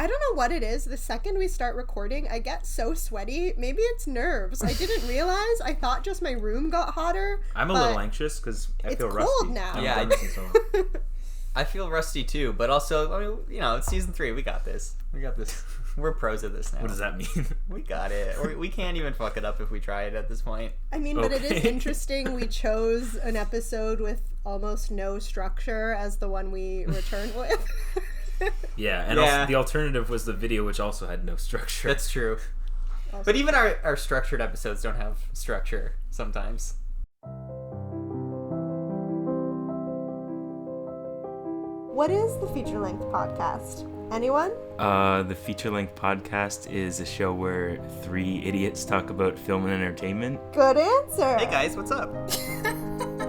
I don't know what it is. The second we start recording, I get so sweaty. Maybe it's nerves. I didn't realize. I thought just my room got hotter. I'm a little anxious because I feel rusty. It's cold now. Yeah, I feel rusty too, but also, I mean, you know, it's season 3. We got this. We're pros at this now. What does that mean? We got it. We can't even fuck it up if we try it at this point. I mean, but it is interesting. We chose an episode with almost no structure as the one we returned with. Yeah, and also the alternative was the video, which also had no structure. That's true. But even our structured episodes don't have structure sometimes. What is the feature-length podcast? Anyone? The feature-length podcast is a show where 3 idiots talk about film and entertainment. Good answer. Hey guys, what's up?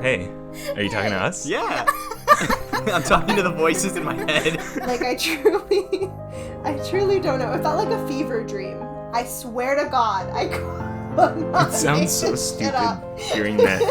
Hey, are you talking to us? Yeah. I'm talking to the voices in my head. Like, I truly don't know. It felt like a fever dream. I swear to God, I could not. It sounds so stupid hearing that.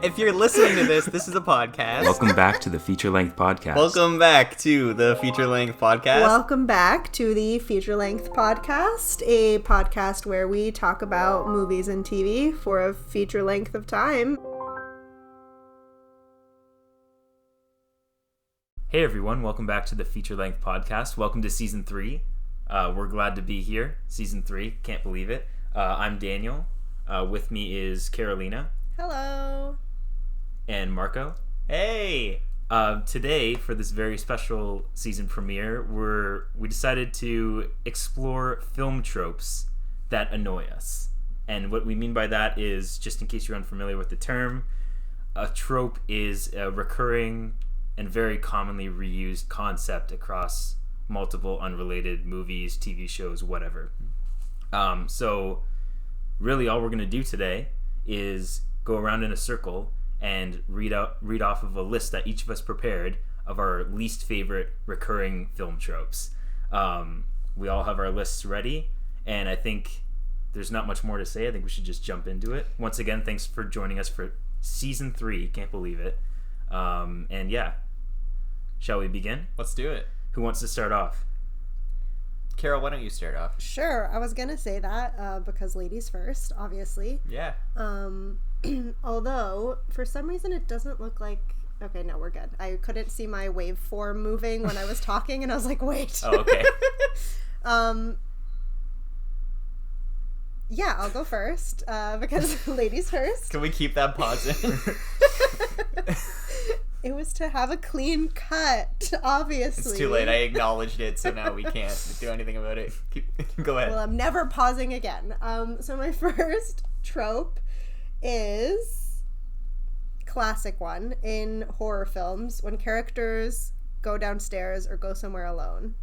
If you're listening to this is a podcast. Welcome back to the feature-length podcast. Welcome back to the feature-length podcast. Welcome back to the feature-length podcast, a podcast where we talk about movies and TV for a feature length of time. Hey everyone, welcome back to the feature-length podcast. Welcome to season 3. We're glad to be here. Season 3, can't believe it. I'm Daniel. With me is Carolina. Hello. And Marco. Hey! Today, for this very special season premiere, we decided to explore film tropes that annoy us. And what we mean by that is, just in case you're unfamiliar with the term, a trope is a recurring and very commonly reused concept across multiple unrelated movies, TV shows, whatever. So really all we're going to do today is go around in a circle and read off of a list that each of us prepared of our least favorite recurring film tropes. We all have our lists ready, and I think there's not much more to say. I think we should just jump into it. Once again, thanks for joining us for season 3. Can't believe it. And yeah, shall we begin? Let's do it. Who wants to start off? Carol, why don't you start off? Sure, I was gonna say that because ladies first, obviously. Yeah. Although, for some reason, it doesn't look like... Okay, no, we're good. I couldn't see my waveform moving when I was talking, and I was like, wait. Oh, okay. Yeah, I'll go first, because ladies first. Can we keep that pause in? It was to have a clean cut, obviously. It's too late. I acknowledged it, so now we can't do anything about it. Go ahead. Well, I'm never pausing again. So my first trope is classic one in horror films when characters go downstairs or go somewhere alone.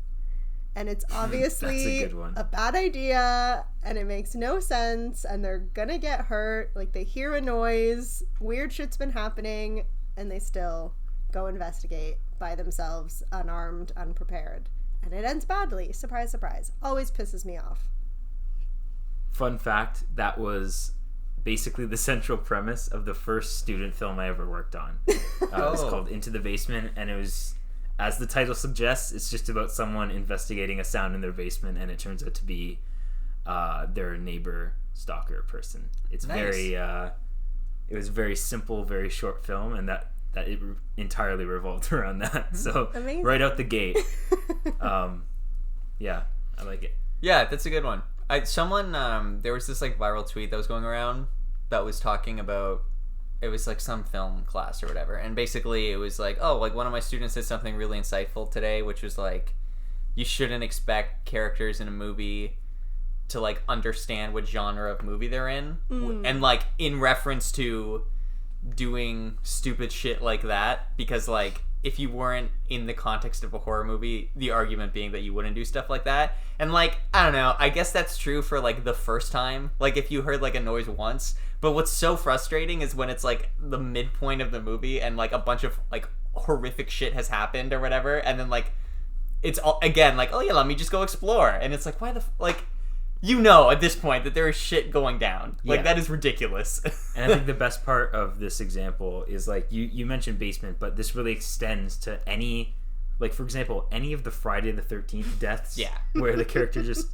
And it's obviously a bad idea, and it makes no sense, and they're gonna get hurt. Like, they hear a noise, weird shit's been happening, and they still go investigate by themselves, unarmed, unprepared. And it ends badly. Surprise, surprise. Always pisses me off. Fun fact, that was basically the central premise of the first student film I ever worked on. It was called Into the Basement, and it was, as the title suggests, it's just about someone investigating a sound in their basement, and it turns out to be their neighbor stalker person. It's nice. It was a very simple, very short film, and that it entirely revolved around that. So amazing. Right out the gate, yeah, I like it. Yeah, that's a good one. There was this like viral tweet that was going around that was talking about, it was like some film class or whatever, and basically it was like, oh, like one of my students said something really insightful today, which was like, you shouldn't expect characters in a movie to like understand what genre of movie they're in, and like in reference to doing stupid shit like that, because like if you weren't in the context of a horror movie, the argument being that you wouldn't do stuff like that. And like, I don't know, I guess that's true for like the first time, like if you heard like a noise once, but what's so frustrating is when it's like the midpoint of the movie and like a bunch of like horrific shit has happened or whatever, and then like it's all again like, oh yeah, let me just go explore, and it's like, why the like, you know at this point that there is shit going down. Like, that is ridiculous. And I think the best part of this example is, like, you mentioned basement, but this really extends to any, Like, for example, any of the Friday the 13th deaths, Yeah. where the characters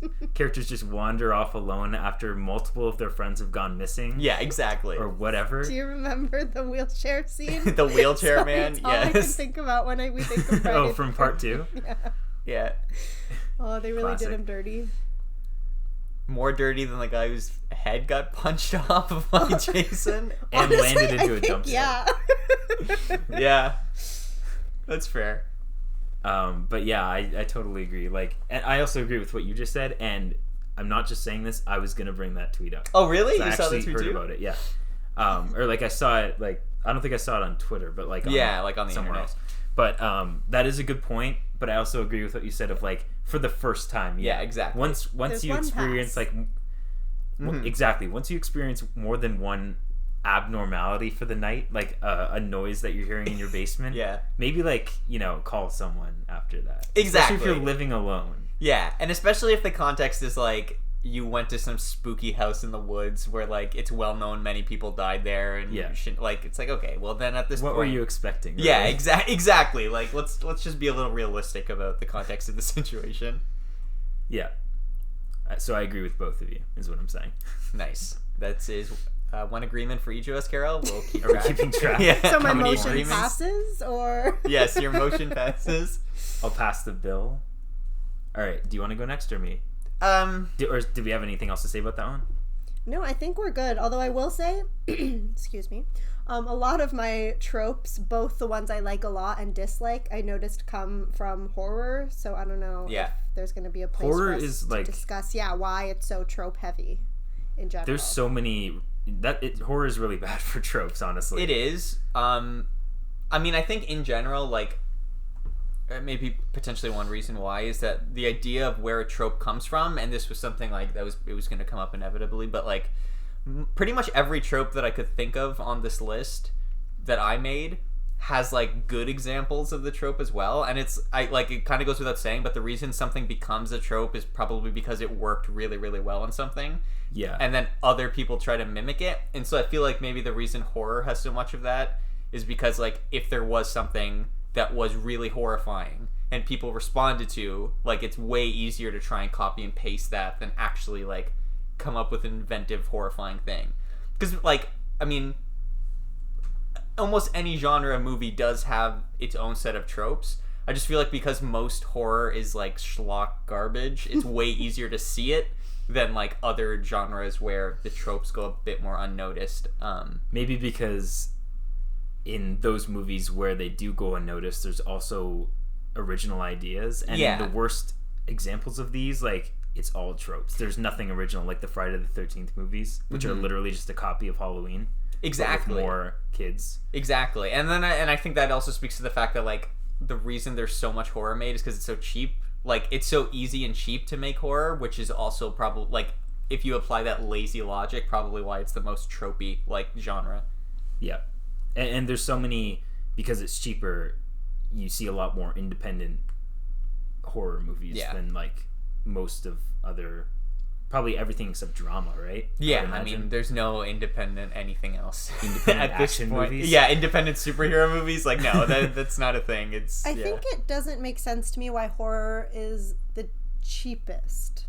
just wander off alone after multiple of their friends have gone missing. Yeah, exactly. Or whatever. Do you remember the wheelchair scene? The wheelchair man, It's all I can yes. think about when we think of Friday Oh, the from part 2? 13th. Yeah. Yeah. Oh, they really Classic. did him dirty. More dirty than the guy whose head got punched off by Jason. And Honestly, landed into I a think, dumpster. Yeah. Yeah. That's fair. But yeah, I totally agree. Like, and I also agree with what you just said, and I'm not just saying this, I was going to bring that tweet up. Oh, really? I You saw actually the tweet heard too? about it, yeah. Or like I saw it, like, I don't think I saw it on Twitter, but like on, like on the somewhere internet. else. But that is a good point, but I also agree with what you said of like, for the first time. Yeah, exactly. Once There's you one experience pass. like, exactly, once you experience more than one abnormality for the night, like a noise that you're hearing in your basement, Yeah. maybe like, call someone after that. Exactly. Especially if you're living alone. Yeah, and especially if the context is like you went to some spooky house in the woods where like it's well known many people died there, and Yeah. you should, like it's like, okay, well then at this What point, were you expecting? Really? Yeah, exactly. Like let's just be a little realistic about the context of the situation. Yeah. So I agree with both of you, is what I'm saying. Nice. That is one agreement for each of us, Carol. We'll keep Are we track. keeping track? Yeah. So my How many motion agreements? passes, or Yes, your motion passes. I'll pass the bill. All right. Do you want to go next or me? Or do we have anything else to say about that one? No, I think we're good. Although I will say, excuse me, a lot of my tropes, both the ones I like a lot and dislike, I noticed come from horror. So I don't know Yeah. if there's going to be a place Horror for us is, to like- discuss, why it's so trope heavy in general. There's so many horror is really bad for tropes, honestly. It is. I mean, I think in general, like, maybe potentially one reason why is that the idea of where a trope comes from, and this was something like it was going to come up inevitably, but like pretty much every trope that I could think of on this list that I made has like good examples of the trope as well, and it kind of goes without saying, but the reason something becomes a trope is probably because it worked really, really well on something. Yeah. And then other people try to mimic it. And so I feel like maybe the reason horror has so much of that is because, like, if there was something that was really horrifying and people responded to, like, it's way easier to try and copy and paste that than actually, like, come up with an inventive, horrifying thing. Because, like, I mean, almost any genre of movie does have its own set of tropes. I just feel like because most horror is, like, schlock garbage, it's way easier to see it than like other genres where the tropes go a bit more unnoticed. Maybe because in those movies where they do go unnoticed, there's also original ideas, and Yeah. the worst examples of these, like, it's all tropes. There's nothing original, like the Friday the 13th movies, which are literally just a copy of Halloween. but Exactly. with more kids. Exactly. And then I think that also speaks to the fact that, like, the reason there's so much horror made is because it's so cheap. Like, it's so easy and cheap to make horror, which is also probably, like, if you apply that lazy logic, probably why it's the most tropey, like, genre. Yeah. And there's so many, because it's cheaper, you see a lot more independent horror movies Yeah. than, like, most of other, probably everything except drama, right? Yeah, would I imagine. mean, there's no independent anything else. Independent at this action point. movies? Yeah, independent superhero movies. Like, no, that's not a thing. It's. I yeah. think it doesn't make sense to me why horror is the cheapest.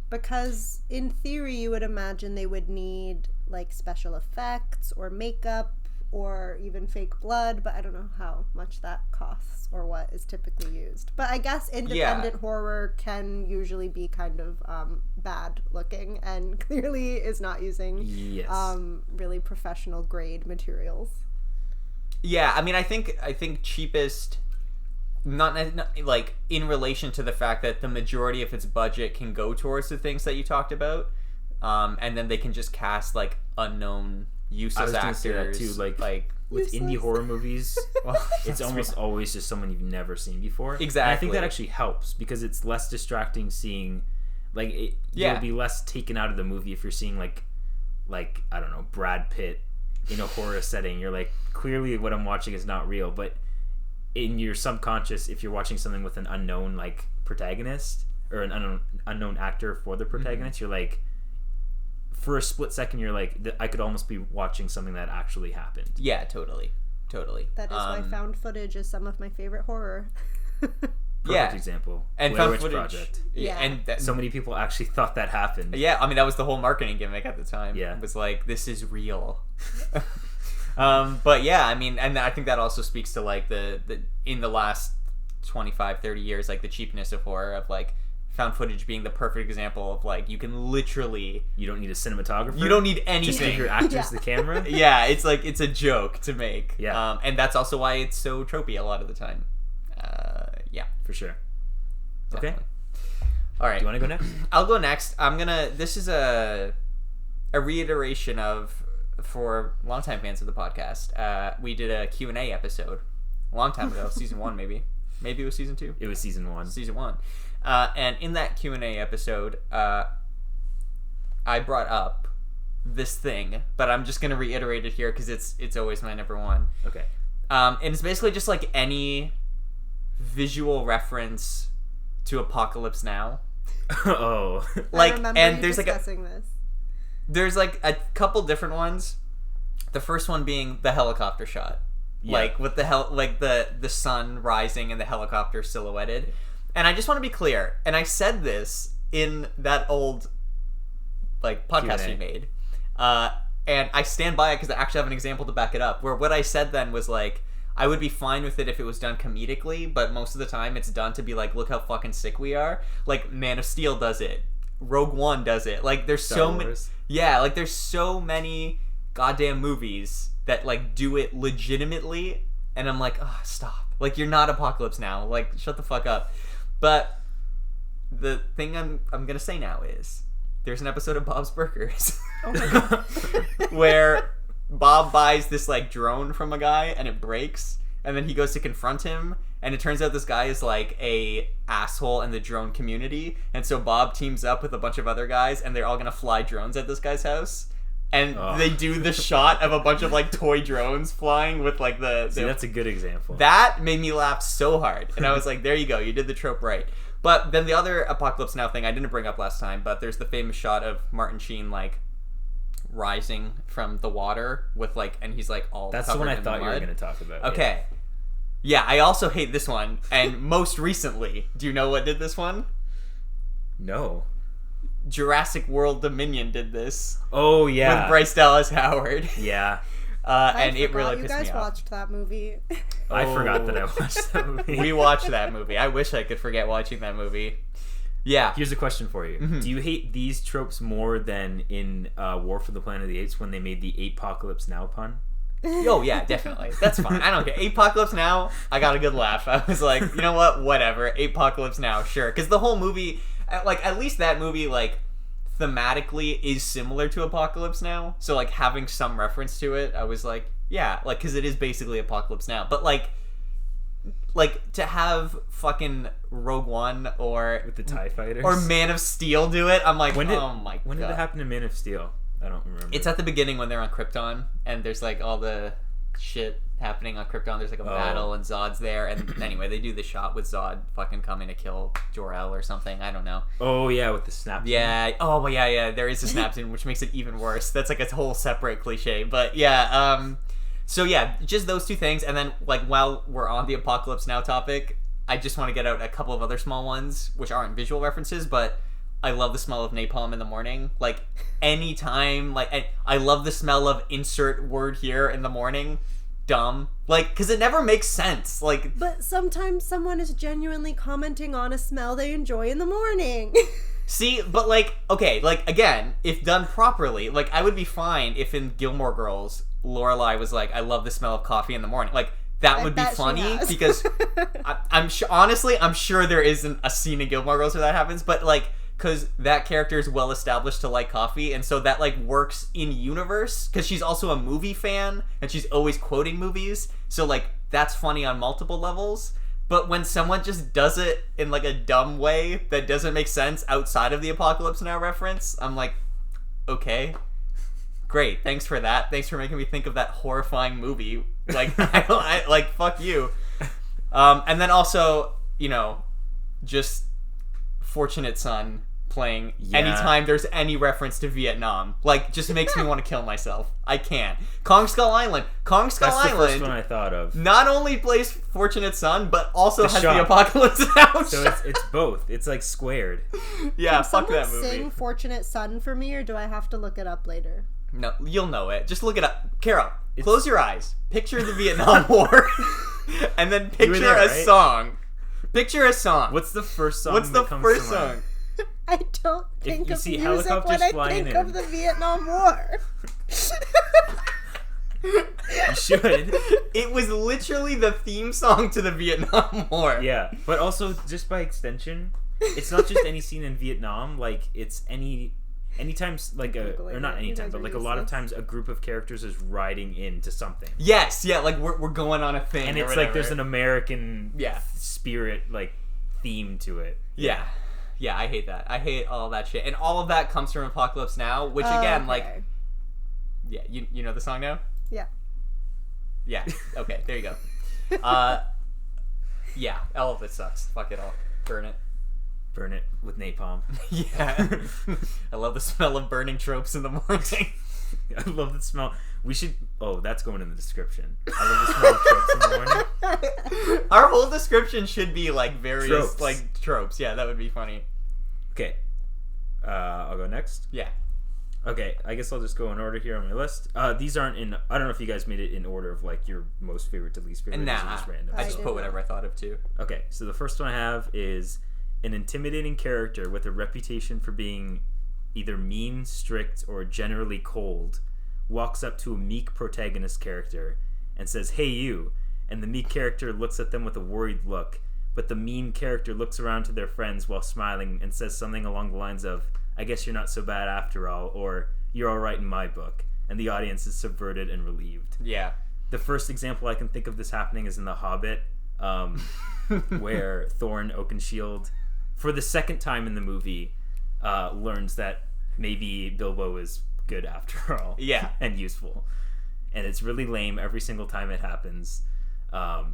Because in theory, you would imagine they would need like special effects or makeup or even fake blood, but I don't know how much that costs or what is typically used. But I guess independent horror can usually be kind of bad looking and clearly is not using Yes. really professional grade materials. Yeah, I mean, I think cheapest, not like in relation to the fact that the majority of its budget can go towards the things that you talked about, and then they can just cast like unknown useless I was actors. gonna say that too, like with indie Useless. horror movies, well, it's almost always just someone you've never seen before. Exactly. And I think that actually helps because it's less distracting seeing, like, you'll be less taken out of the movie if you're seeing like I don't know, Brad Pitt in a horror setting. You're like, clearly what I'm watching is not real, but in your subconscious, if you're watching something with an unknown like protagonist or an unknown actor for the protagonist, you're like, for a split second, you're like, I could almost be watching something that actually happened. Yeah, totally. That is why found footage is some of my favorite horror. Perfect example. And Blair found Witch footage. Project. Yeah. And So many people actually thought that happened. yeah, I mean that was the whole marketing gimmick at the time. Yeah. It was like, this is real. But yeah, I mean, and I think that also speaks to like the in the last 25, 30 years, like the cheapness of horror, of like found footage being the perfect example of like, you can literally, You don't need a cinematographer. you don't need Just anything. give your actors Yeah. the camera. Yeah, it's like, it's a joke to make. Yeah. And that's also why it's so tropey a lot of the time. Yeah, For sure. Okay. definitely. All right. Do you want to go next? I'll go next. This is a reiteration of, for longtime fans of the podcast, we did a Q&A episode a long time ago, season 1 maybe. Maybe it was season 2. It was season 1. Season 1. And in that Q&A episode, I brought up this thing, but I'm just going to reiterate it here because it's always my number one. Okay. And it's basically just like any visual reference to Apocalypse Now. Oh. Like, I remember and you there's like discussing this. there's like a couple different ones. The first one being the helicopter shot. Yeah. Like with the sun rising and the helicopter silhouetted. And I just want to be clear, and I said this in that old like podcast Q&A. we made. And I stand by it because I actually have an example to back it up, where what I said then was like, I would be fine with it if it was done comedically, but most of the time it's done to be like, look how fucking sick we are. Like Man of Steel does it. Rogue One does it. Like there's Star so many. Wars. Yeah, like there's so many goddamn movies that like do it legitimately, and I'm like, oh, stop. Like you're not Apocalypse Now. Like shut the fuck up. But the thing I'm gonna say now is there's an episode of Bob's Burgers Oh my god. where Bob buys this like drone from a guy and it breaks, and then he goes to confront him, and it turns out this guy is like a asshole in the drone community, and so Bob teams up with a bunch of other guys, and they're all gonna fly drones at this guy's house, and Oh. they do the shot of a bunch of like toy drones flying with like the See, that's a good example. that made me laugh so hard, and I was like, there you go, you did the trope right. But then the other Apocalypse Now thing I didn't bring up last time, but there's the famous shot of Martin Sheen like rising from the water with like, and he's like all That's the covered one I in thought you were mud. going to talk about. Okay. Yeah, I also hate this one. And most recently, do you know what did this one? No. Jurassic World Dominion did this Oh, yeah. with Bryce Dallas Howard. Yeah. And it forgot really you pissed guys me off. watched that movie. I forgot that I Oh. watched that movie. We watched that movie. I wish I could forget watching that movie. Yeah. Here's a question for you. Mhm. Do you hate these tropes more than in War for the Planet of the Apes when they made the Apocalypse Now pun? Oh yeah, definitely. That's fine. I don't care. Apocalypse Now, I got a good laugh. I was like, you know what? Whatever. Apocalypse Now, sure. Because the whole movie, like at least that movie, like thematically is similar to Apocalypse Now. So like having some reference to it, I was like, yeah, like because it is basically Apocalypse Now. But like to have fucking Rogue One or With the TIE fighters? or Man of Steel do it, I'm like, When did, oh my when god. did it happen in Man of Steel? I don't remember. It's at the beginning when they're on Krypton, and there's like all the shit happening on Krypton. There's like a battle, and Zod's there. And anyway, they do the shot with Zod fucking coming to kill Jor-El or something. I don't know. Oh, yeah, with the snap. Yeah. Oh, well, yeah. There is a snap scene, which makes it even worse. That's like a whole separate cliche. But yeah. So yeah, just those two things. And then like while we're on the Apocalypse Now topic, I just want to get out a couple of other small ones, which aren't visual references, but I love the smell of napalm in the morning. Like anytime, like I love the smell of insert word here in the morning. Dumb. Like, because it never makes sense. Like, But sometimes someone is genuinely commenting on a smell they enjoy in the morning. see, but like, okay, like again, if done properly, like I would be fine if in Gilmore Girls, Lorelai was like, I love the smell of coffee in the morning. Like, that I would be bet she funny has. because I'm sure, honestly, I'm sure there isn't a scene in Gilmore Girls where that happens, but like, because that character is well established to like coffee, and so that like works in universe because she's also a movie fan and she's always quoting movies, so like that's funny on multiple levels. But when someone just does it in like a dumb way that doesn't make sense outside of the Apocalypse Now reference, I'm like, okay, great, thanks for that. Thanks for making me think of that horrifying movie. Like, I like fuck you. And then also, you know, just Fortunate Son playing Yeah. anytime there's any reference to Vietnam. Like, just makes me want to kill myself. I can't. Kong Skull Island. Kong Skull That's the Island first one I thought of. not only plays Fortunate Son, but also The has shop. the Apocalypse Now. So it's both. It's like squared. Yeah, Can fuck someone that movie. sing Fortunate Son for me, or do I have to look it up later? No, you'll know it. Just look it up. Carol, close your eyes. Picture the Vietnam War. And then picture there, a right? song. Picture a song. What's the first song What's that the comes first to mind? song? I don't think you of see music helicopters when I flying think in. of the Vietnam War. You should. It was literally the theme song to the Vietnam War. Yeah, but also just by extension, it's not just any scene in Vietnam. Like it's anytime like or not it. You anytime, guys but are like a lot of useless. times a group of characters is riding into something, Yes, yeah, like we're going on a thing. and or it's like whatever. there's an American Yeah. spirit like theme to it. Yeah. Yeah, I hate that. I hate all that shit. And all of that comes from Apocalypse Now, which Oh, again, okay. like, yeah, you know the song now? Yeah. Yeah. Okay, there you go. Yeah, all of it sucks. Fuck it all. Burn it. Burn it with napalm. Yeah. I love the smell of burning tropes in the morning. I love the smell. We should. Oh, that's going in the description. I love the smell of tropes in the morning. Our whole description should be like various Tropes. like tropes. Yeah, that would be funny. Okay. I'll go next. Yeah. Okay, I guess I'll just go in order here on my list. These aren't in. I don't know if you guys made it in order of like your most favorite to least favorite. And These are nah, just random. I I just did put not. whatever I thought of too. Okay, so the first one I have is an intimidating character with a reputation for being either mean, strict, or generally cold walks up to a meek protagonist character and says, "Hey you," and the meek character looks at them with a worried look, but the mean character looks around to their friends while smiling and says something along the lines of, "I guess you're not so bad after all," or "You're all right in my book," and the audience is subverted and relieved. Yeah. The first example I can think of this happening is in The Hobbit, where Thorin Oakenshield, for the second time in the movie, learns that maybe Bilbo is good after all. Yeah. And useful. And it's really lame every single time it happens.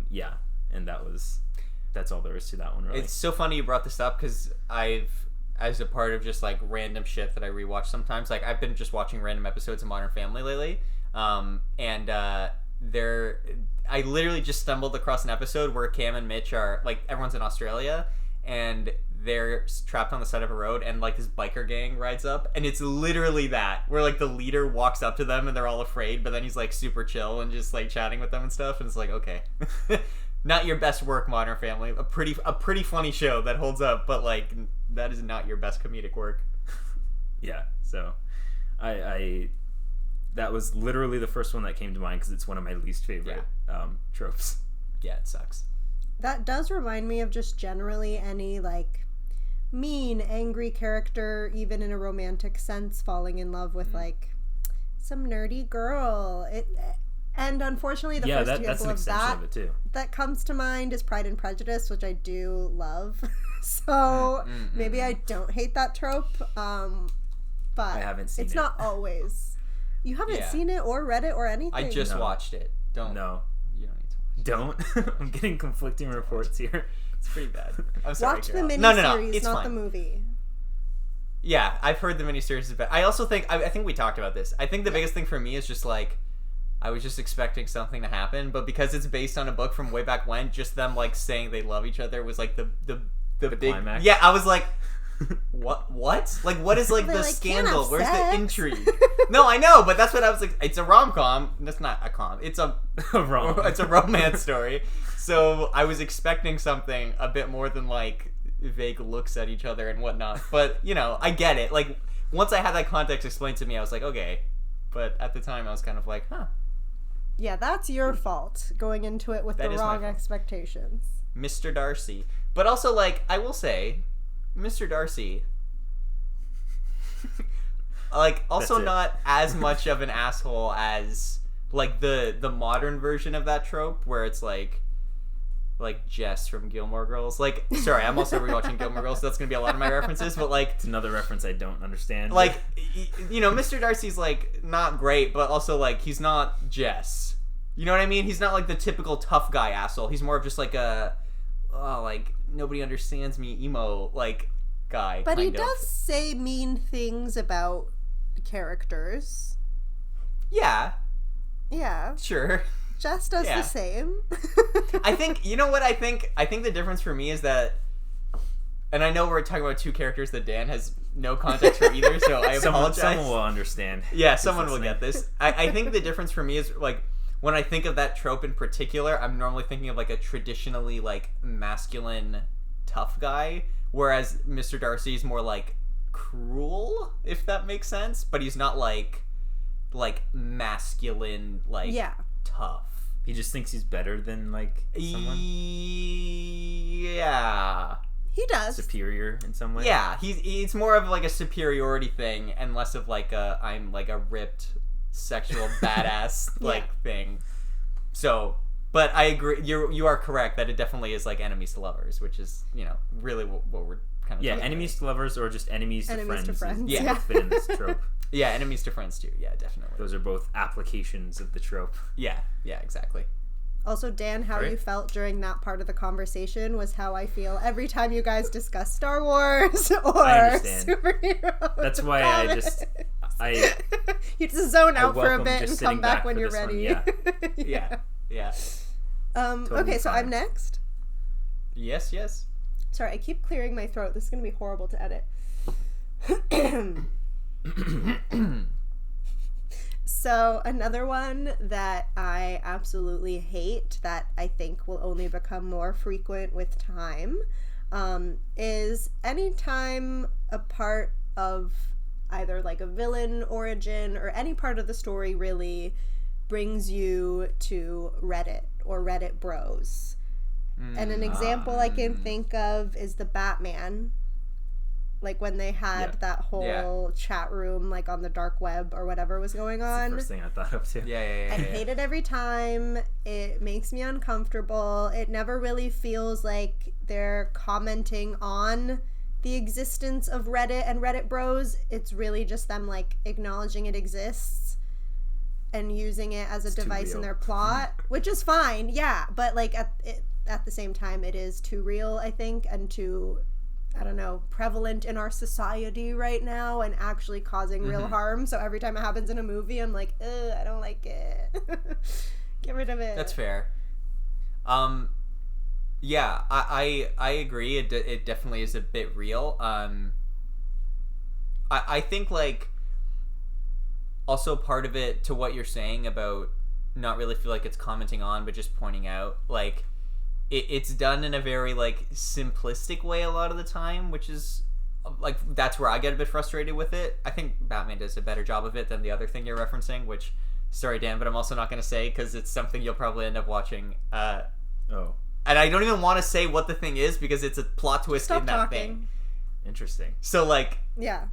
Yeah, and that's all there is to that one, really. It's so funny you brought this up because as a part of just like random shit that I rewatch sometimes, like I've been just watching random episodes of Modern Family lately, and I literally just stumbled across an episode where Cam and Mitch are like, everyone's in Australia and they're trapped on the side of a road, and like this biker gang rides up, and it's literally that where like the leader walks up to them and they're all afraid, but then he's like super chill and just like chatting with them and stuff, and it's like, okay. Not your best work, Modern Family. A pretty funny show that holds up, but like that is not your best comedic work. Yeah, so I that was literally the first one that came to mind because it's one of my least favorite tropes. Yeah, it sucks. That does remind me of just generally any like mean, angry character, even in a romantic sense, falling in love with like some nerdy girl. And unfortunately, the first that's example an of extension that of it too. that comes to mind is Pride and Prejudice, which I do love. So maybe I don't hate that trope. But I haven't seen it's it. not always. You haven't Yeah. seen it or read it or anything. I just No. watched it. Don't. No, You don't need to watch don't. I'm getting conflicting reports here. it. It's pretty bad. I'm sorry. Watch the Carol. miniseries, No. It's not fine. the movie. Yeah, I've heard the miniseries is bad. I also think I think we talked about this. I think the biggest thing for me is just like I was just expecting something to happen, but because it's based on a book from way back when, just them like saying they love each other was like the big climax? Yeah, I was like, what? Like, what is like They're the like, scandal? "Can't have Where's the sex." intrigue? No, I know, but that's what I was like. It's a rom-com. That's not a com. It's a Wrong. it's a romance story. So I was expecting something a bit more than like vague looks at each other and whatnot. But you know, I get it. Like once I had that context explained to me, I was like, okay. But at the time, I was kind of like, huh. Yeah, that's your fault going into it with That the is my wrong fault. expectations. Mr. Darcy. But also, like, I will say, Mr. Darcy, like, also That's it. not as much of an asshole as, like, the modern version of that trope, where it's, like Jess from Gilmore Girls. Like, sorry, I'm also rewatching Gilmore Girls, so that's gonna be a lot of my references, but, like, It's another reference I don't understand. like, you know, Mr. Darcy's, like, not great, but also, like, he's not Jess. You know what I mean? He's not, like, the typical tough guy asshole. He's more of just, like, a, oh, like, nobody understands me emo, like, guy. But he kind of. does say mean things about characters. Yeah, Yeah. sure. Jess does Yeah. the same. I think, you know what I think? I think the difference for me is that, and I know we're talking about two characters that Dan has no context for either, so I apologize. Someone will understand. Yeah, who's someone will listening. get this. I think the difference for me is, like, when I think of that trope in particular, I'm normally thinking of, like, a traditionally, like, masculine, tough guy, whereas Mr. Darcy's more, like, cruel, if that makes sense, but he's not, like masculine, like, Yeah. tough. He just thinks he's better than like someone Yeah. He does. superior in some way. Yeah, it's more of like a superiority thing and less of like I'm like a ripped sexual badass like thing. So, but I agree. You are correct that it definitely is like enemies to lovers, which is, you know, really what we're kind of Yeah, talking enemies to lovers or just enemies to Enemies friends. to friends, Yeah, yeah. fit in this trope. about. Yeah, enemies to friends too. Yeah, definitely. Those are both applications of the trope. Yeah, exactly. Also, Dan, how Right. you felt during that part of the conversation was how I feel every time you guys discuss Star Wars or I understand. superheroes. That's or why comics. You just zone out for a welcome bit just and sitting come back back when for you're this one, ready. yeah. Yeah. Totally Okay, so I'm fine. next. Yes. Sorry, I keep clearing my throat. This is going to be horrible to edit. So, another one that I absolutely hate that I think will only become more frequent with time is anytime a part of either like a villain origin or any part of the story really brings you to Reddit or Reddit bros. And an example I can think of is the Batman. Like when they had that whole chat room like on the dark web or whatever was going on. First thing I thought of too. Yeah. I hate it every time. It makes me uncomfortable. It never really feels like they're commenting on the existence of Reddit and Reddit bros. It's really just them like acknowledging it exists and using it as a It's too device in real. their plot, which is fine. Yeah, but like at the same time it is too real, I think, and too, I don't know, prevalent in our society right now and actually causing real harm. So every time it happens in a movie, I'm like, ugh, I don't like it. Get rid of it. That's fair. Yeah, I agree. It definitely is a bit real. I think like also part of it to what you're saying about not really feel like it's commenting on, but just pointing out, like it's done in a very like simplistic way a lot of the time, which is like that's where I get a bit frustrated with it. I think Batman does a better job of it than the other thing you're referencing, which, sorry Dan, but I'm also not going to say because it's something you'll probably end up watching. Oh, And I don't even want to say what the thing is because it's a plot twist Stop in that talking. thing. interesting. So like Yeah.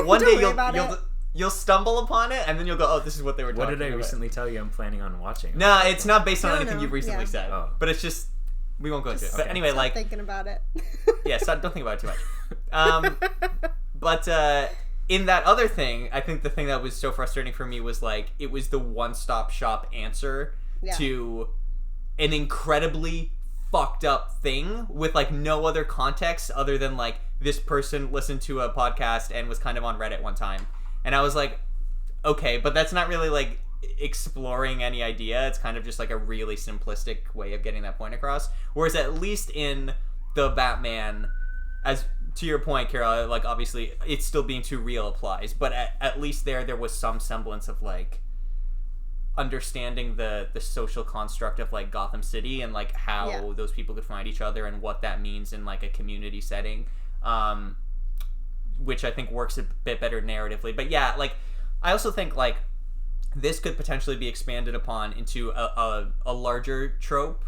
one Don't day worry about it. you'll stumble upon it and then you'll go, oh, this is what they were What talking did I about. recently tell you I'm planning on watching? No, it's not based on No, anything no, you've recently yeah. said. Oh. But it's just we won't go into it. But okay. anyway, Stop like thinking about it. yeah, don't think about it too much. But in that other thing, I think the thing that was so frustrating for me was like it was the one-stop shop answer Yeah. to an incredibly fucked up thing with like no other context other than like this person listened to a podcast and was kind of on Reddit one time. And I was like, okay, but that's not really like exploring any idea. It's kind of just like a really simplistic way of getting that point across. Whereas at least in the Batman, as to your point, Carol, like obviously it's still being too real applies, but at least there was some semblance of like understanding the social construct of like Gotham City and like how those people could find each other and what that means in like a community setting, which I think works a bit better narratively. But yeah, like I also think like this could potentially be expanded upon into a larger trope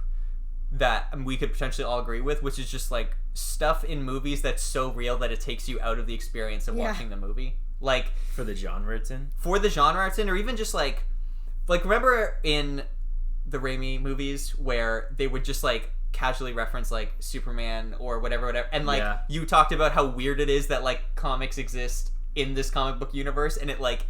that we could potentially all agree with, which is just like stuff in movies that's so real that it takes you out of the experience of watching the movie. Like For the genre it's in? for the genre it's in, or even just like remember in the Raimi movies where they would just like casually reference like Superman or whatever, and like you talked about how weird it is that like comics exist in this comic book universe, and it like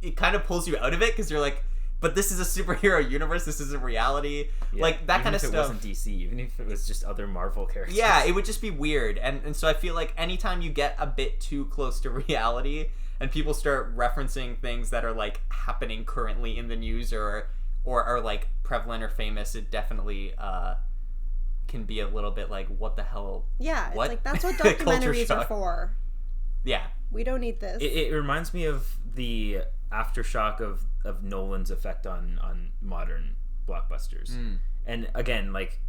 it kind of pulls you out of it because you're like, but this is a superhero universe. This is a reality. Yeah, Like, that even kind of if stuff. it wasn't DC, even if it was just other Marvel characters. Yeah, it would just be weird. And so I feel like anytime you get a bit too close to reality and people start referencing things that are, like, happening currently in the news or are, like, prevalent or famous, it definitely can be a little bit like, what the hell? Yeah, What? it's like, that's what Culture documentaries are shock. for. Yeah. We don't need this. It reminds me of the aftershock of Nolan's effect on modern blockbusters. And again, like,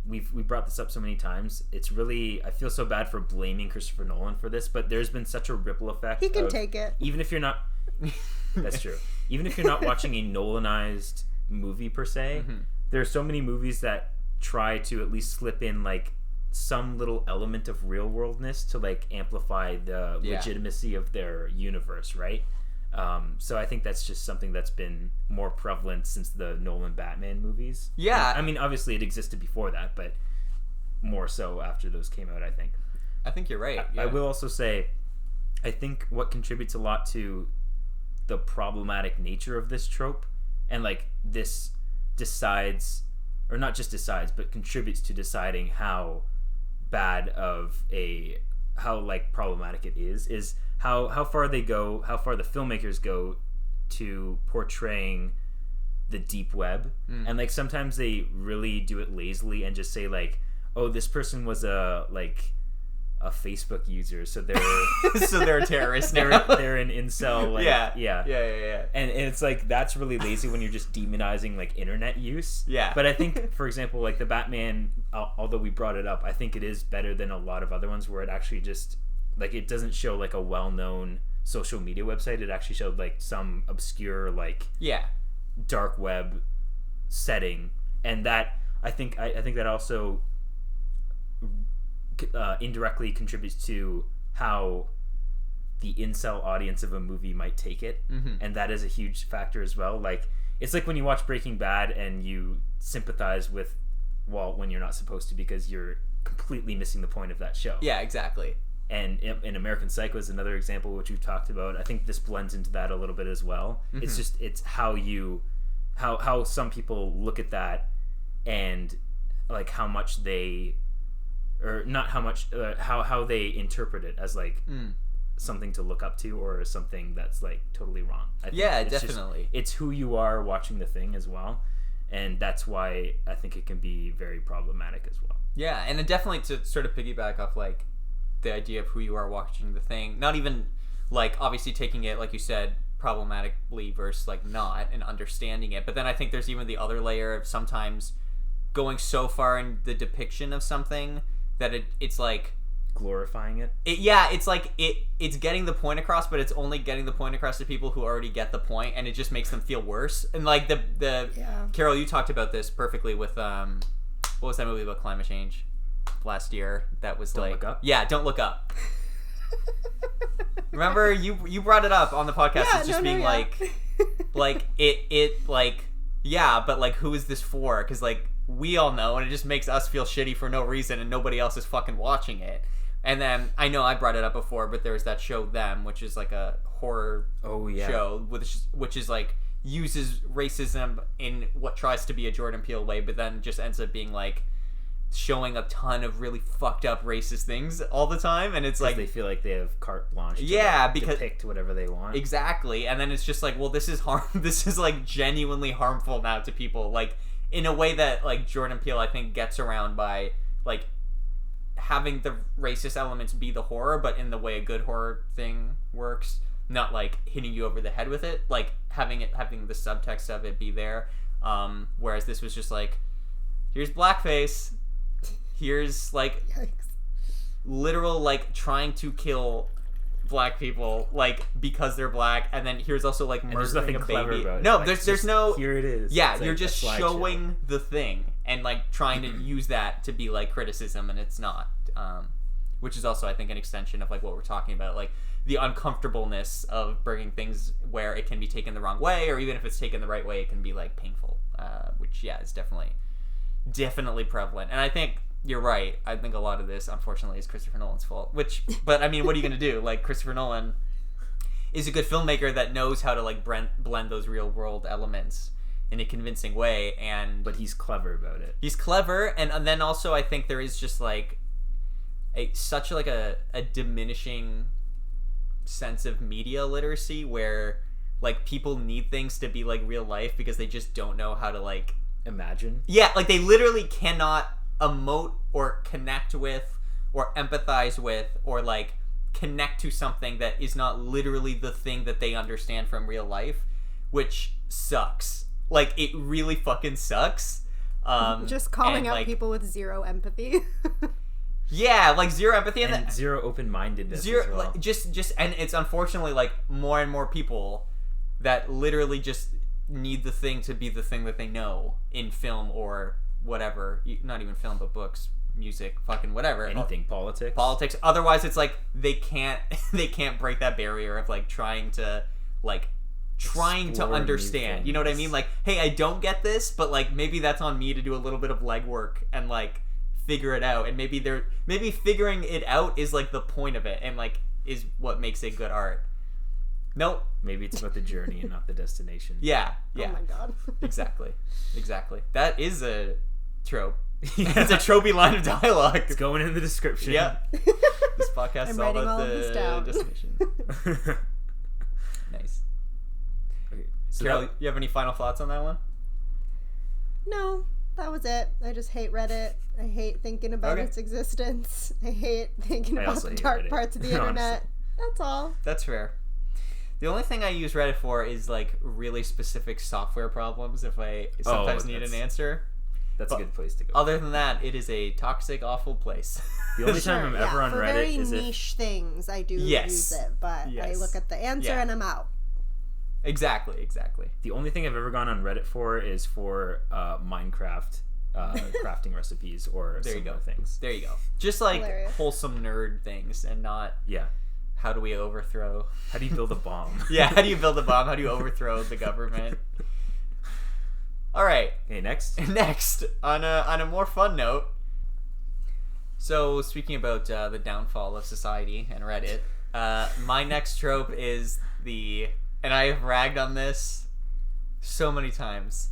we brought this up so many times. It's really, I feel so bad for blaming Christopher Nolan for this, but there's been such a ripple effect. He can take it. Even if you're not, that's true. Even if you're not watching a Nolanized movie per se, there are so many movies that try to at least slip in, like, some little element of real worldness to, like, amplify the legitimacy of their universe, right? So I think that's just something that's been more prevalent since the Nolan Batman movies. Yeah. And, I mean, obviously it existed before that, but more so after those came out, I think. I think you're right. Yeah. I will also say, I think what contributes a lot to the problematic nature of this trope, and, like, this decides, or not just decides, but contributes to deciding how bad of how, like, problematic it is how far they go, how far the filmmakers go to portraying the deep web. And, like, sometimes they really do it lazily and just say, like, oh, this person was a Facebook user, so they're So they're a terrorist now. they're an incel, like, yeah. and it's like, that's really lazy when you're just demonizing, like, internet use. Yeah. But I think, for example, like, the Batman, although we brought it up, I think it is better than a lot of other ones where it actually just, like, it doesn't show, like, a well-known social media website. It actually showed, like, some obscure, like, dark web setting, and that I think that also indirectly contributes to how the incel audience of a movie might take it, and that is a huge factor as well. Like, it's like when you watch Breaking Bad and you sympathize with Walt when you're not supposed to, because you're completely missing the point of that show. Yeah, exactly. And in American Psycho is another example which we've talked about. I think this blends into that a little bit as well. It's just, it's how some people look at that, and, like, how much they, or not how much, how they interpret it as, like, something to look up to, or something that's, like, totally wrong. I think it's definitely. It's who you are watching the thing as well, and that's why I think it can be very problematic as well. Yeah, and it definitely, to sort of piggyback off, like, the idea of who you are watching the thing, not even, like, obviously taking it, like you said, problematically versus, like, not, and understanding it, but then I think there's even the other layer of sometimes going so far in the depiction of something that it's like glorifying it. It's like it's getting the point across, but it's only getting the point across to people who already get the point, and it just makes them feel worse. And, like, the Carol, you talked about this perfectly with what was that movie about climate change last year that was Don't like, Look Up? Yeah, Don't Look Up. Remember, you brought it up on the podcast. It's just being like it like, yeah, but, like, who is this for? Because, like, we all know, and it just makes us feel shitty for no reason, and nobody else is fucking watching it. And then, I know I brought it up before, but there was that show Them, which is, like, a horror show, which is, like, uses racism in what tries to be a Jordan Peele way, but then just ends up being, like, showing a ton of really fucked up racist things all the time, and it's like they feel like they have carte blanche to, yeah, like, because depict whatever they want. Exactly. And then it's just like, well, this is like genuinely harmful now to people, like, in a way that, like, Jordan Peele, I think, gets around by, like, having the racist elements be the horror, but in the way a good horror thing works, not, like, hitting you over the head with it, like, having the subtext of it be there, whereas this was just like, here's blackface, here's, like, Yikes. literal, like, trying to kill black people, like, because they're black, and then here's also, like, there's murdering nothing a clever baby. about it. No, Like, there's just, no. here it is. Yeah, It's you're like just a slideshow. showing the thing and, like, trying to use that to be, like, criticism, and it's not. Which is also, I think, an extension of, like, what we're talking about, like, the uncomfortableness of bringing things where it can be taken the wrong way, or even if it's taken the right way, it can be, like, painful. Which, yeah, is definitely prevalent. And I think you're right. I think a lot of this, unfortunately, is Christopher Nolan's fault. But I mean, what are you gonna do? Like, Christopher Nolan is a good filmmaker that knows how to, like, blend those real world elements. in a convincing way, and But he's clever about it. he's clever, and then also I think there is just like such like a diminishing sense of media literacy where like people need things to be like real life because they just don't know how to like Imagine. like they literally cannot emote or connect with or empathize with or like connect to something that is not literally the thing that they understand from real life, which sucks. Like it really fucking sucks. Just calling out like, people with zero empathy. Yeah, like zero empathy And zero open-mindedness zero as well. like, just and it's unfortunately like more and more people that literally just need the thing to be the thing that they know in film or whatever, not even film but books, music, fucking whatever, Anything. Politics. Otherwise it's like they can't break that barrier of like trying to Explore understand, new you know what I things. mean? Like, hey, I don't get this, but like maybe that's on me to do a little bit of legwork and like figure it out, and maybe figuring it out is like the point of it and like is what makes it good art. Nope. Maybe it's about the journey and not the destination. Yeah. Oh my god. Exactly. That is a trope. It's a tropey line of dialogue. It's going in the description. Yeah. This podcast I'm is all writing about all of this the down. destination. Nice. Okay, so Carol, that- you have any final thoughts on that one? No, that was it. I just hate Reddit. I hate thinking about Okay. its existence. I hate thinking I about also the hate dark Reddit, parts of the honestly. internet. That's all. That's fair. The only thing I use Reddit for is like really specific software problems if I sometimes need an that's- answer. That's a good place to go. Other than that, it is a toxic, awful place. The only time I'm ever on for Reddit very is if niche things, I do Yes. use it, but I Yes. look at the answer Yeah. and I'm out. Exactly. the only thing I've ever gone on Reddit for is for Minecraft crafting recipes or There you similar go. things. There you go. Just like Hilarious. wholesome nerd things and not Yeah. how do we overthrow. How do you build a bomb? Yeah, how do you build a bomb? How do you overthrow the government? All right. Okay, next. Next, on a more fun note. So speaking about the downfall of society and Reddit, my next trope is and I have ragged on this so many times.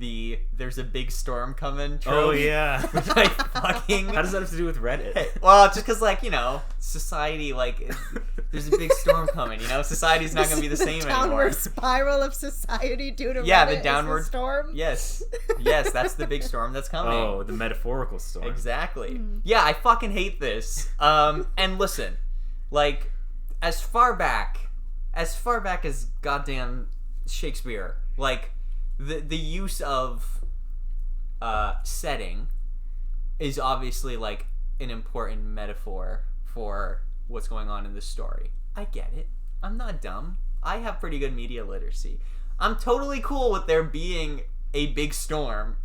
There's a big storm coming trope. Oh yeah. Which I fucking. How does that have to do with Reddit? Well, just because, like, you know, society, like, there's a big storm coming, you know? Society's not going to be the same downward anymore. spiral of society due to Yeah, Reddit the is downward storm. Yes, that's the big storm that's coming. Oh, the metaphorical storm. Exactly. Yeah, I fucking hate this. And listen, like, as far back as goddamn Shakespeare, like, the use of setting is obviously like an important metaphor for what's going on in the story. I get it. I'm not dumb. I have pretty good media literacy. I'm totally cool with there being a big storm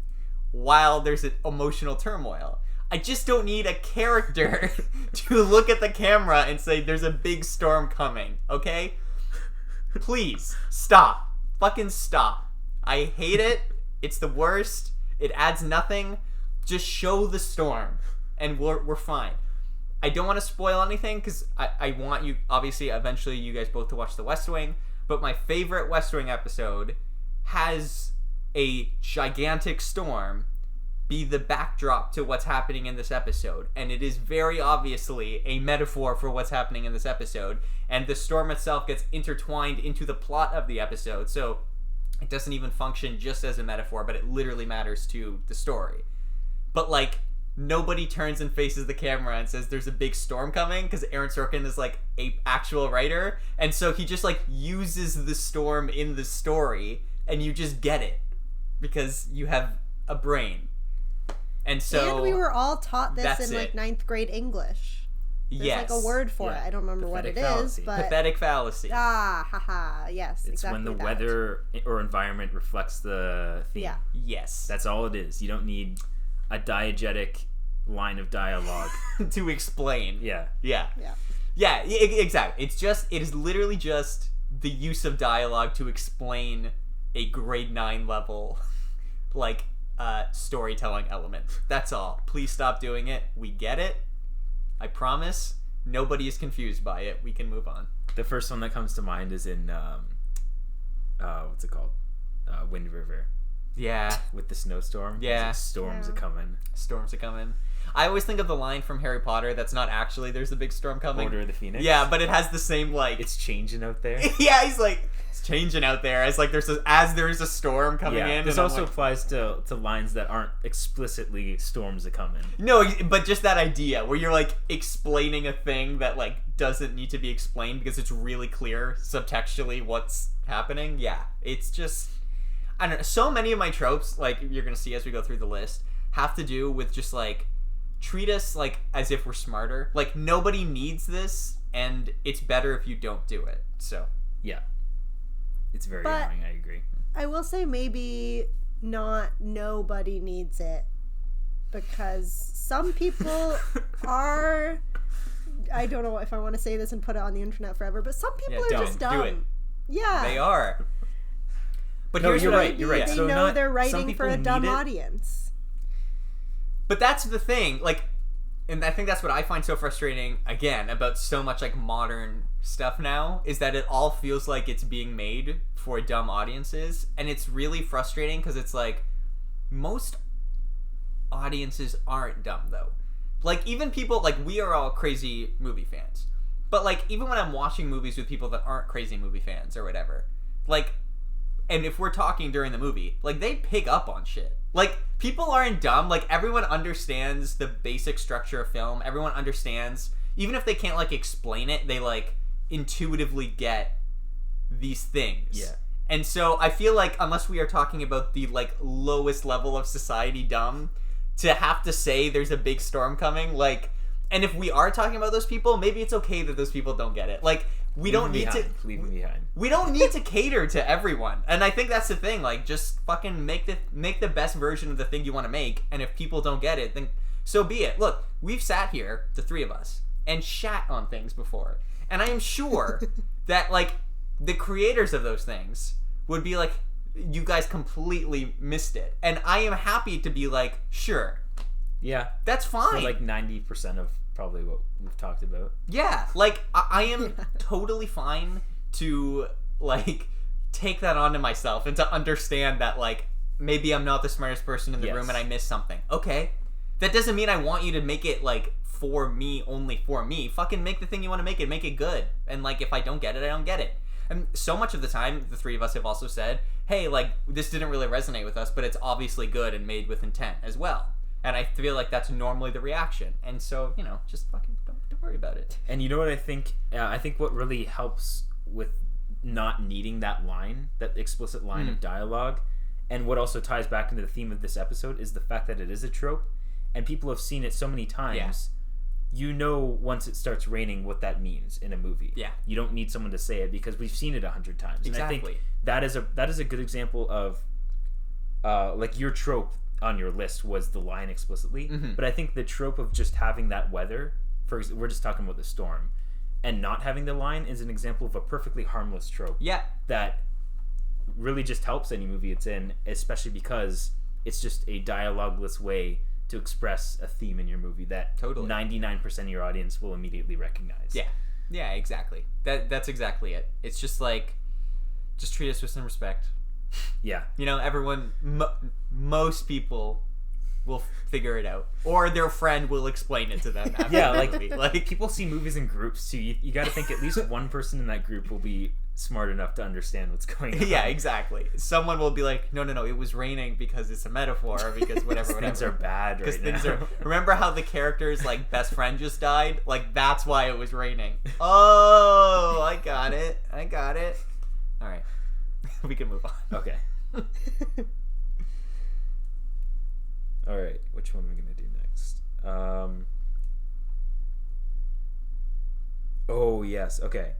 while there's an emotional turmoil. I just don't need a character to look at the camera and say there's a big storm coming, okay? Please, stop. Fucking stop. I hate it. It's the worst. It adds nothing. Just show the storm, and we're fine. I don't want to spoil anything because I want you, obviously, eventually you guys both to watch The West Wing. But my favorite West Wing episode has a gigantic storm be the backdrop to what's happening in this episode. And it is very obviously a metaphor for what's happening in this episode. And the storm itself gets intertwined into the plot of the episode. So it doesn't even function just as a metaphor, but it literally matters to the story. But, like, nobody turns and faces the camera and says there's a big storm coming because Aaron Sorkin is, like, a actual writer. And so he just, like, uses the storm in the story, and you just get it because you have a brain. And so... And we were all taught this that's in, like, it. 9th grade English. There's, yes. like, a word for Yeah. it. I don't remember what it Pathetic is, fallacy. but... Pathetic fallacy. Ah, haha, yes, It's exactly when the that. weather or environment reflects the theme. Yeah. Yes. That's all it is. You don't need a diegetic line of dialogue. to explain. Yeah. Yeah. Yeah. Yeah, exactly. It is literally just the use of dialogue to explain a grade 9 level, like, storytelling element. That's all. Please stop doing it. We get it. I promise. Nobody is confused by it. We can move on. The first one that comes to mind is in what's it called? Wind River Yeah. with the snowstorm. Yeah. It's like storms Yeah. are coming. Storms are coming. I always think of the line from Harry Potter that's not actually there's a big storm coming. Order of the Phoenix. Yeah, but it has the same like It's changing out there. yeah, he's like it's changing out there as like there's a storm coming in. This and I'm also like, applies to lines that aren't explicitly storms are coming. no, but just that idea where you're like explaining a thing that like doesn't need to be explained because it's really clear subtextually what's happening. Yeah, it's just I don't know. So many of my tropes, like you're gonna see as we go through the list, have to do with just like treat us like as if we're smarter. Like nobody needs this, and it's better if you don't do it. So Yeah. It's very But- annoying, I agree. I will say maybe not nobody needs it, because some people are, I don't know if I want to say this and put it on the internet forever, but some people Yeah, are don't. just Do dumb. it. Yeah. they are. But No, here's you're what right, I, you're right. They So know not- they're some writing for people a dumb need it. audience. But that's the thing, like, and I think that's what I find so frustrating, again, about so much, like, modern stuff now, is that it all feels like it's being made for dumb audiences, and it's really frustrating, because it's like, most audiences aren't dumb, though. Like, even people, like, we are all crazy movie fans, but, like, even when I'm watching movies with people that aren't crazy movie fans, or whatever, like, and if we're talking during the movie, like, they pick up on shit. Like, people aren't dumb. Like, everyone understands the basic structure of film. Everyone understands, even if they can't, like, explain it, they, like, intuitively get these things. Yeah. And so I feel like unless we are talking about the, like, lowest level of society dumb, to have to say there's a big storm coming, like, and if we are talking about those people, maybe it's okay that those people don't get it. Like, we don't need to... Leave them behind. We don't need to cater to everyone, and I think that's the thing. Like, just fucking make the best version of the thing you want to make, and if people don't get it, then so be it. Look, we've sat here, the three of us, and shat on things before, and I am sure that like the creators of those things would be like, you guys completely missed it, and I am happy to be like, sure, Yeah. that's fine. For like 90% of probably what we've talked about. Yeah, like I am totally fine to like take that onto myself and to understand that like maybe I'm not the smartest person in the Yes. room and I missed something. Okay, that doesn't mean I want you to make it like for me, only for me. Fucking make the thing you want to make it good. And like if I don't get it, I don't get it. And so much of the time, the three of us have also said, hey, like this didn't really resonate with us, but it's obviously good and made with intent as well. And I feel like that's normally the reaction. And so, you know, just fucking don't worry about it. And you know what I think? I think what really helps with not needing that line, that explicit line of dialogue, and what also ties back into the theme of this episode is the fact that it is a trope, and people have seen it so many times. Yeah. You know, once it starts raining, what that means in a movie. Yeah. You don't need someone to say it because we've seen it 100 times. Exactly. And I think that is a good example of, like your trope on your list was the line explicitly, but I think the trope of just having that weather, we're just talking about the storm, and not having the line is an example of a perfectly harmless trope. Yeah. That really just helps any movie it's in, especially because it's just a dialogueless way to express a theme in your movie that Totally. 99% of your audience will immediately recognize. Yeah. Yeah, exactly. That's exactly it. It's just like, just treat us with some respect. Yeah. You know, everyone, most people will figure it out, or their friend will explain it to them. After Yeah, the like movie. people see movies in groups too. You got to think at least one person in that group will be smart enough to understand what's going on. yeah, exactly. Someone will be like, no, it was raining because it's a metaphor, or because whatever. Things are bad right now. Things are. Remember how the character's like best friend just died? Like that's why it was raining. Oh, I got it. All right, we can move on. Okay. All right. Which one are we gonna do next? Oh yes. Okay.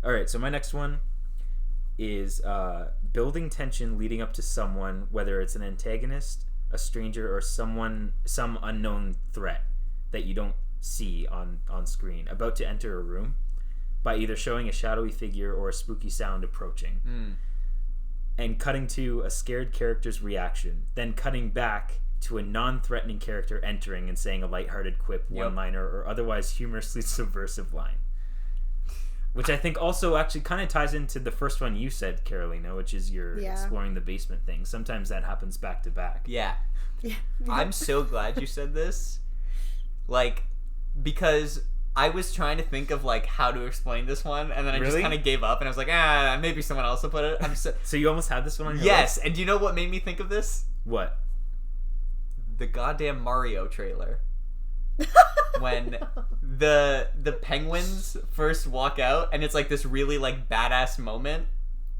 All right. So my next one is building tension leading up to someone, whether it's an antagonist, a stranger, or some unknown threat that you don't see on screen, about to enter a room, by either showing a shadowy figure or a spooky sound approaching. And cutting to a scared character's reaction, then cutting back to a non-threatening character entering and saying a lighthearted quip, one-liner, or otherwise humorously subversive line. Which I think also actually kind of ties into the first one you said, Carolina, which is your exploring the basement thing. Sometimes that happens back to back. Yeah. I'm so glad you said this. Like, because I was trying to think of, like, how to explain this one, and then I just kind of gave up, and I was like, maybe someone else will put it. So you almost had this one on your Yes, list? and do you know what made me think of this? What? The goddamn Mario trailer. When the penguins first walk out, and it's like this really like badass moment,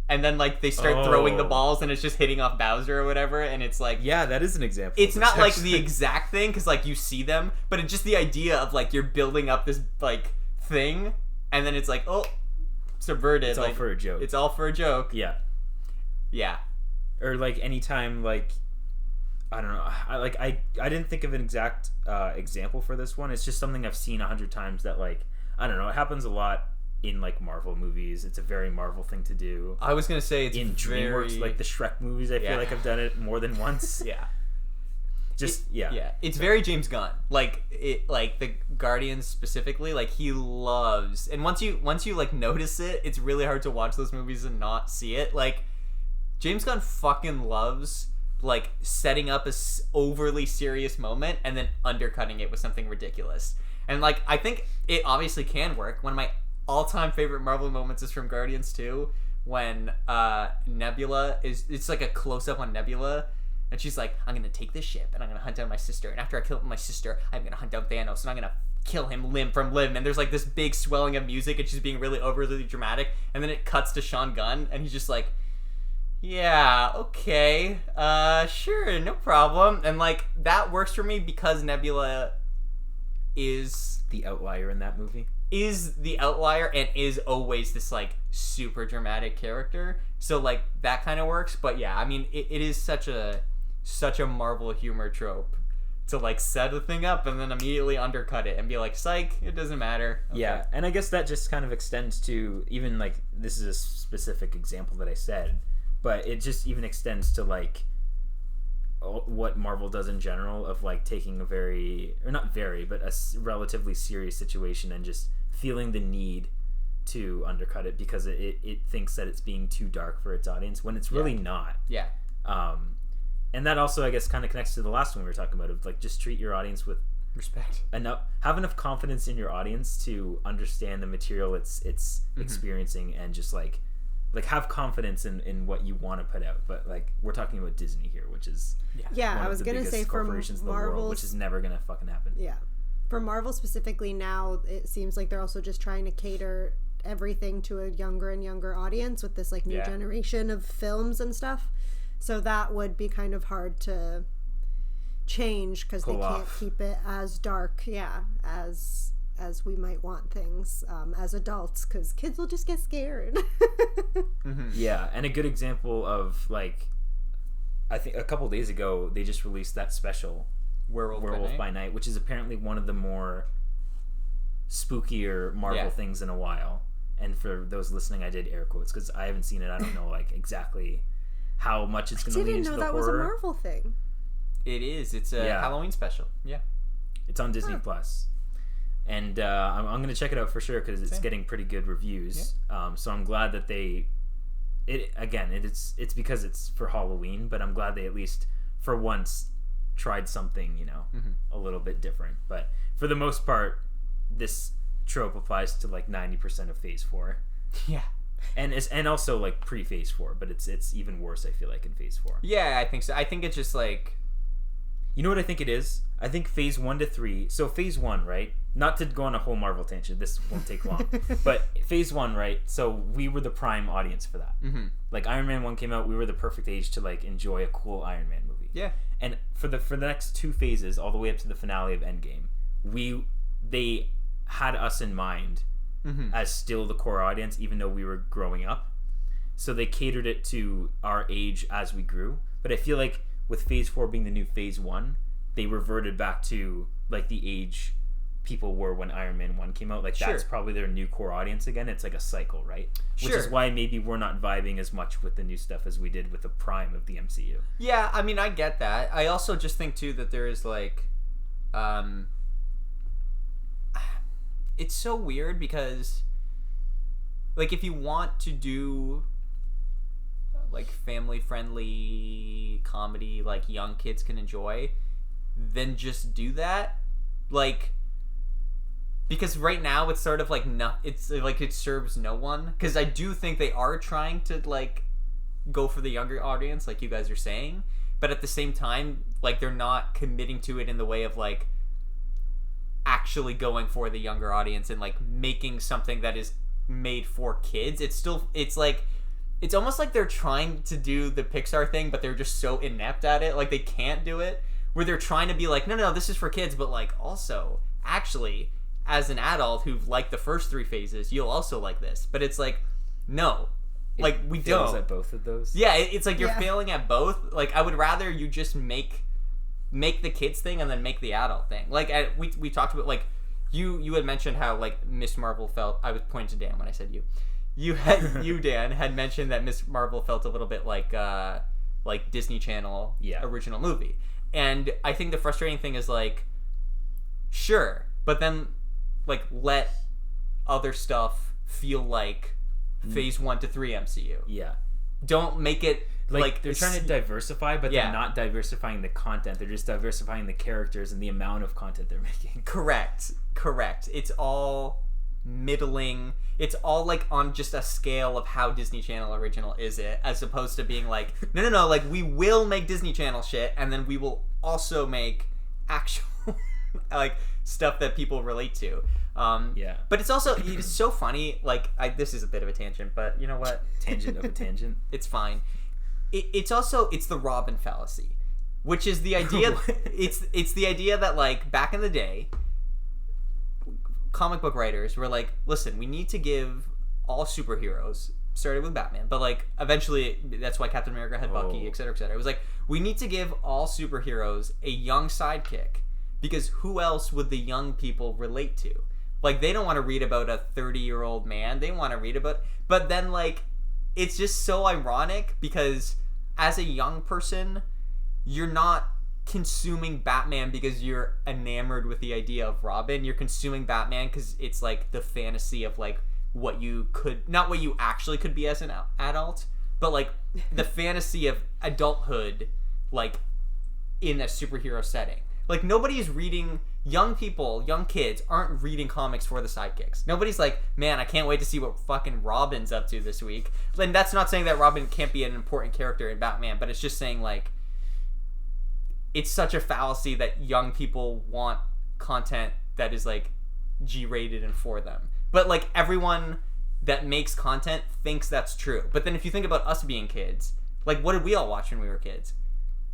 and then like they start throwing the balls, and it's just hitting off Bowser or whatever, and it's like, yeah, that is an example. It's not like the exact thing, because like you see them, but it's just the idea of like you're building up this like thing, and then it's like, oh, subverted. It's all for a joke. It's all for a joke. Yeah. Or like anytime like, I don't know. I didn't think of an exact example for this one. It's just something I've seen 100 times that, like, I don't know. It happens a lot in like Marvel movies. It's a very Marvel thing to do. I was gonna say it's in DreamWorks, like the Shrek movies. I feel like I've done it more than once. It's very James Gunn. Like the Guardians specifically. Like he loves, and once you like notice it, it's really hard to watch those movies and not see it. Like James Gunn fucking loves like setting up a overly serious moment and then undercutting it with something ridiculous. And like I think it obviously can work. One of my all-time favorite Marvel moments is from Guardians 2 when Nebula it's like a close-up on Nebula, and she's like, I'm gonna take this ship and I'm gonna hunt down my sister, and after I kill my sister I'm gonna hunt down Thanos and I'm gonna kill him limb from limb. And there's like this big swelling of music and she's being really overly dramatic, and then it cuts to Sean Gunn and he's just like, yeah, okay, sure, no problem. And like that works for me because Nebula is the outlier in that movie. Is the outlier and is always this like super dramatic character. So like that kind of works. But yeah, I mean it is such a Marvel humor trope to like set a thing up and then immediately undercut it and be like, psych, it doesn't matter. Okay. Yeah, and I guess that just kind of extends to even like, this is a specific example that I said, but it just even extends to like what Marvel does in general of like taking a a relatively serious situation and just feeling the need to undercut it because it thinks that it's being too dark for its audience when it's really not. Yeah. And that also, I guess, kind of connects to the last one we were talking about of like just treat your audience with respect. Have enough confidence in your audience to understand the material it's experiencing, and just like have confidence in what you want to put out. But like we're talking about Disney here, which is I was gonna say for corporations in the world, which is never gonna fucking happen. Yeah, for Marvel specifically now, it seems like they're also just trying to cater everything to a younger and younger audience with this like new generation of films and stuff. So that would be kind of hard to change because they can't keep it as dark, as we might want things as adults, because kids will just get scared. Yeah, and a good example of like, I think a couple days ago they just released that special Werewolf by Night, which is apparently one of the more spookier Marvel things in a while. And for those listening, I did air quotes because I haven't seen it. I don't know like exactly how much it's going to lead into the horror. I didn't know that was a Marvel thing. It is. It's a Halloween special. Yeah, it's on Disney Plus. And I'm going to check it out for sure because it's getting pretty good reviews. Yeah. So I'm glad that it's because it's for Halloween, but I'm glad they at least for once tried something, a little bit different. But for the most part, this trope applies to like 90% of Phase 4. Yeah. And also like pre-Phase 4, but it's even worse, I feel like, in Phase 4. Yeah, I think so. I think it's just like, you know what I think it is? I think Phase 1 to 3. So Phase 1, right? Not to go on a whole Marvel tangent. This won't take long. But Phase 1, right? So we were the prime audience for that. Mm-hmm. Like Iron Man 1 came out, we were the perfect age to like enjoy a cool Iron Man movie. Yeah. And for the next two phases, all the way up to the finale of Endgame, they had us in mind as still the core audience, even though we were growing up. So they catered it to our age as we grew. But I feel like with Phase 4 being the new Phase 1, they reverted back to like the age people were when Iron Man 1 came out. Like that's probably their new core audience again. It's like a cycle, right? Which is why maybe we're not vibing as much with the new stuff as we did with the prime of the MCU. Yeah, I mean, I get that. I also just think too that there is like it's so weird because like if you want to do like family friendly comedy like young kids can enjoy, then just do that. Like, because right now it's sort of like it's like it serves no one, because I do think they are trying to like go for the younger audience like you guys are saying, but at the same time like they're not committing to it in the way of like actually going for the younger audience and like making something that is made for kids. It's like it's almost like they're trying to do the Pixar thing, but they're just so inept at it, like they can't do it, where they're trying to be like, no, this is for kids, but like also actually as an adult who've liked the first 3 phases, you'll also like this. But it's like, no, like we fails don't at both of those. Yeah, it's like you're Yeah. failing at both. Like I would rather you just make the kids thing and then make the adult thing. Like we talked about, like you had mentioned how like Miss Marvel felt. I was pointing to Dan when I said you Dan had mentioned that Miss Marvel felt a little bit like Disney Channel original movie. And I think the frustrating thing is like, sure, but then like let other stuff feel like phase 1 to 3 MCU. Yeah. Don't make it like they're trying to diversify, but Yeah. they're not diversifying the content. They're just diversifying the characters and the amount of content they're making. Correct. It's all middling. It's all like on just a scale of how Disney Channel original is it, as opposed to being like, no, like we will make Disney Channel shit and then we will also make actual like stuff that people relate to. Yeah. But it's so funny. Like this is a bit of a tangent, but you know what? Tangent of a tangent. It's fine. It's the Robin fallacy, which is the idea. it's the idea that like back in the day, comic book writers were like, listen, we need to give all superheroes, started with Batman, but like eventually that's why Captain America had Bucky, etc., etc. It was like, we need to give all superheroes a young sidekick, because who else would the young people relate to? Like they don't want to read about a 30-year-old man. They want to read about, but then like it's just so ironic because as a young person, you're not consuming Batman because you're enamored with the idea of Robin. You're consuming Batman because it's like the fantasy of like what you could, not what you actually could be as an adult, but like the fantasy of adulthood, like in a superhero setting. Like nobody is reading, young kids aren't reading comics for the sidekicks. Nobody's like, man, I can't wait to see what fucking Robin's up to this week. And that's not saying that Robin can't be an important character in Batman, but it's just saying like, it's such a fallacy that young people want content that is like G-rated and for them. But like everyone that makes content thinks that's true. But then if you think about us being kids, like what did we all watch when we were kids?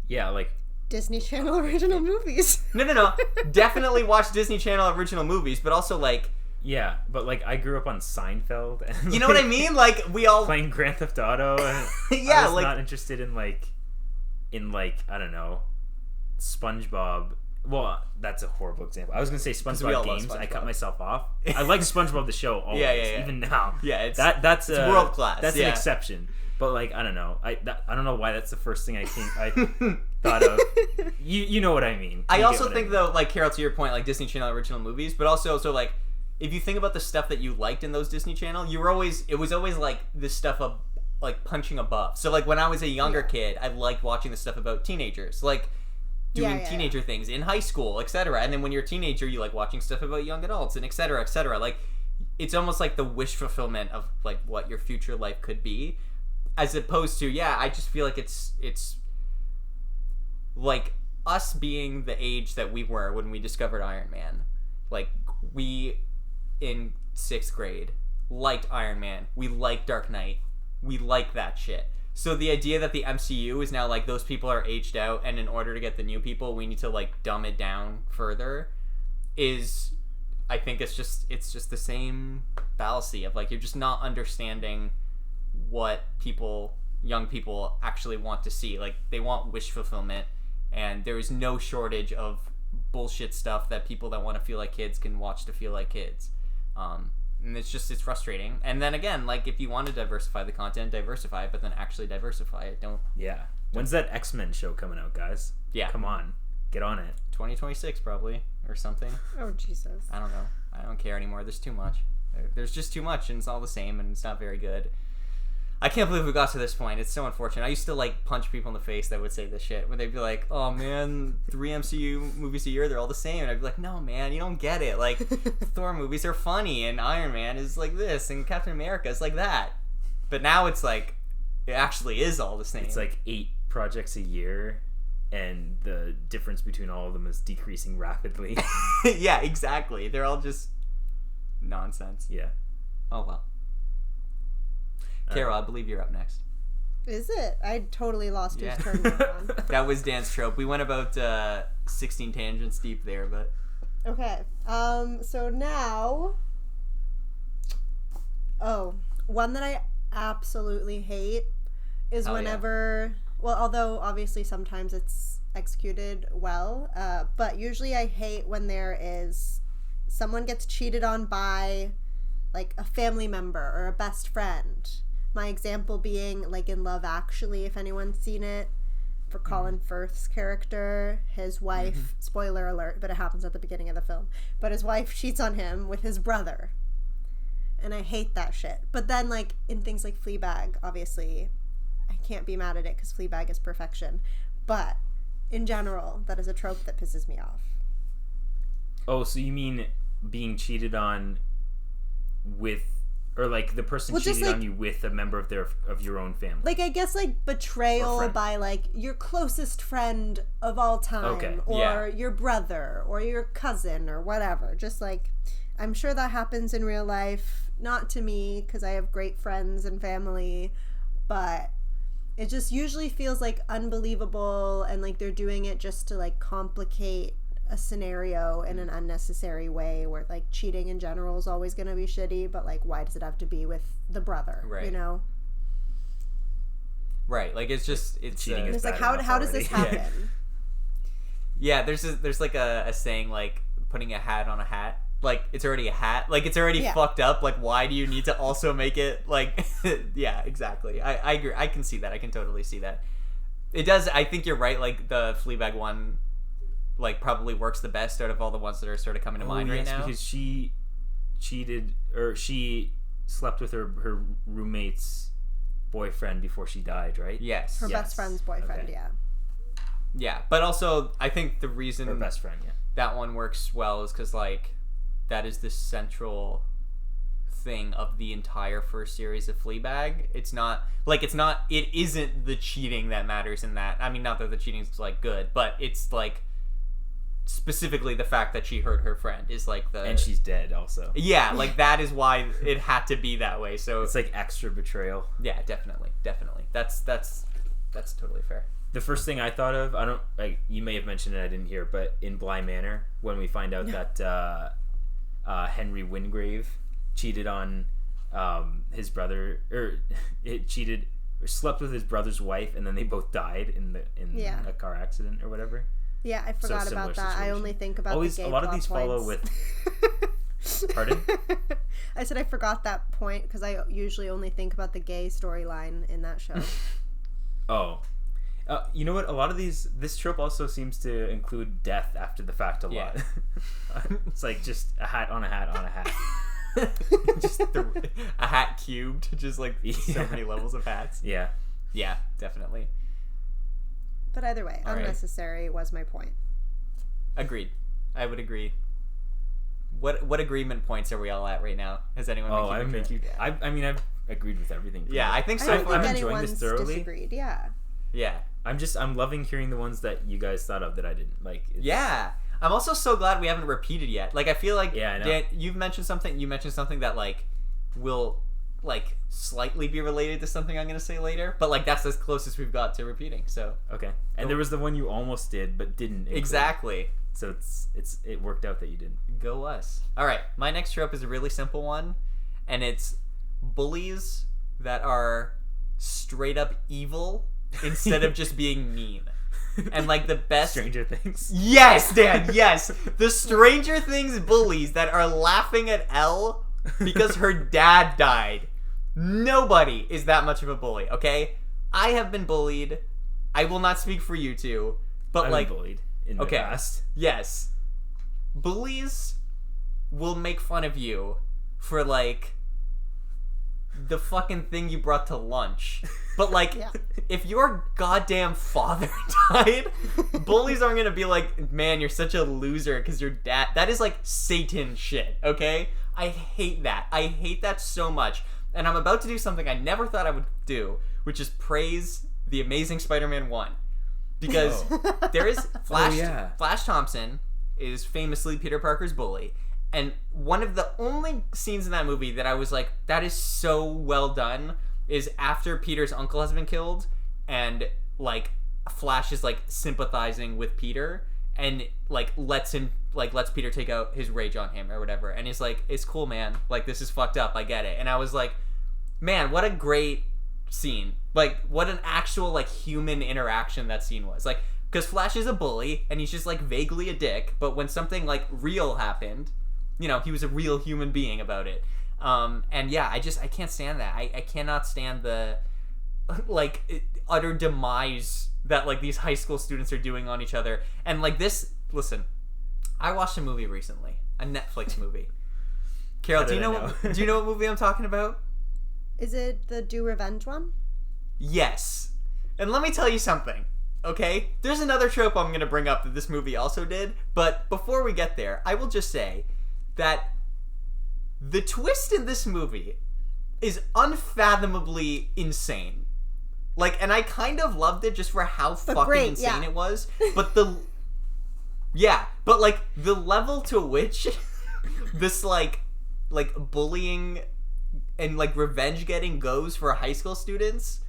Yeah, like Disney Channel original movies. No. Definitely watch Disney Channel original movies, but also like, yeah, but like I grew up on Seinfeld and you know what I mean? Like we all playing Grand Theft Auto and yeah, I was like not interested in like I don't know, SpongeBob. Well, that's a horrible example. I was gonna say we all SpongeBob love games. I SpongeBob. cut myself off. I like SpongeBob the show always, Yeah. even now. Yeah, it's that's world class. That's yeah. an exception. But like I don't know. I don't know why that's the first thing I thought of. You know what I mean. I You also get what think though, like Carol, to your point, like Disney Channel original movies, but also so like if you think about the stuff that you liked in those Disney Channel, it was always like this stuff of like punching above. So like when I was a younger kid, I liked watching the stuff about teenagers, like doing teenager things in high school, etc. And then when you're a teenager, you like watching stuff about young adults and etc., etc. Like it's almost like the wish fulfillment of like what your future life could be, as opposed to I just feel like it's like us being the age that we were when we discovered Iron Man. Like we in 6th grade liked Iron Man. We liked Dark Knight. We like that shit. So the idea that the MCU is now like those people are aged out, and in order to get the new people, we need to like dumb it down further, is I think it's just the same fallacy of like you're just not understanding what young people actually want to see. Like they want wish fulfillment, and there is no shortage of bullshit stuff that people that want to feel like kids can watch to feel like kids. And it's frustrating. And then again, like if you want to diversify the content, diversify it, but then actually diversify it. When's that X-Men show coming out, guys? Yeah. Come on. Get on it. 2026 probably or something. Oh Jesus. I don't know. I don't care anymore. There's too much. There's just too much, and it's all the same, and it's not very good. I can't believe we got to this point. It's so unfortunate. I used to like punch people in the face that would say this shit when they'd be like, "Oh man, 3 MCU movies a year, they're all the same." And I'd be like, "No, man, you don't get it. Like, Thor movies are funny, and Iron Man is like this, and Captain America is like that." But now it's like, it actually is all the same. It's like 8 projects a year, and the difference between all of them is decreasing rapidly. Yeah, exactly. They're all just nonsense. Yeah. Oh well. Carol, I believe you're up next. Is it? I totally lost Yeah. whose turn it was on. That was Dan's trope. We went about 16 tangents deep there, but Okay. So now, one that I absolutely hate is Hell yeah. whenever, well, although obviously sometimes it's executed well, but usually I hate when there is someone gets cheated on by like a family member or a best friend. My example being like in Love Actually, if anyone's seen it, for Colin Firth's character, his wife, spoiler alert, but it happens at the beginning of the film, but his wife cheats on him with his brother. And I hate that shit. But then like in things like Fleabag, obviously, I can't be mad at it because Fleabag is perfection. But in general, that is a trope that pisses me off. Oh, so you mean being cheated on with, or like the person cheated like, on you with a member of your own family? Like, I guess like betrayal by like your closest friend of all time, Okay. or your brother or your cousin or whatever. Just like, I'm sure that happens in real life. Not to me, because I have great friends and family, but it just usually feels like unbelievable, and like they're doing it just to like complicate a scenario in an unnecessary way, where like cheating in general is always going to be shitty, but like why does it have to be with the brother? Right. You know? right, like it's just Cheating is It's like, bad how enough does this already. happen? Yeah, there's like a saying like putting a hat on a hat. Like, it's already a hat. Like, it's already fucked up. Like, why do you need to also make it, like... Yeah, exactly. I agree. I can see that. I can totally see that. It does... I think you're right. Like, the Fleabag one, like, probably works the best out of all the ones that are sort of coming to mind right now. Because she cheated... Or she slept with her roommate's boyfriend before she died, right? Yes. Her yes. best friend's boyfriend, Okay. yeah. Yeah, but also, I think the reason... Her best friend, yeah. That one works well is because, like... That is the central thing of the entire first series of Fleabag. It isn't the cheating that matters in that. I mean, not that the cheating's like good, but it's like specifically the fact that she hurt her friend is like the... And she's dead also. Yeah, like that is why it had to be that way. So It's like extra betrayal. yeah, definitely. That's totally fair. The first thing I thought of, I don't... Like, you may have mentioned it, I didn't hear, but in Bly Manor, when we find out that... Henry Wingrave cheated on his brother, or slept with his brother's wife, and then they both died in a car accident or whatever. Yeah, I forgot similar about that. I situation. only think about Always, the gay a lot of plot these follow points. with. Pardon? I said I forgot that point because I usually only think about the gay storyline in that show. Oh. You know what? A lot of this trope also seems to include death after the fact a lot. It's like just a hat on a hat on a hat. Just a hat cubed, just like so many levels of hats. Yeah. Yeah, definitely. But either way, All right. unnecessary was my point. Agreed. I would agree. What agreement points are we all at right now? Has anyone? Oh, been keeping track? I mean, I've agreed with everything. Yeah, I think I so don't far. think I'm enjoying this anyone's thoroughly. disagreed. Yeah. Yeah. I'm loving hearing the ones that you guys thought of that I didn't like. Yeah. I'm also so glad we haven't repeated yet. Like, I feel like Yeah, I know. Dan, you mentioned something that like will like slightly be related to something I'm gonna say later, but like that's as close as we've got to repeating. So Okay. And there was the one you almost did but didn't include. exactly. So it worked out that you didn't. Go us. All right, my next trope is a really simple one, and it's bullies that are straight up evil instead of just being mean. And like the best Stranger Things. Yes, Dan, yes. The Stranger Things bullies that are laughing at Elle because her dad died. Nobody is that much of a bully, okay? I have been bullied. I will not speak for you two, but I've like been bullied in the okay. past. Yes. Bullies will make fun of you for like the fucking thing you brought to lunch. But like, Yeah. if your goddamn father died, bullies aren't gonna be like, man, you're such a loser because your dad. That is like Satan shit. Okay, I hate that. I hate that so much. And I'm about to do something I never thought I would do, which is praise the Amazing Spider-Man 1. Because there is Flash. Oh, yeah. Flash Thompson is famously Peter Parker's bully. And one of the only scenes in that movie that I was like, that is so well done, is after Peter's uncle has been killed, and like Flash is like sympathizing with Peter, and like lets Peter take out his rage on him or whatever, and he's like, it's cool, man, like this is fucked up, I get it. And I was like, man, what a great scene. Like, what an actual like human interaction that scene was. Like, because Flash is a bully and he's just like vaguely a dick, but when something like real happened, you know, he was a real human being about it. And yeah, I can't stand that. I cannot stand the like utter demise that like these high school students are doing on each other. And like this, listen, I watched a movie recently, a Netflix movie. Carol, do you know what movie I'm talking about? Is it the Do Revenge one? Yes. And let me tell you something, okay? There's another trope I'm going to bring up that this movie also did, but before we get there, I will just say that the twist in this movie is unfathomably insane. Like, and I kind of loved it just for how fucking insane it was, but but like the level to which this like bullying and like revenge getting goes for high school students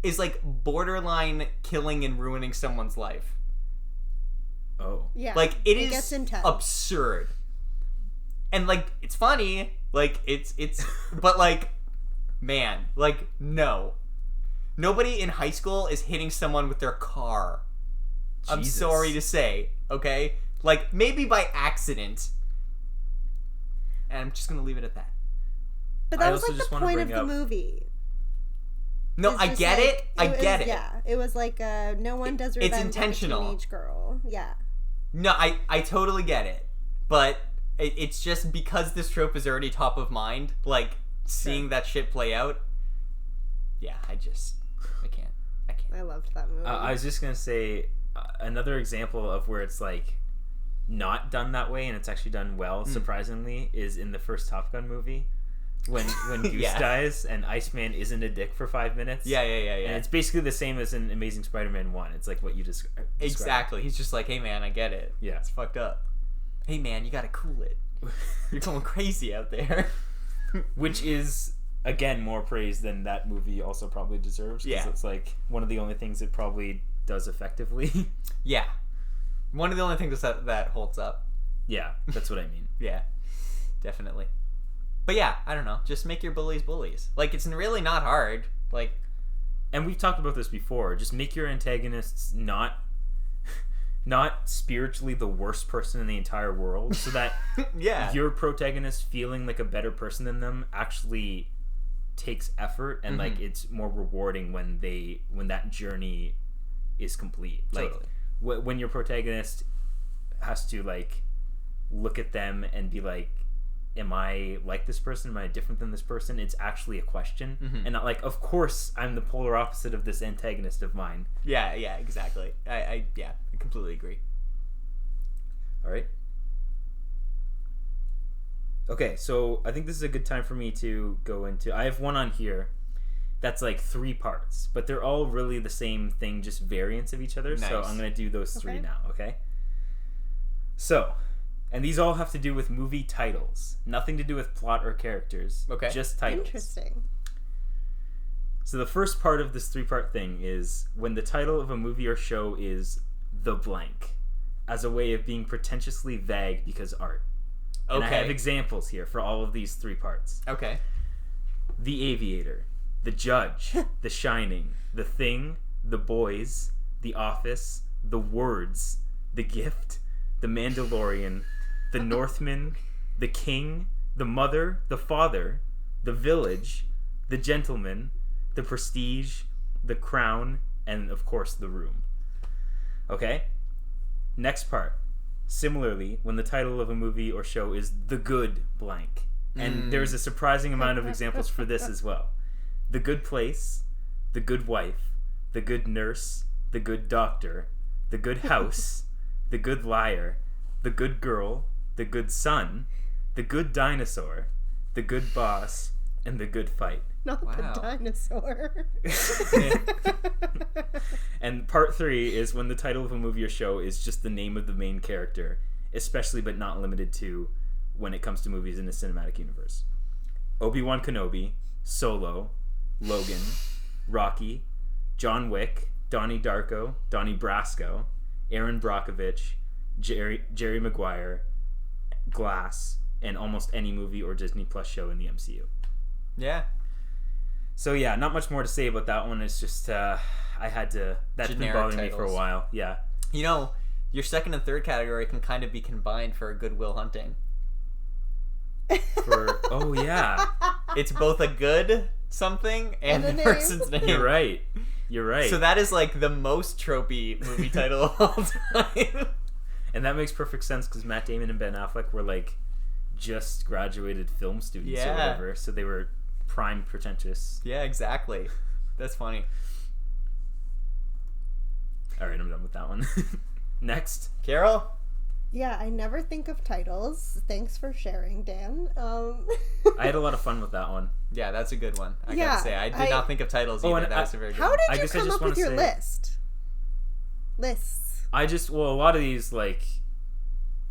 is like borderline killing and ruining someone's life. Oh. Yeah. Like it is gets intense. Absurd. And like it's funny, like it's but like, man, like no. Nobody in high school is hitting someone with their car. I'm Jesus. sorry to say, okay? Like maybe by accident. And I'm just going to leave it at that. But I that was also like just the wanna point of bring the up- movie. No, It's I just get like- it. I get it. Yeah, it was like no one does revenge It's on a intentional. teenage girl. Yeah. No, I totally get it. But it's just because this trope is already top of mind, like seeing that shit play out. Yeah, I can't. I loved that movie. I was just gonna say another example of where it's like not done that way and it's actually done well, surprisingly, is in the first Top Gun movie when Goose Yeah. dies and Iceman isn't a dick for 5 minutes. Yeah. And it's basically the same as in Amazing Spider-Man 1. It's like what you just described. Exactly. He's just like, hey man, I get it. Yeah. It's fucked up. Hey man, you gotta cool it. You're going crazy out there. Which is, again, more praise than that movie also probably deserves. 'Cause Yeah. it's like one of the only things it probably does effectively. Yeah. One of the only things that holds up. Yeah, that's what I mean. Yeah. Definitely. But yeah, I don't know. Just make your bullies bullies. Like, it's really not hard. Like, And we've talked about this before. Just make your antagonists not spiritually the worst person in the entire world, so that yeah. your protagonist feeling like a better person than them actually takes effort, and like it's more rewarding when that journey is complete. Like Totally. when your protagonist has to like look at them and be like, am I like this person? Am I different than this person? It's actually a question, and not like, of course I'm the polar opposite of this antagonist of mine. Yeah, exactly. I completely agree. All right. Okay, so I think this is a good time for me to go into... I have one on here that's like 3 parts, but they're all really the same thing, just variants of each other. So Nice. I'm going to do those 3 Okay. now, okay? So, and these all have to do with movie titles. Nothing to do with plot or characters. Okay. Just titles. Interesting. So the first part of this 3-part thing is when the title of a movie or show is the blank, as a way of being pretentiously vague because art. And I have Okay. examples here for all of these 3 parts. Okay. The Aviator, The Judge, The Shining, The Thing, The Boys, The Office, The Words, The Gift, The Mandalorian, The Northman, The King, The Mother, The Father, The Village, The Gentleman, The Prestige, The Crown, and of course The Room. Okay? Next part. Similarly, when the title of a movie or show is The Good Blank, And there's a surprising amount of examples for this as well. The Good Place, The Good Wife, The Good Nurse, The Good Doctor, The Good House, The Good Liar, The Good Girl, The Good Son, The Good Dinosaur, The Good Boss, and The Good Fight. Not Wow. the dinosaur. And part 3 is when the title of a movie or show is just the name of the main character, especially but not limited to when it comes to movies in the cinematic universe. Obi-Wan Kenobi, Solo, Logan, Rocky, John Wick, Donnie Darko, Donnie Brasco, Aaron Brockovich, Jerry Maguire, Glass, and almost any movie or Disney Plus show in the MCU. Yeah. So yeah, not much more to say about that one. It's just I had to. That's Generic been bothering me for a titles. while. Yeah. You know, your second and third category can kind of be combined for a Good Will Hunting. Oh yeah, It's both a good something and And a the name. person's name. you're right. You're right. So that is like the most tropey movie title of all time. And that makes perfect sense because Matt Damon and Ben Affleck were like just graduated film students or Yeah. whatever, so they were prime pretentious. Yeah, exactly. That's funny. All right, I'm done with that one. Next. Carol? Yeah, I never think of titles. Thanks for sharing, Dan. I had a lot of fun with that one. Yeah, that's a good one. I Yeah, gotta say, I did not think of titles Oh, either. and That was a very good How one. I did you guess I come just up with wanna your say- list? Lists. A lot of these like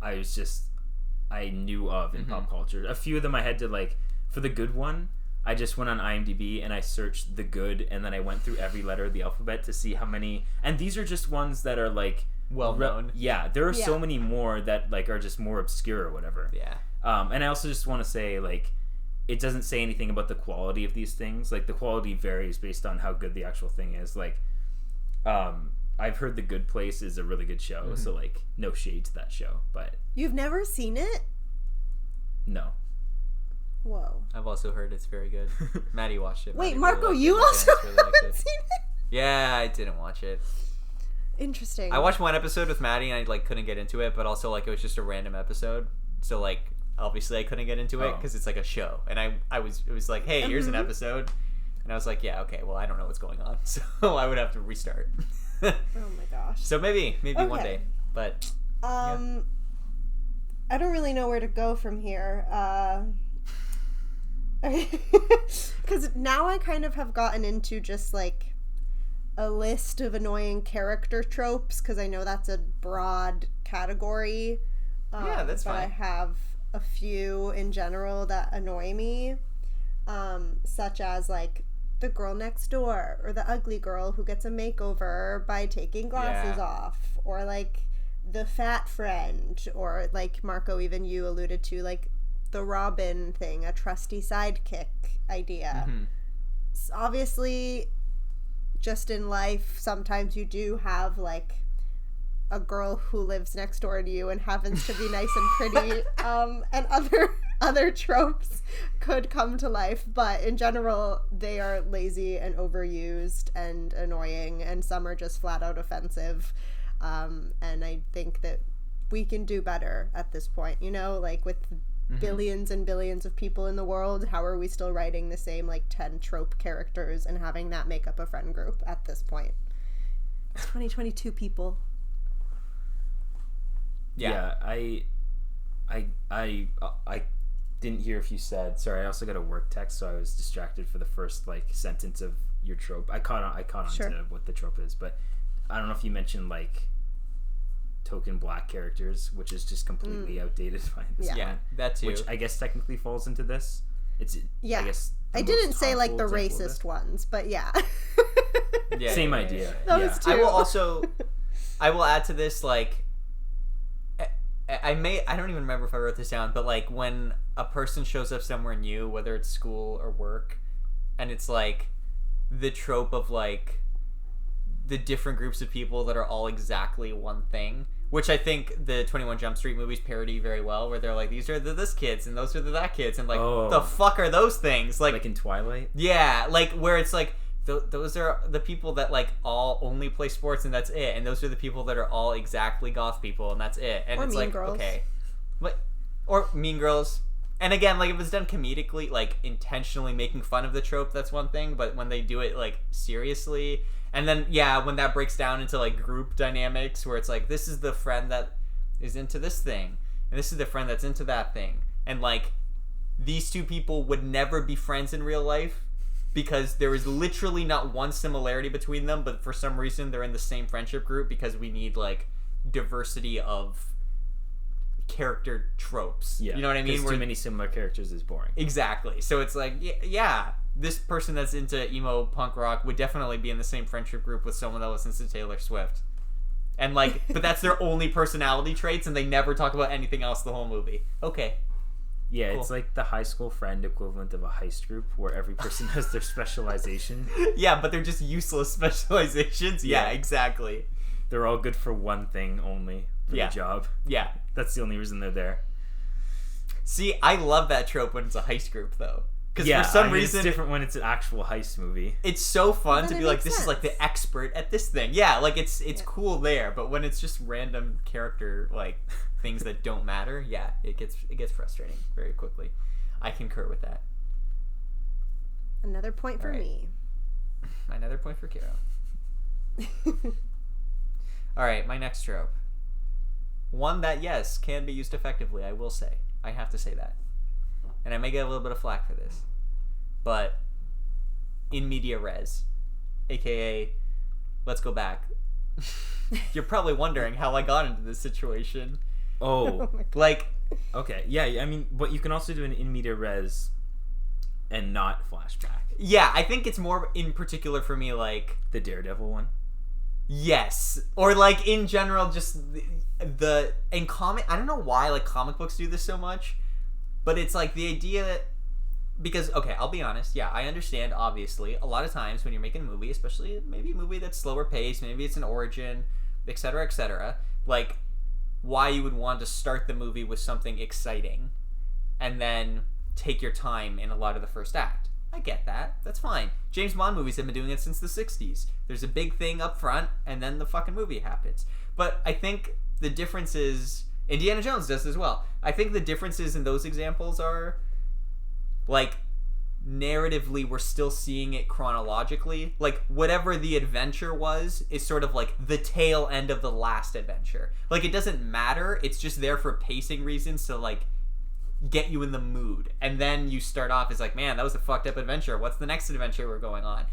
I knew of in pop culture. A few of them I had to like for the good one. I just went on IMDb and I searched the good, and then I went through every letter of the alphabet to see how many. And these are just ones that are like Well known. Yeah, there are so Yeah. many more that like are just more obscure or whatever. Yeah. And I also just want to say like it doesn't say anything about the quality of these things. Like the quality varies based on how good the actual thing is. Like, I've heard The Good Place is a really good show, so like no shade to that show, but You've never seen it? no. Whoa. I've also heard it's very good. Maddie watched it. Wait, Maddie Marco, really liked you it. My also parents really liked haven't it. seen it? Yeah, I didn't watch it. Interesting. I watched one episode with Maddie and I like couldn't get into it, but also like it was just a random episode. So like obviously I couldn't get into it Oh. because it's like a show, and it was like, hey, here's an episode, and I was like, yeah, okay, well I don't know what's going on, so I would have to restart. Oh my gosh. So maybe one Okay. day, but I don't really know where to go from here. Because now I kind of have gotten into just like a list of annoying character tropes, because I know that's a broad category. Yeah, that's but I fine. have a few in general that annoy me, such as like the girl next door, or the ugly girl who gets a makeover by taking glasses Yeah. off, or like the fat friend, or like Marco, even you alluded to, like the Robin thing, a trusty sidekick idea. Obviously, just in life, sometimes you do have like a girl who lives next door to you and happens to be nice and pretty, and other tropes could come to life, but in general they are lazy and overused and annoying, and some are just flat out offensive, and I think that we can do better at this point, you know, like with billions and billions of people in the world, how are we still writing the same like 10 trope characters and having that make up a friend group at this point? It's 2022, people. Yeah, I didn't hear if you said. Sorry, I also got a work text, so I was distracted for the first like sentence of your trope. I caught on Sure. to what the trope is, but I don't know if you mentioned like token black characters, which is just completely outdated by this Yeah. yeah, point. that too. Which I guess technically falls into this. It's Yeah. I guess the I didn't most say like the harmful example of racist it. ones, but yeah. Yeah, Same yeah, yeah, idea. yeah. Those Yeah. two. I will add to this, like, I don't even remember if I wrote this down, but like when a person shows up somewhere new, whether it's school or work, and it's like the trope of like the different groups of people that are all exactly one thing, which I think the 21 Jump Street movies parody very well, where they're like, these are the this kids and those are the that kids, and like, Oh. the fuck are those things? Like in Twilight. Yeah, like where it's like those are the people that like all only play sports and that's it, and those are the people that are all exactly goth people and that's it, and Or it's Mean like Girls. okay, what, or Mean Girls, And again, like, if it's done comedically, like, intentionally making fun of the trope, that's one thing. But when they do it, like, seriously... And then, yeah, when that breaks down into, like, group dynamics, where it's like, this is the friend that is into this thing, and this is the friend that's into that thing. And, like, these two people would never be friends in real life because there is literally not one similarity between them, but for some reason they're in the same friendship group because we need, like, diversity of character tropes. Yeah, you know what I mean? Too many similar characters is boring. Exactly. So it's like, yeah, this person that's into emo punk rock would definitely be in the same friendship group with someone that listens to Taylor Swift. And like, but that's their only personality traits, and they never talk about anything else the whole movie. Okay. Yeah, Cool. It's like the high school friend equivalent of a heist group where every person has their specialization. Yeah, but they're just useless specializations. Yeah, exactly. They're all good for one thing only, for the job. Yeah. That's the only reason they're there. See, I love that trope when it's a heist group, though. Because Yeah, for some I mean, reason... it's different when it's an actual heist movie. It's so fun Well, to then be it like, makes this is like sense. the expert at this thing. Yeah, like it's cool there, but when it's just random character like things that don't matter, yeah, it gets frustrating very quickly. I concur with that. Another point for All right. me. Another point for Kiro. All right, my next trope. One that, yes, can be used effectively, I will say. I have to say that. And I may get a little bit of flack for this. But in media res, aka let's go back. You're probably wondering how I got into this situation. Oh, Like, okay. Yeah, I mean, but you can also do an in media res and not flashback. yeah, I think it's more in particular for me, like, The Daredevil one. yes. Or, like, in general, just in comic, I don't know why, like, comic books do this so much, but it's, like, the idea that, because, okay, I'll be honest, yeah, I understand, obviously, a lot of times when you're making a movie, especially maybe a movie that's slower paced, maybe it's an origin, etc., like, why you would want to start the movie with something exciting and then take your time in a lot of the first act. I get that. That's fine. James Bond movies have been doing it since the 60s. There's a big thing up front, and then the fucking movie happens. But I think the difference is... Indiana Jones does as well. I think the differences in those examples are... like, narratively, we're still seeing it chronologically. Like, whatever the adventure was is sort of like the tail end of the last adventure. Like, it doesn't matter. It's just there for pacing reasons to, like, get you in the mood. And then you start off as like, man, that was a fucked up adventure. What's the next adventure we're going on?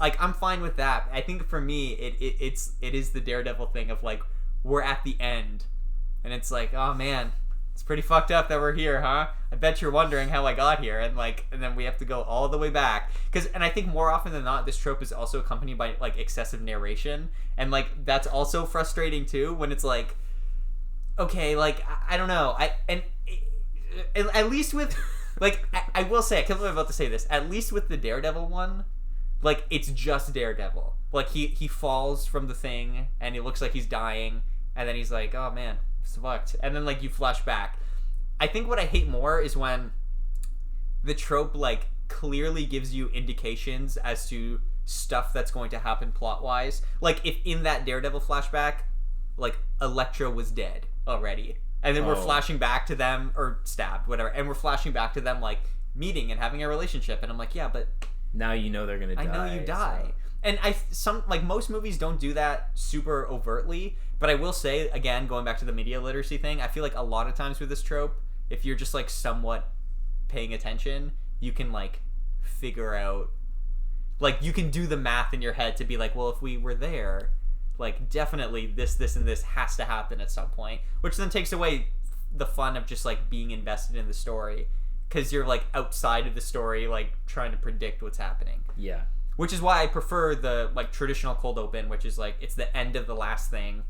Like, I'm fine with that. I think for me, it is the Daredevil thing of, like, we're at the end. And it's like, oh, man, it's pretty fucked up that we're here, huh? I bet you're wondering how I got here, and then we have to go all the way back. And I think more often than not, this trope is also accompanied by, like, excessive narration, and, like, that's also frustrating too. When it's like, okay, like, I don't know, at least with, like, I will say, I can't believe I'm about to say this. At least with the Daredevil one, like, it's just Daredevil. Like, he falls from the thing, and it looks like he's dying, and then he's like, oh man, it's fucked. And then, like, you flash back. I think what I hate more is when the trope, like, clearly gives you indications as to stuff that's going to happen plot-wise. Like, if in that Daredevil flashback, like, Elektra was dead already. And then we're flashing back to them, or stabbed, whatever, and we're flashing back to them, like, meeting and having a relationship. And I'm like, yeah, but... Now you know they're gonna die. I know you die. So. And most movies don't do that super overtly, but I will say, again, going back to the media literacy thing, I feel like a lot of times with this trope, if you're just, like, somewhat paying attention, you can, like, figure out, like, you can do the math in your head to be like, well, if we were there, like, definitely this, and this has to happen at some point, which then takes away the fun of just, like, being invested in the story, because you're, like, outside of the story, like, trying to predict what's happening. Yeah. Which is why I prefer the, like, traditional cold open, which is, like, it's the end of the last thing,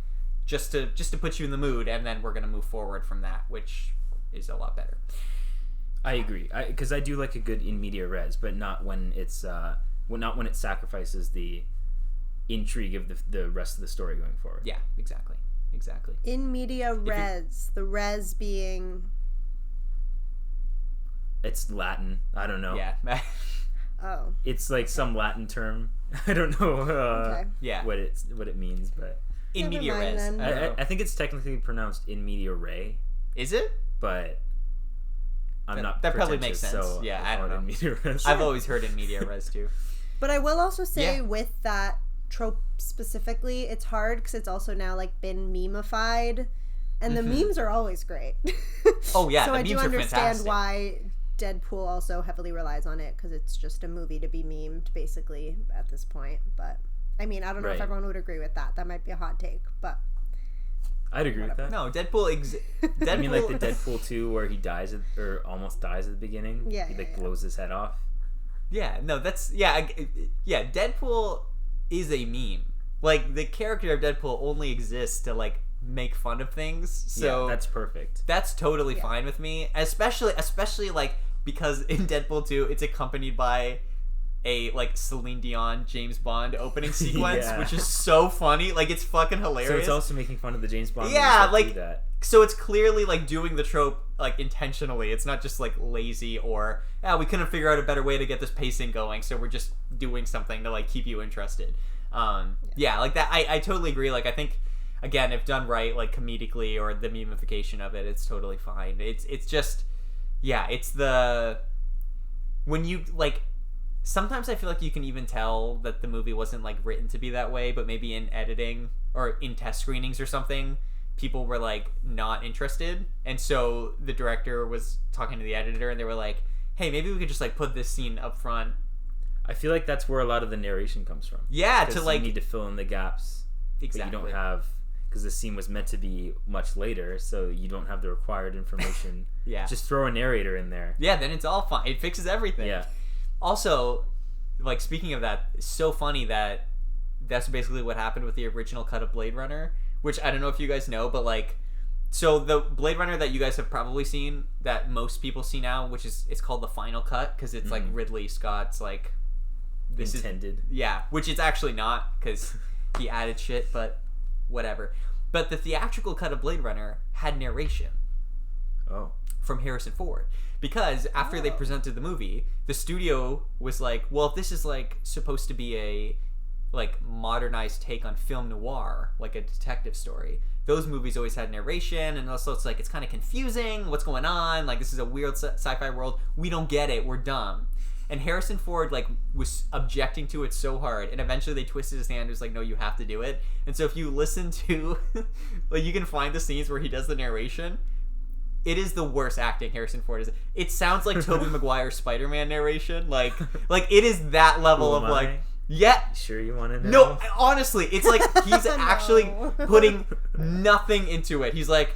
just to put you in the mood, and then we're gonna move forward from that, which is a lot better. I agree, because I do like a good in media res, but not when it's not when it sacrifices the intrigue of the rest of the story going forward. Yeah, exactly. In media res, the res being... It's Latin. I don't know. Yeah. Oh. It's like some Latin term. I don't know Okay. Yeah. what it means, but In Never media mind res. then. I think it's technically pronounced in media re, Is it? but I'm not. That probably makes sense. So Yeah, I don't know. Media res. I've always heard in media res too. But I will also say Yeah. with that trope specifically, it's hard because it's also now like been memeified, and the memes are always great. Oh yeah, so the I memes do are understand fantastic. why Deadpool also heavily relies on it because it's just a movie to be memed basically at this point. But I mean, I don't know if Right. everyone would agree with that. That might be a hot take, but I'd agree with that. No, Deadpool. Deadpool. I mean, like the Deadpool 2 where he dies or almost dies at the beginning. Yeah, he yeah, like yeah. blows his head off. Yeah, no, that's yeah. Deadpool is a meme. Like the character of Deadpool only exists to like make fun of things. So yeah, that's perfect. that's totally Yeah. fine with me. Especially like because in Deadpool 2 it's accompanied by a like Celine Dion James Bond opening sequence, Yeah. which is so funny. Like it's fucking hilarious. So it's also making fun of the James Bond. Yeah, movies that like- do that. So it's clearly like doing the trope like intentionally. It's not just like lazy or we couldn't figure out a better way to get this pacing going, so we're just doing something to like keep you interested. Yeah, like that. I totally agree. Like I think again, if done right, like comedically or the memification of it, it's totally fine. It's just it's the when you like. Sometimes I feel like you can even tell that the movie wasn't like written to be that way, but maybe in editing or in test screenings or something, people were like not interested, and so the director was talking to the editor, and they were like, "Hey, maybe we could just like put this scene up front." I feel like that's where a lot of the narration comes from. Yeah, to 'Cause like you need to fill in the gaps exactly. that you don't have because the scene was meant to be much later, so you don't have the required information. Yeah. Just throw a narrator in there. Yeah, then it's all fine. It fixes everything. Yeah. Also, like speaking of that, it's so funny that that's basically what happened with the original cut of Blade Runner, which I don't know if you guys know, but like, so the Blade Runner that you guys have probably seen, that most people see now, which is it's called the final cut because it's like Ridley Scott's like Intended. which it's actually not because he added shit, but whatever. But the theatrical cut of Blade Runner had narration Oh. from Harrison Ford, because after they presented the movie, the studio was like, well, if this is like supposed to be a like modernized take on film noir, like a detective story, those movies always had narration, and also it's like it's kind of confusing what's going on, like this is a weird sci-fi world, we don't get it, we're dumb. And Harrison Ford like was objecting to it so hard, and eventually they twisted his hand and was like, no, you have to do it. And so if you listen to like you can find the scenes where he does the narration, it is the worst acting Harrison Ford is. It sounds like Tobey Maguire's Spider-Man narration. Like it is that level Who of am like, I? yeah. Sure you want to know? No, honestly, it's like he's actually No. putting nothing into it. He's like,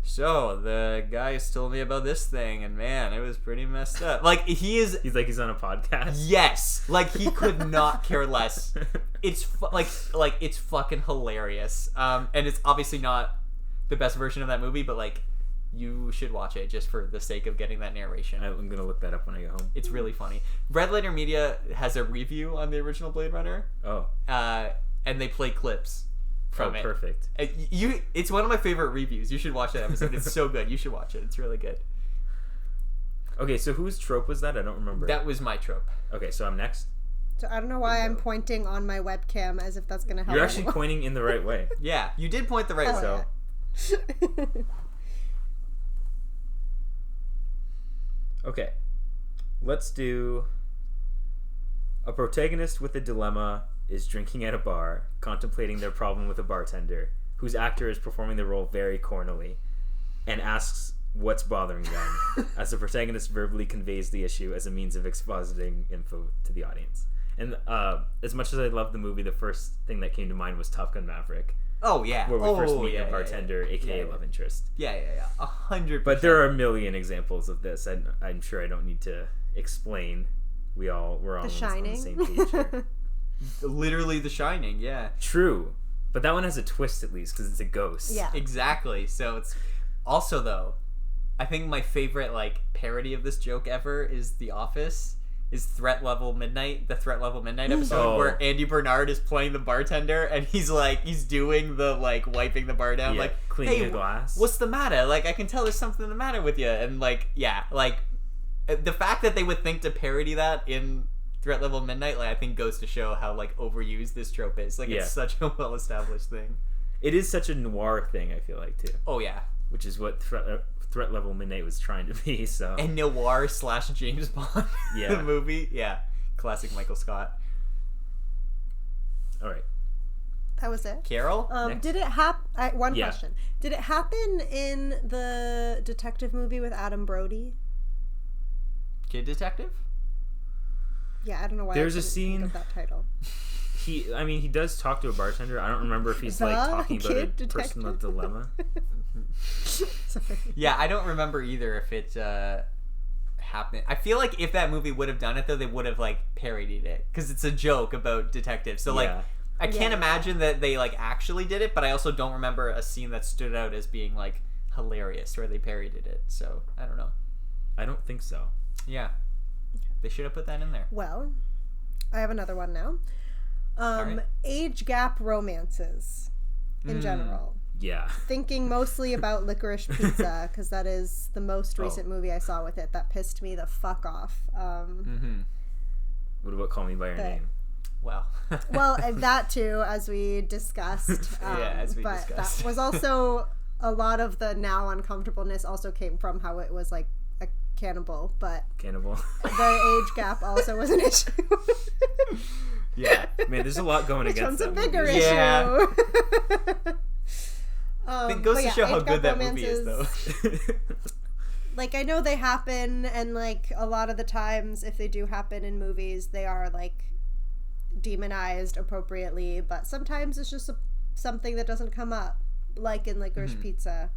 so the guy told me about this thing, and man, it was pretty messed up. Like he is. He's like he's on a podcast. Yes, like he could not care less. It's like it's fucking hilarious. And it's obviously not the best version of that movie, but like you should watch it just for the sake of getting that narration. I'm gonna look that up when I get home. It's really funny. Red Letter Media has a review on the original Blade Runner, Oh. and they play clips from it. Perfect. It's one of my favorite reviews. You should watch that episode. It's so good. You should watch it. It's really good. Okay, so whose trope was that? I don't remember. That was my trope. Okay, so I'm next. So I don't know why I'm pointing on my webcam as if that's gonna help. You're actually anyone. pointing in the right way. Yeah, you did point the right way. Oh, So yeah. okay, let's do a protagonist with a dilemma is drinking at a bar, contemplating their problem with a bartender, whose actor is performing the role very cornily, and asks what's bothering them, as the protagonist verbally conveys the issue as a means of expositing info to the audience. And as much as I love the movie, the first thing that came to mind was Top Gun Maverick, Oh yeah. where we first meet yeah, a bartender, aka Yeah. love interest. Yeah. 100%. But there are a million examples of this, and I'm sure I don't need to explain. We're all The on the Shining. same page here. literally The Shining. Yeah. True, but that one has a twist at least because it's a ghost. Yeah. Exactly. So it's also though, I think my favorite like parody of this joke ever is The Office. Is Threat Level Midnight, the Threat Level Midnight episode Oh. where Andy Bernard is playing the bartender and he's doing the like wiping the bar down, Yeah, like cleaning hey, the glass. what's the matter? Like I can tell there's something the matter with you, and like yeah, like the fact that they would think to parody that in Threat Level Midnight, like I think goes to show how like overused this trope is. Like Yeah. it's such a well established thing. It is such a noir thing. I feel like too, Oh yeah, which is what threat level Midnight was trying to be. So And noir / James Bond Yeah. movie. Yeah. Classic Michael Scott. all right. That was it. Carol? Next. Did it happen? One Yeah. question. Did it happen in the detective movie with Adam Brody? Kid Detective? Yeah, I don't know why. There's I a couldn't scene- think of that title. He does talk to a bartender. I don't remember if he's like The talking about a Kid personal Detective? dilemma. Sorry. Yeah, I don't remember either if it happened. I feel like if that movie would have done it, though, they would have, like, parodied it. Because it's a joke about detectives. So, like, Yeah. I can't Yeah. imagine that they, like, actually did it, but I also don't remember a scene that stood out as being, like, hilarious where they parodied it. So, I don't know. I don't think so. Yeah. They should have put that in there. Well, I have another one now. right. Age gap romances in general. Yeah. Thinking mostly about Licorice Pizza because that is the most recent movie I saw with it that pissed me the fuck off. What about Call Me by Your Name? Well. Well, and that too, as we discussed. As we but discussed. that was also a lot of the now uncomfortableness also came from how it was like a cannibal, but Cannibal. the age gap also was an issue. Yeah. Man, there's a lot going Which against one's a that bigger movie. Yeah. issue? It goes but to yeah, show how age good gap that movie is, though. Like, I know they happen, and like a lot of the times if they do happen in movies, they are like demonized appropriately, but sometimes it's just something that doesn't come up, like in Licorice Pizza.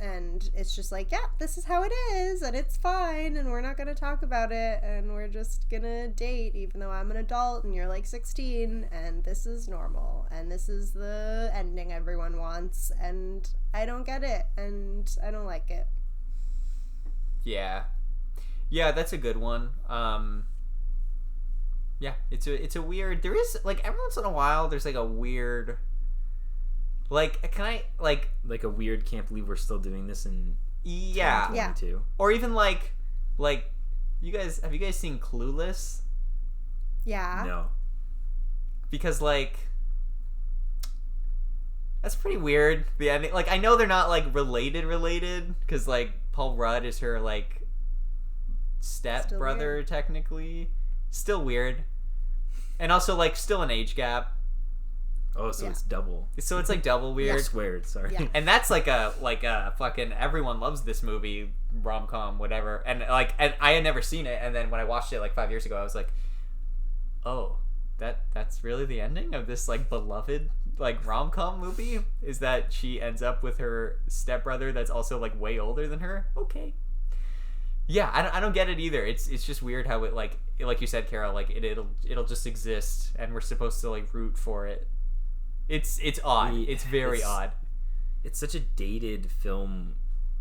And it's just like, yeah, this is how it is, and it's fine, and we're not going to talk about it, and we're just going to date, even though I'm an adult and you're like 16, and this is normal, and this is the ending everyone wants, and I don't get it, and I don't like it. Yeah. Yeah, that's a good one. Yeah, it's a weird, there is, like, every once in a while, there's, like, a weird, like, can I, like Like a weird, can't believe we're still doing this in yeah. 2022. Or even, like, have you guys seen Clueless? Yeah. No. Because, like, that's pretty weird, the ending. Like, I know they're not, like, related, because, like, Paul Rudd is her, like, step brother, technically. Still weird. And also, like, still an age gap. Oh, so it's double. So it's, like, double weird. Squared, sorry. Yeah. And that's like a fucking everyone loves this movie, rom-com, whatever. And like, and I had never seen it, and then when I watched it like 5 years ago, I was like, oh, that's really the ending of this like beloved like rom-com movie, is that she ends up with her stepbrother that's also like way older than her. Okay. Yeah, I don't get it either. It's just weird how it like you said, Carol, like it'll just exist, and we're supposed to like root for it. It's odd. It's very odd. It's such a dated film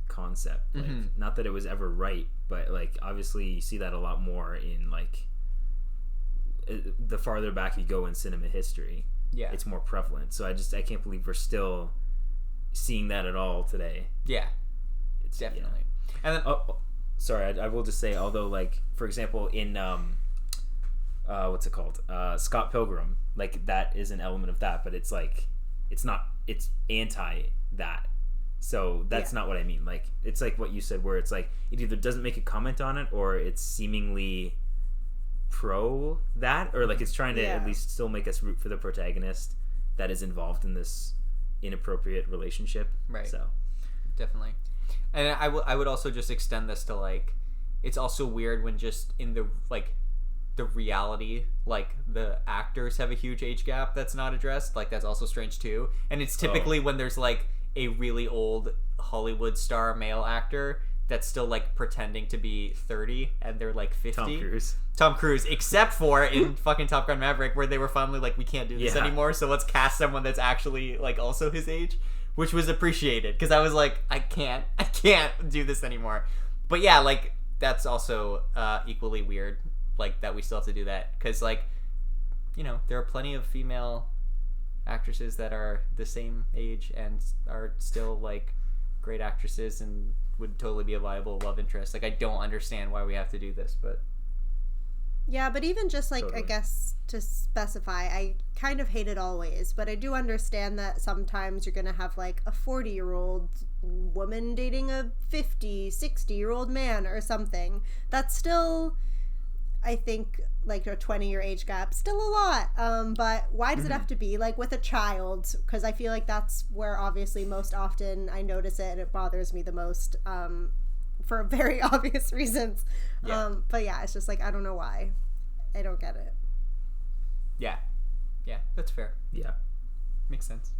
concept. Like, not that it was ever right, but like obviously you see that a lot more in like the farther back you go in cinema history. Yeah. It's more prevalent. So I can't believe we're still seeing that at all today. Yeah. It's Definitely. Yeah. And then, sorry, I will just say, although like for example in what's it called? Scott Pilgrim. Like that is an element of that, but it's like it's anti that. So that's not what I mean. Like it's like what you said, where it's like it either doesn't make a comment on it, or it's seemingly pro that, or like it's trying to at least still make us root for the protagonist that is involved in this inappropriate relationship. Right. So definitely. And I would also just extend this to like, it's also weird when just in the like the reality, like the actors have a huge age gap that's not addressed. Like that's also strange too. And it's typically when there's like a really old Hollywood star male actor that's still like pretending to be 30 and they're like 50. Tom Cruise, except for in fucking Top Gun Maverick, where they were finally like, we can't do this anymore, so let's cast someone that's actually like also his age, which was appreciated, because I was like, I can't do this anymore. But yeah, like that's also equally weird, like that we still have to do that, because like, you know, there are plenty of female actresses that are the same age and are still like great actresses and would totally be a viable love interest. Like I don't understand why we have to do this, but Yeah, but even just like, Totally. I guess to specify, I kind of hate it always, but I do understand that sometimes you're going to have like a 40-year-old woman dating a 50, 60-year-old man or something. That's still, I think, like a 20-year age gap, still a lot. But why does it have to be like with a child? Because I feel like that's where obviously most often I notice it and it bothers me the most, for very obvious reasons. Yeah. But yeah, it's just like, I don't know why. I don't get it. Yeah. Yeah, that's fair. Yeah. Makes sense.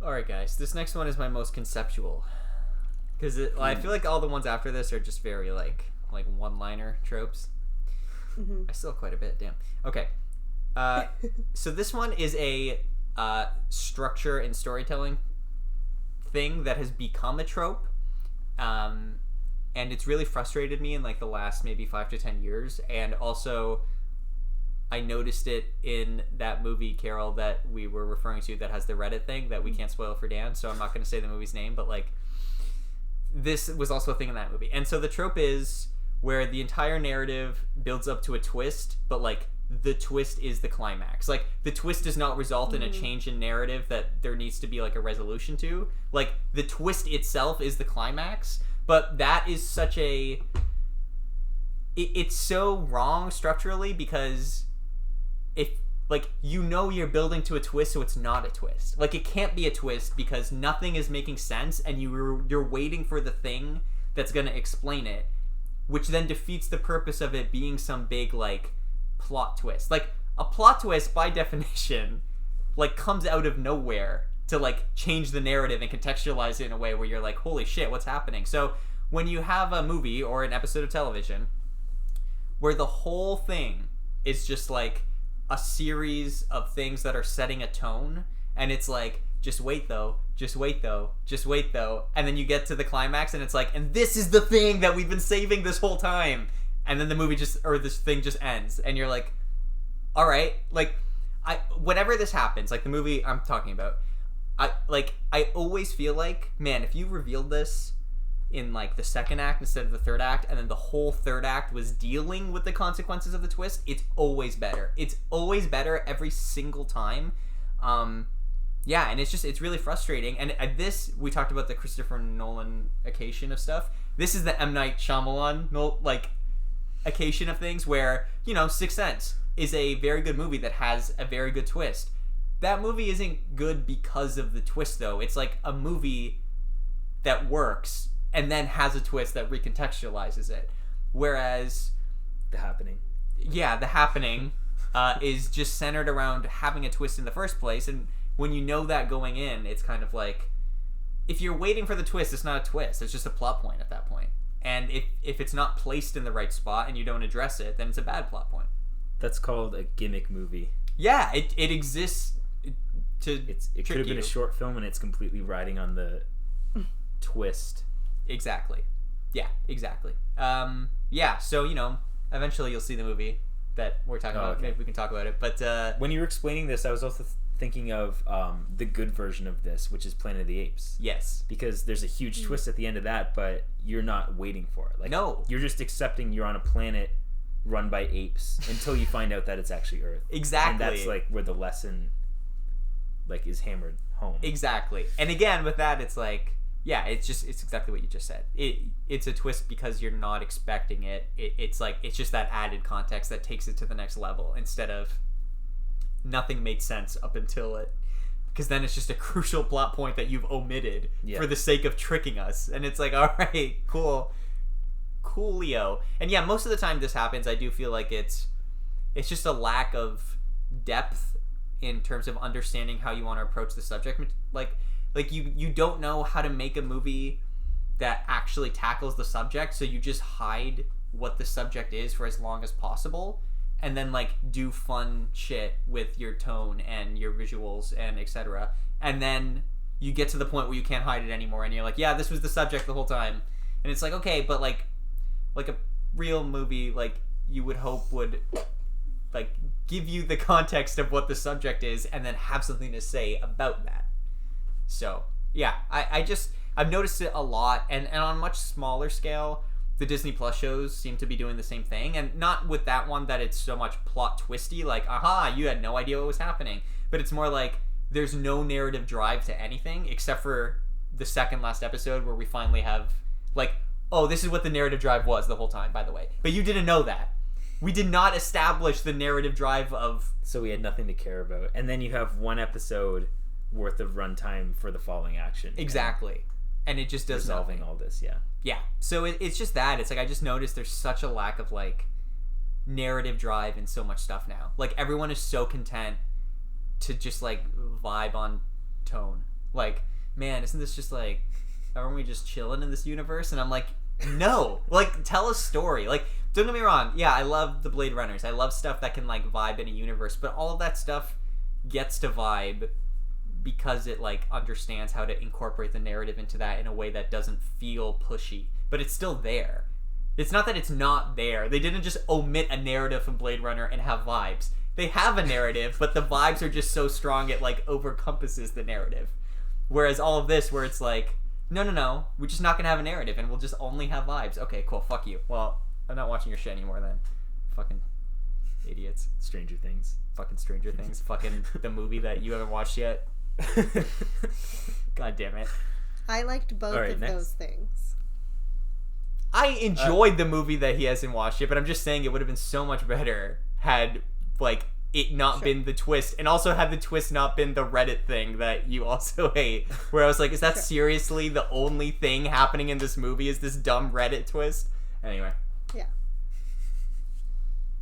All right, guys. This next one is my most conceptual. Because I feel like all the ones after this are just very, like one-liner tropes. I still have quite a bit. Damn. Okay. So this one is a structure and storytelling thing that has become a trope. And it's really frustrated me in like the last maybe 5 to 10 years. And also, I noticed it in that movie, Carol, that we were referring to that has the Reddit thing that we can't spoil for Dan. So I'm not going to say the movie's name, but like this was also a thing in that movie. And so the trope is where the entire narrative builds up to a twist, but like the twist is the climax. Like the twist does not result in a change in narrative that there needs to be like a resolution to. Like the twist itself is the climax, but that is such a it's so wrong structurally, because if like you're building to a twist, so it's not a twist. Like it can't be a twist because nothing is making sense, and you're waiting for the thing that's going to explain it, which then defeats the purpose of it being some big like plot twist. Like a plot twist by definition like comes out of nowhere to like change the narrative and contextualize it in a way where you're like, holy shit, what's happening? So when you have a movie or an episode of television where the whole thing is just like a series of things that are setting a tone, and it's like, just wait though, just wait though, just wait though, and then you get to the climax and it's like, and this is the thing that we've been saving this whole time, and then the movie this thing just ends, and you're like, all right, like whenever this happens, like the movie I'm talking about, I always feel like, man, if you revealed this in like the second act instead of the third act, and then the whole third act was dealing with the consequences of the twist, it's always better. It's always better every single time. Yeah, and it's really frustrating. And this, we talked about the Christopher Nolan occasion of stuff. This is the M. Night Shyamalan like occasion of things where, Sixth Sense is a very good movie that has a very good twist. That movie isn't good because of the twist, though. It's like a movie that works and then has a twist that recontextualizes it. Whereas The Happening. Yeah, The Happening is just centered around having a twist in the first place, and when you know that going in, it's kind of like, if you're waiting for the twist, it's not a twist, it's just a plot point at that point. And if it's not placed in the right spot and you don't address it, then it's a bad plot point. That's called a gimmick movie. Yeah, it exists to It could have been a short film, and it's completely riding on the twist. Exactly. Yeah, exactly. Yeah, so, eventually you'll see the movie that we're talking about. Okay. Maybe we can talk about it. But when you were explaining this, I was also thinking of the good version of this, which is Planet of the Apes. yes. Because there's a huge twist at the end of that, but you're not waiting for it. Like, No. You're just accepting you're on a planet run by apes until you find out that it's actually Earth. Exactly. And that's like where the lesson like is hammered home. Exactly. And again, with that, it's like, yeah, it's exactly what you just said. It's a twist because you're not expecting it. It's like, it's just that added context that takes it to the next level, instead of nothing made sense up until it. Because then it's just a crucial plot point that you've omitted for the sake of tricking us. And it's like, all right, coolio. And yeah, most of the time this happens, I do feel like it's just a lack of depth in terms of understanding how you want to approach the subject. Like you don't know how to make a movie that actually tackles the subject, so you just hide what the subject is for as long as possible, and then like do fun shit with your tone and your visuals and etc. And then you get to the point where you can't hide it anymore, and you're like, yeah, this was the subject the whole time. And it's like, okay, but like a real movie, like you would hope would like give you the context of what the subject is, and then have something to say about that. So yeah, I've noticed it a lot, and on a much smaller scale. the Disney Plus shows seem to be doing the same thing, and not with that one that it's so much plot twisty, like, aha, you had no idea what was happening, but it's more like there's no narrative drive to anything except for the second last episode where we finally have, like, oh, this is what the narrative drive was the whole time, by the way. But you didn't know that. We did not establish the narrative drive of... So we had nothing to care about. And then you have one episode worth of runtime for the falling action. Exactly. And it just does resolving nothing. all this, yeah. Yeah. So it's just that. It's like I just noticed there's such a lack of, like, narrative drive in so much stuff now. Like, everyone is so content to just, like, vibe on tone. Like, man, isn't this just, like... Aren't we just chilling in this universe? And I'm like, no. Like, tell a story. Like, don't get me wrong. Yeah, I love the Blade Runners. I love stuff that can, like, vibe in a universe. But all of that stuff gets to vibe because it, like, understands how to incorporate the narrative into that in a way that doesn't feel pushy. But it's still there. It's not that it's not there. They didn't just omit a narrative from Blade Runner and have vibes. They have a narrative, but the vibes are just so strong it, like, overcompasses the narrative. Whereas all of this, where it's like... No, we're just not gonna have a narrative and we'll just only have vibes. Okay, cool, fuck you. Well, I'm not watching your shit anymore then. Fucking idiots. Stranger Things. Fucking Stranger Things. Fucking the movie that you haven't watched yet. God damn it. I liked both of those things. I enjoyed the movie that he hasn't watched yet, but I'm just saying it would have been so much better had, like, it not been the twist, and also had the twist not been the Reddit thing that you also hate, where I was like, is that seriously the only thing happening in this movie is this dumb Reddit twist? Anyway. Yeah.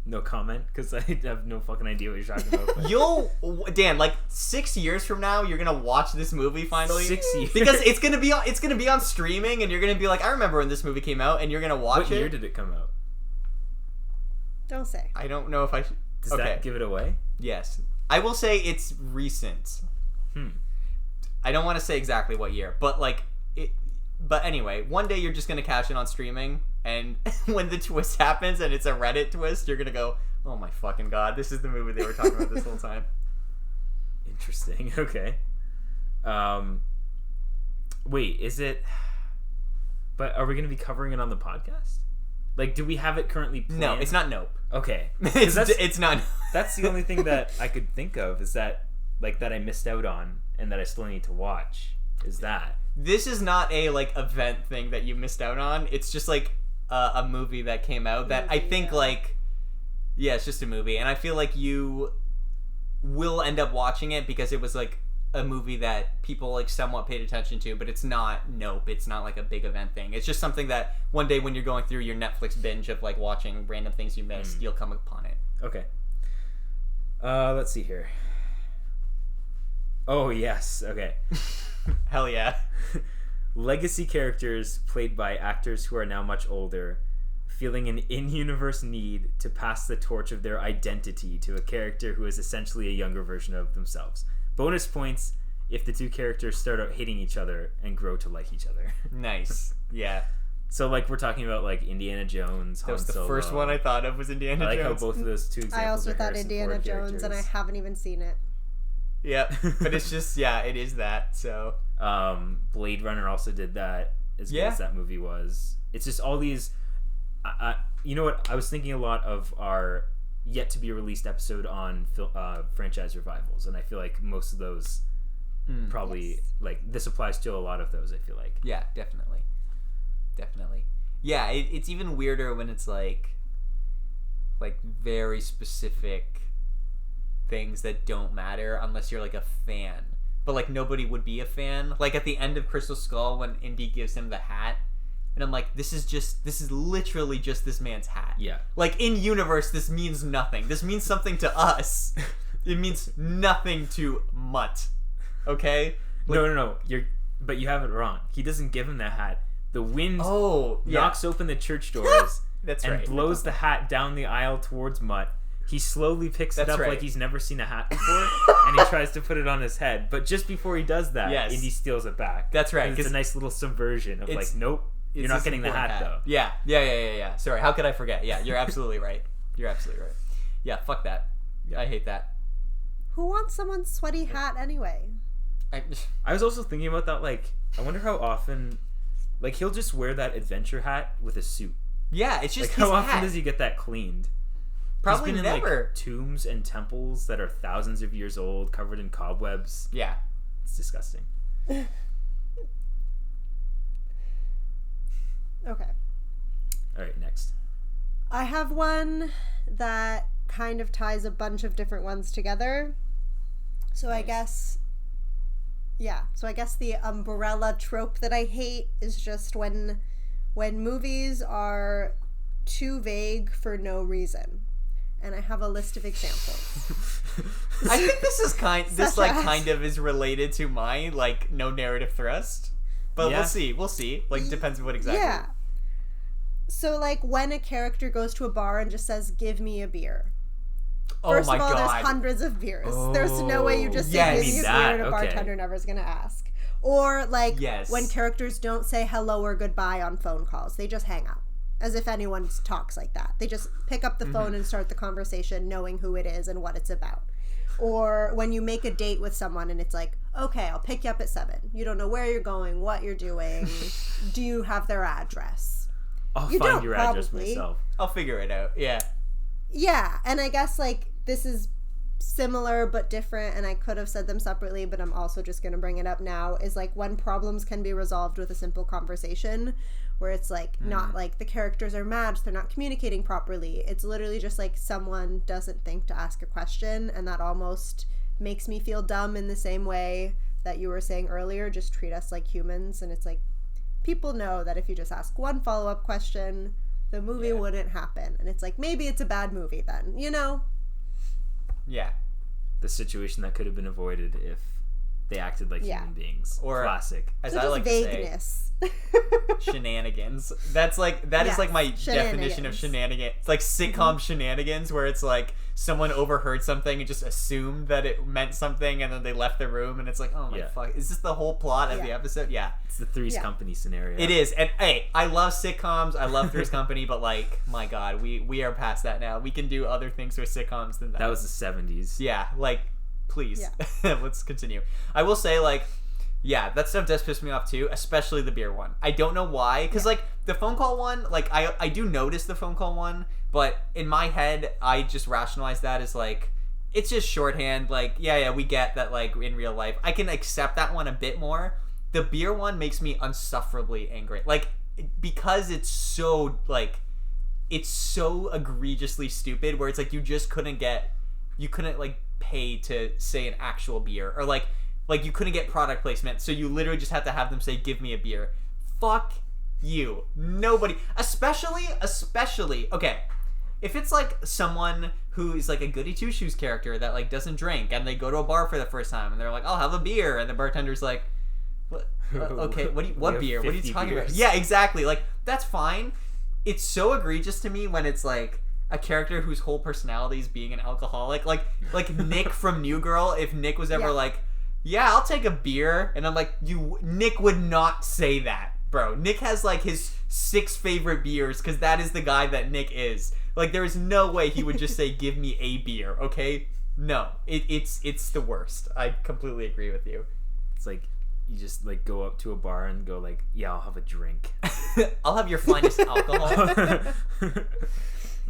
No comment, because I have no fucking idea what you're talking about. Dan, like 6 years from now, you're gonna watch this movie finally. 6 years? Because it's gonna be on streaming, and you're gonna be like, I remember when this movie came out, and you're gonna watch it. What year did it come out? Don't say. I don't know if I should... Does that give it away? Yes. I will say it's recent. I don't want to say exactly what year, but like it. But anyway, one day you're just gonna catch it on streaming, and when the twist happens and it's a Reddit twist, you're gonna go, "Oh my fucking god, this is the movie they were talking about this whole time." Interesting. Okay. Wait, is it? But are we gonna be covering it on the podcast? Like, do we have it currently planned? No, it's not Nope. Okay. It's not. That's the only thing that I could think of is that, like, that I missed out on and that I still need to watch. Is that this is not a like event thing that you missed out on? It's just like a movie that came out that I think like, yeah, it's just a movie, and I feel like you will end up watching it because it was like a movie that people like somewhat paid attention to, but it's not Nope. It's not like a big event thing. It's just something that one day when you're going through your Netflix binge of like watching random things you missed, you'll come upon it. Okay. Let's see here. Oh, yes. Okay. Hell yeah. Legacy characters played by actors who are now much older, feeling an in-universe need to pass the torch of their identity to a character who is essentially a younger version of themselves. Bonus points if the two characters start out hating each other and grow to like each other. Nice. Yeah. So, like, we're talking about, like, Indiana Jones, Han That was the Solo. first one I thought of was Indiana I like Jones. how both of those two examples I also are thought Harrison Indiana Ford Jones, and I characters. haven't even seen it. Yep. But it's just, yeah, it is that, so. Blade Runner also did that, as good as that movie was. It's just all these... you know what? I was thinking a lot of our yet-to-be-released episode on franchise revivals, and I feel like most of those probably... Like, this applies to a lot of those, I feel like. Yeah, definitely. Definitely. Yeah, it's even weirder when it's like very specific things that don't matter unless you're like a fan. But like nobody would be a fan. Like at the end of Crystal Skull when Indy gives him the hat, and I'm like, this is literally just this man's hat. Yeah. Like in universe, this means nothing. This means something to us. It means nothing to Mutt. Okay? Like, No. But you have it wrong. He doesn't give him the hat. The wind yeah. knocks open the church doors That's and right. blows the hat down the aisle towards Mutt. He slowly picks it That's up right. like he's never seen a hat before, and he tries to put it on his head. But just before he does that, Yes. Indy steals it back. That's right, And it's 'cause a nice little subversion of like, nope, you're not this getting the important hat though. Yeah. Sorry, how could I forget? Yeah, you're absolutely right. You're absolutely right. Yeah, fuck that. I hate that. Who wants someone's sweaty hat anyway? I was also thinking about that. Like, I wonder how often, like, he'll just wear that adventure hat with a suit. Yeah, it's just Like, how his often hat. does he get that cleaned? Probably He's been in, never. like, tombs and temples that are thousands of years old, covered in cobwebs. Yeah. It's disgusting. Okay. All right, next. I have one that kind of ties a bunch of different ones together. So I Nice. guess, yeah. So I guess the umbrella trope that I hate is just when movies are too vague for no reason. And I have a list of examples. I think this is kind Such as- of is related to my like no narrative thrust. But Yeah. we'll see. Like depends on what exactly. Yeah. So like when a character goes to a bar and just says, "Give me a beer." Oh First my of all, god. there's hundreds of beers. There's no way you just say, Yes. "Give me a That, beer," and a okay. bartender never's gonna ask. Or like Yes. when characters don't say hello or goodbye on phone calls, they just hang up. As if anyone talks like that. They just pick up the phone and start the conversation knowing who it is and what it's about. Or when you make a date with someone and it's like, okay, I'll pick you up at 7. You don't know where you're going, what you're doing. Do you have their address? I'll You find don't, your address probably. myself. I'll figure it out. Yeah. Yeah, and I guess like this is similar but different, and I could have said them separately, but I'm also just going to bring it up now, is like when problems can be resolved with a simple conversation, where it's like not like the characters are mad, they're not communicating properly. It's literally just like someone doesn't think to ask a question, and that almost makes me feel dumb in the same way that you were saying earlier, just treat us like humans. And it's like people know that if you just ask one follow-up question, the movie wouldn't happen. And it's like, maybe it's a bad movie then, you know? Yeah. The situation that could have been avoided if they acted like human beings. Or classic. As So I just like to say, vagueness. shenanigans. That is Yes, like my definition of shenanigans. shenanigans. It's like sitcom shenanigans where it's like someone overheard something and just assumed that it meant something, and then they left the room, and it's like, oh my Yeah. fuck, is this the whole plot of the Yeah. episode? Yeah. It's the Three's Yeah. Company scenario. It is. And hey, I love sitcoms. I love Three's Company, but like, my god, we are past that now. We can do other things with sitcoms than that. That was the 70s. Yeah, like, please. Let's continue. I will say, like, yeah, that stuff does piss me off too, especially the beer one. I don't know why, because like the phone call one, like I do notice the phone call one, but in my head I just rationalize that as like it's just shorthand. Like yeah, we get that like in real life I can accept that one a bit more. The beer one makes me unsufferably angry, like because it's so like it's so egregiously stupid. Where it's like you couldn't like pay to say an actual beer, or like you couldn't get product placement, so you literally just have to have them say, "Give me a beer." Fuck you. Nobody, especially, okay, if it's like someone who's like a goody two shoes character that like doesn't drink, and they go to a bar for the first time, and they're like, "I'll have a beer," and the bartender's like, "What? Okay, what beer? What are you 50 talking about?" beers. Yeah, exactly. Like that's fine. It's so egregious to me when it's like a character whose whole personality is being an alcoholic, like Nick from New Girl. If Nick was ever like, "Yeah, I'll take a beer," and I'm like, Nick would not say that, bro. Nick has like his 6 favorite beers because that is the guy that Nick is. Like, there is no way he would just say, "Give me a beer," okay? No, it's the worst. I completely agree with you. It's like you just like go up to a bar and go like, "Yeah, I'll have a drink." I'll have your finest alcohol.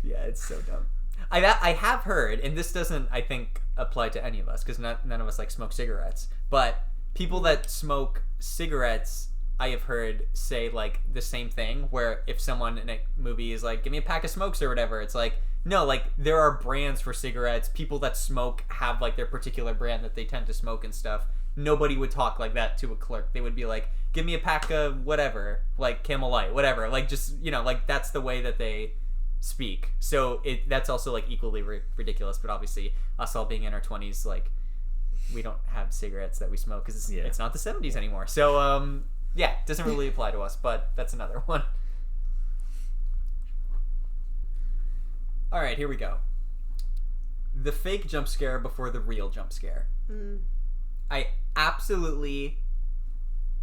Yeah, it's so dumb. I have heard, and this doesn't, I think, apply to any of us because none of us like smoke cigarettes. But people that smoke cigarettes, I have heard say like the same thing. Where if someone in a movie is like, "Give me a pack of smokes" or whatever, it's like, no, like there are brands for cigarettes. People that smoke have like their particular brand that they tend to smoke and stuff. Nobody would talk like that to a clerk. They would be like, "Give me a pack of whatever, like Camel Light, whatever." Like just like that's the way that they speak. So that's also like equally ridiculous. But obviously, us all being in our 20s, like we don't have cigarettes that we smoke because it's not the 70s anymore. So yeah, it doesn't really apply to us. But that's another one. All right, here we go. The fake jump scare before the real jump scare. I absolutely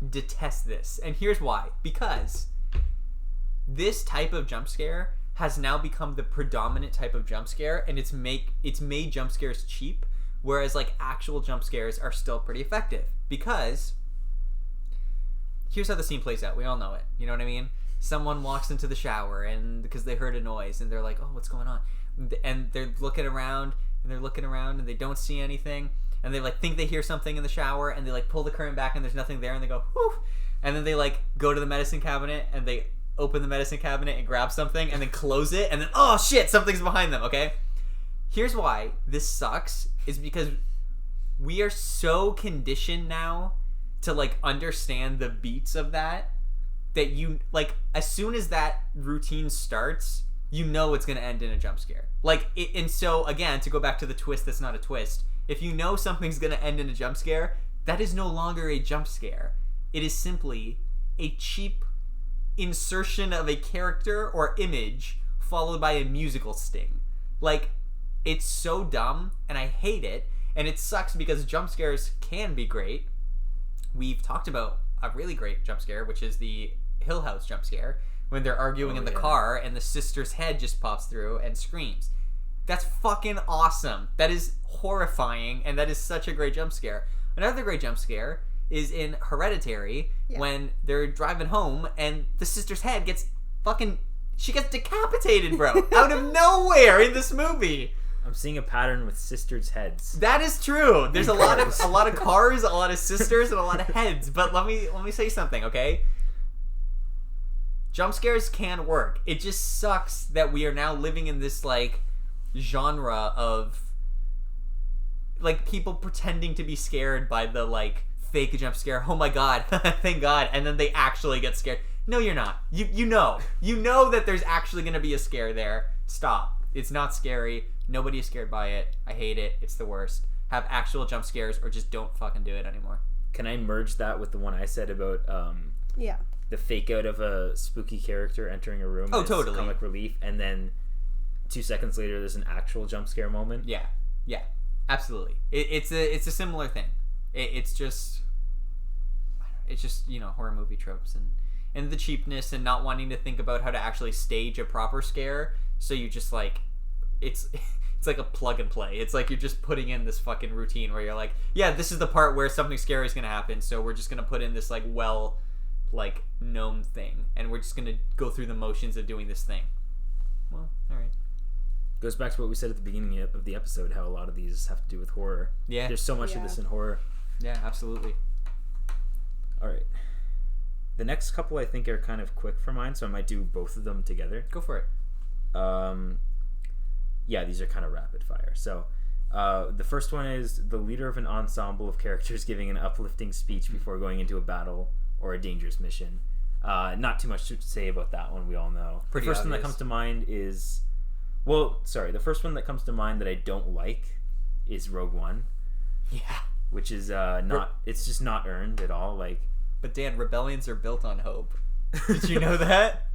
detest this. And here's why. Because this type of jump scare has now become the predominant type of jump scare, and it's made jump scares cheap, whereas like actual jump scares are still pretty effective. Because here's how the scene plays out. We all know it. You know what I mean? someone walks into the shower and because they heard a noise and they're like, oh, what's going on? And they're looking around and they don't see anything. And they like think they hear something in the shower and they like pull the curtain back and there's nothing there and they go, whew. And then they like go to the medicine cabinet and they open the medicine cabinet and grab something and then close it and then, oh shit, something's behind them, okay? Here's why this sucks is because we are so conditioned now to like understand the beats of that you like as soon as that routine starts, you know it's going to end in a jump scare. Like it, and so again, to go back to the twist that's not a twist, if you know something's going to end in a jump scare, that is no longer a jump scare. It is simply a cheap insertion of a character or image followed by a musical sting. Like, it's so dumb, and I hate it, and it sucks because jump scares can be great. We've talked about a really great jump scare, which is the Hill House jump scare, when they're arguing in the car and the sister's head just pops through and screams. That's fucking awesome. That is horrifying, and that is such a great jump scare. Another great jump scare is in Hereditary, when they're driving home and the sister's head gets she gets decapitated, bro, out of nowhere in this movie. I'm seeing a pattern with sisters' heads. That is true. There's a lot of cars, a lot of sisters, and a lot of heads. But let me say something, okay? Jump scares can work. It just sucks that we are now living in this like genre of like people pretending to be scared by the like fake jump scare. Oh my god, thank god, and then they actually get scared. No, you're not. You know that there's actually gonna be a scare there. Stop. It's not scary. Nobody is scared by it. I hate it. It's the worst. Have actual jump scares or just don't fucking do it anymore. Can I merge that with the one I said about the fake out of a spooky character entering a room? Oh, totally. Comic relief, and then 2 seconds later there's an actual jump scare moment. Yeah, absolutely. It's a similar thing. It's just horror movie tropes and the cheapness and not wanting to think about how to actually stage a proper scare. So you just like it's like a plug and play. It's like you're just putting in this fucking routine where you're like, yeah, this is the part where something scary is gonna happen. So we're just gonna put in this like known thing, and we're just gonna go through the motions of doing this thing. Well, all right. Goes back to what we said at the beginning of the episode, how a lot of these have to do with horror. Yeah. There's so much of this in horror. Yeah, absolutely. All right. The next couple I think are kind of quick for mine, so I might do both of them together. Go for it. Yeah, these are kind of rapid fire. So, the first one is the leader of an ensemble of characters giving an uplifting speech before going into a battle or a dangerous mission. Not too much to say about that one. We all know. Pretty the first obvious. one that comes to mind is... the first one that comes to mind that I don't like is Rogue One. Yeah. Which is it's just not earned at all. Like, but Dan, rebellions are built on hope. Did you know that?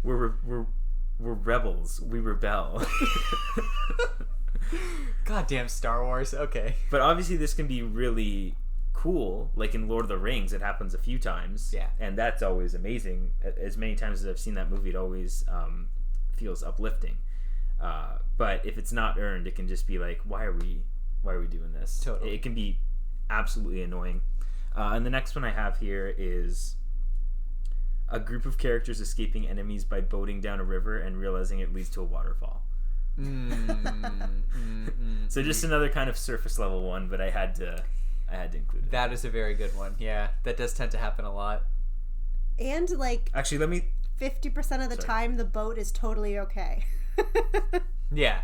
We're rebels. We rebel. Goddamn Star Wars. Okay. But obviously this can be really cool. Like in Lord of the Rings, it happens a few times. Yeah. And that's always amazing. As many times as I've seen that movie, it always feels uplifting. But if it's not earned, it can just be like, why are we doing this? Totally. It can be absolutely annoying. And the next one I have here is a group of characters escaping enemies by boating down a river and realizing it leads to a waterfall. So just another kind of surface level one, but I had to include it. That is a very good one. Yeah, that does tend to happen a lot. And like, actually, let me 50% of the time the boat is totally okay. Yeah.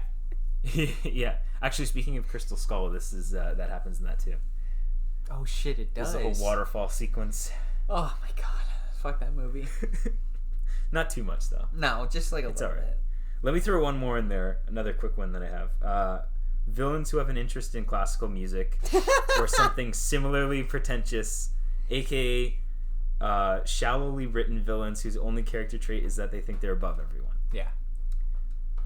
Yeah. Actually, speaking of Crystal Skull, this is that happens in that too. Oh shit, it does. There's a whole waterfall sequence. Oh my god. Fuck that movie. Not too much though. No, just like a it's little all right. bit. Let me throw one more in there. Another quick one that I have. Villains who have an interest in classical music or something similarly pretentious, aka shallowly written villains whose only character trait is that they think they're above everyone. Yeah.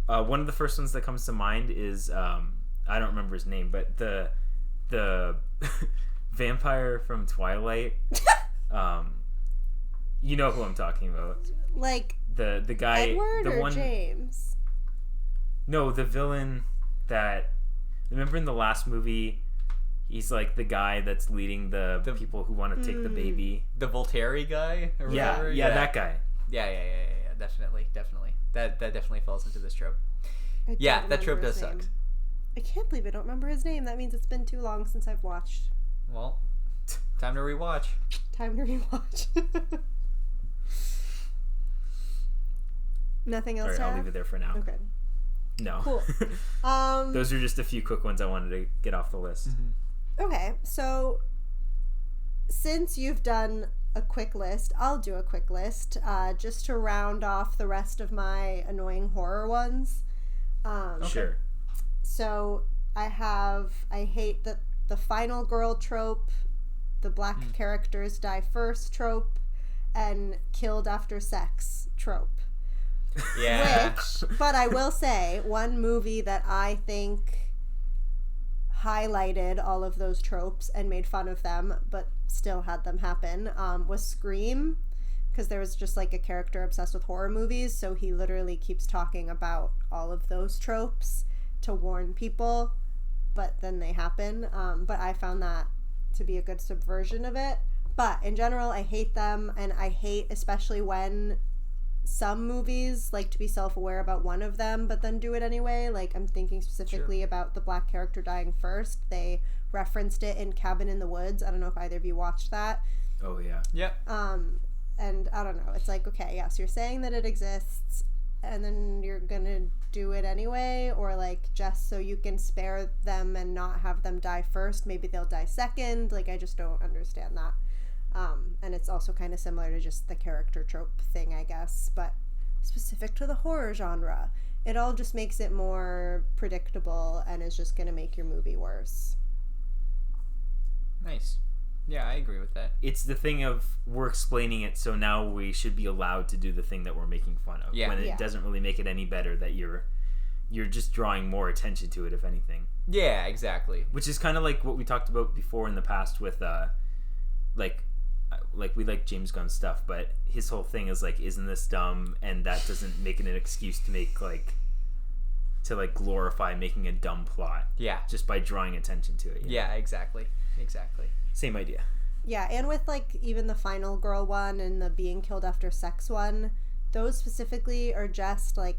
One of the first ones that comes to mind is I don't remember his name, but the vampire from Twilight. You know who I'm talking about. Like the guy, Edward the or one. James? No, the villain that. Remember in the last movie, he's like the guy that's leading the people who want to take the baby. The Voltaire guy? Or Yeah, whatever? yeah, that guy. Yeah. Definitely. That definitely falls into this trope. I Yeah, don't that trope remember does his suck. name. I can't believe I don't remember his name. That means it's been too long since I've watched. Well, time to rewatch. Time to rewatch. Nothing else All right, to I'll add? leave it there for now. Okay. No. Cool. Those are just a few quick ones I wanted to get off the list. Okay, so since you've done a quick list, I'll do a quick list just to round off the rest of my annoying horror ones. Sure. So I hate the final girl trope, the black characters die first trope, and killed after sex trope. Yeah. But I will say, one movie that I think highlighted all of those tropes and made fun of them, but still had them happen, was Scream, because there was just like a character obsessed with horror movies, so he literally keeps talking about all of those tropes to warn people, but then they happen. But I found that to be a good subversion of it. But in general, I hate them, and I hate especially when some movies like to be self-aware about one of them but then do it anyway. Like, I'm thinking specifically about the black character dying first. They referenced it in Cabin in the Woods. I don't know if either of you watched that. Oh, yeah. Yep. And I don't know, it's like, okay, yes, you're saying that it exists and then you're gonna do it anyway, or like just so you can spare them and not have them die first, maybe they'll die second. Like, I just don't understand that. And it's also kind of similar to just the character trope thing, I guess, but specific to the horror genre. It all just makes it more predictable and is just going to make your movie worse. Nice. Yeah, I agree with that. It's the thing of we're explaining it, so now we should be allowed to do the thing that we're making fun of. Yeah. When it Yeah. doesn't really make it any better that you're just drawing more attention to it, if anything. Yeah, exactly. Which is kind of like what we talked about before in the past with, like we like James Gunn stuff, but his whole thing is like, isn't this dumb? And that doesn't make it an excuse to make glorify making a dumb plot. Yeah. Just by drawing attention to it. Yeah, exactly. Same idea. Yeah, and with like even the final girl one and the being killed after sex one, those specifically are just like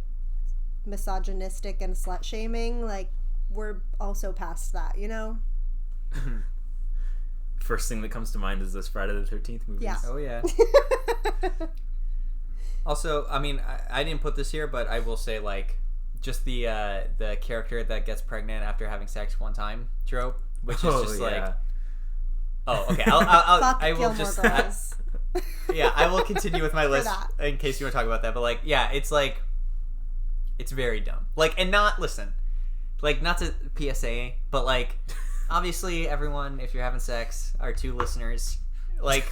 misogynistic and slut shaming. Like, we're also past that, you know? First thing that comes to mind is those Friday the 13th movies. Yeah. Oh, yeah. Also, I mean, I didn't put this here, but I will say, like, just the character that gets pregnant after having sex one time trope, which is just like, oh, okay. I will Gilmore just, Girls. I will continue with my list that. in case you want to talk about that. But like, yeah, it's like, it's very dumb. Like, and not to PSA, but like, obviously, everyone, if you're having sex, our two listeners, like,